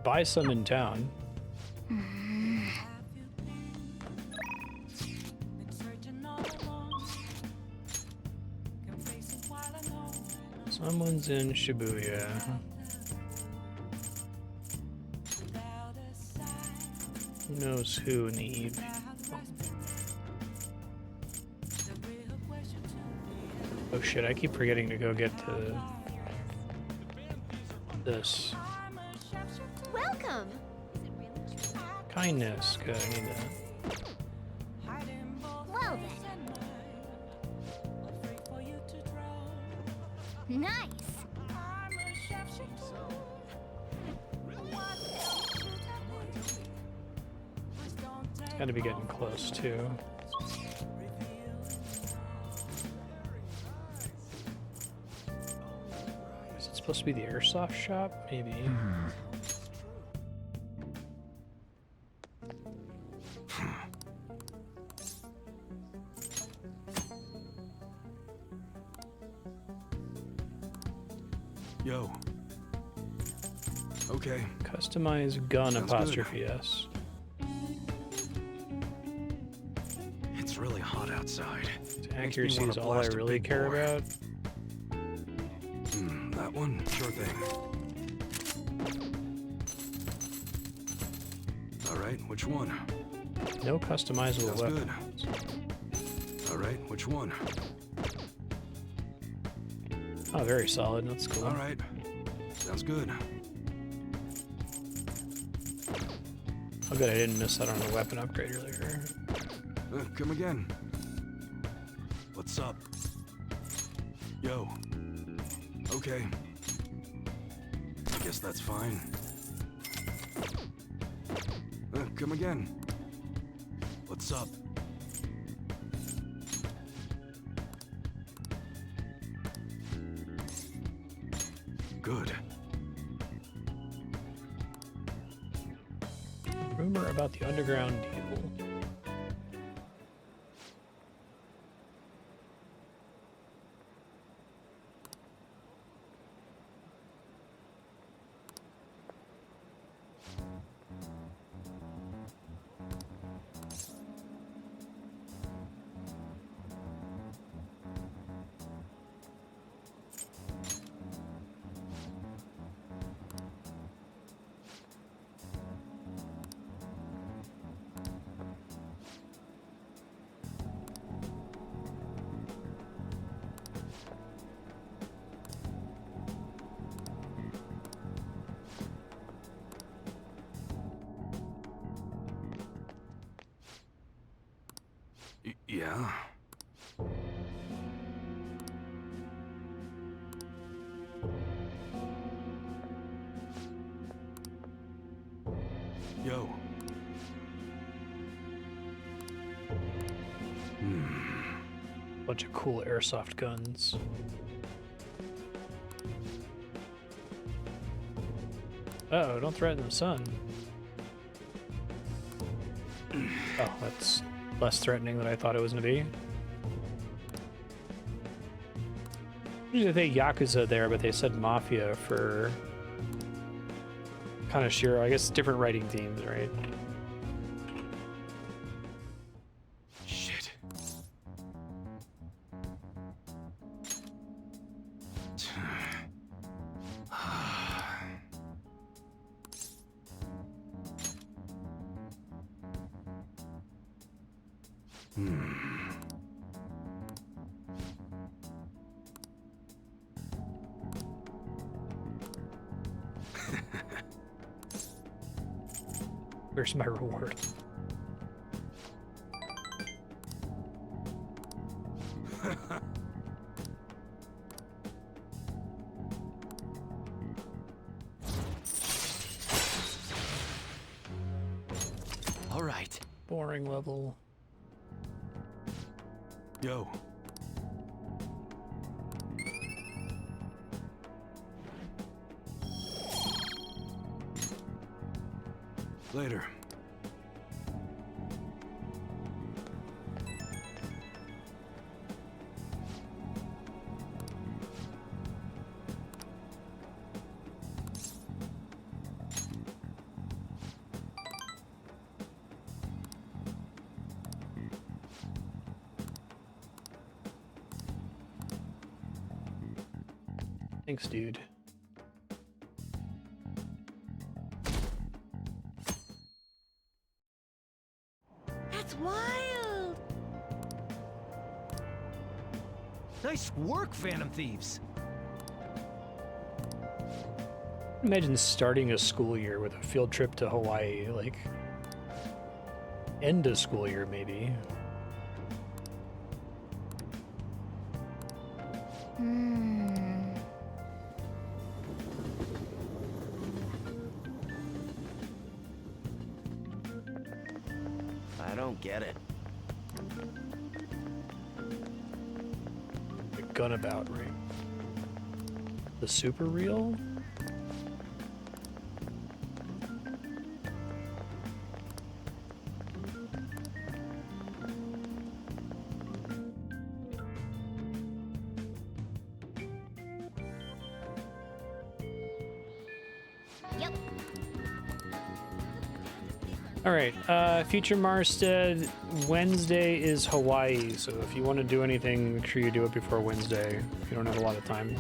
Buy some in town. Someone's in Shibuya. Who knows who in the evening? Oh shit, I keep forgetting to go get to this. Welcome! Kindness, good, I need that. Well then. Nice. It's gotta be getting close too. Is it supposed to be the airsoft shop? Maybe. Yo. Okay. Customize gun Sounds apostrophe S. It's really hot outside. Accuracy wanna is all I blast a really big care bore. about. That one? Sure thing. Alright, which one? No customizable Sounds weapon. good. Alright, which one? Oh, very solid. That's cool. Alright. Sounds good. Oh, good. I didn't miss out on a weapon upgrade earlier. Come again. What's up? Yo. Okay. I guess that's fine. Come again. What's up? Good. Rumor about the underground deal. Yeah. Yo. Bunch of cool airsoft guns. Uh-oh, don't threaten the sun. Oh, that's less threatening than I thought it was going to be. Usually they say Yakuza there, but they said Mafia for kind of Shiro. I guess different writing teams, right? Shit. Where's my reward? All right. Boring level. Yo. Later. Thanks, dude. That's wild! Nice work, Phantom Thieves. Imagine starting a school year with a field trip to Hawaii, like end of school year maybe. I don't get it. The Gunabout ring. The super real? Yep. All right, future Marstead, Wednesday is Hawaii, so if you want to do anything, make sure you do it before Wednesday if you don't have a lot of time.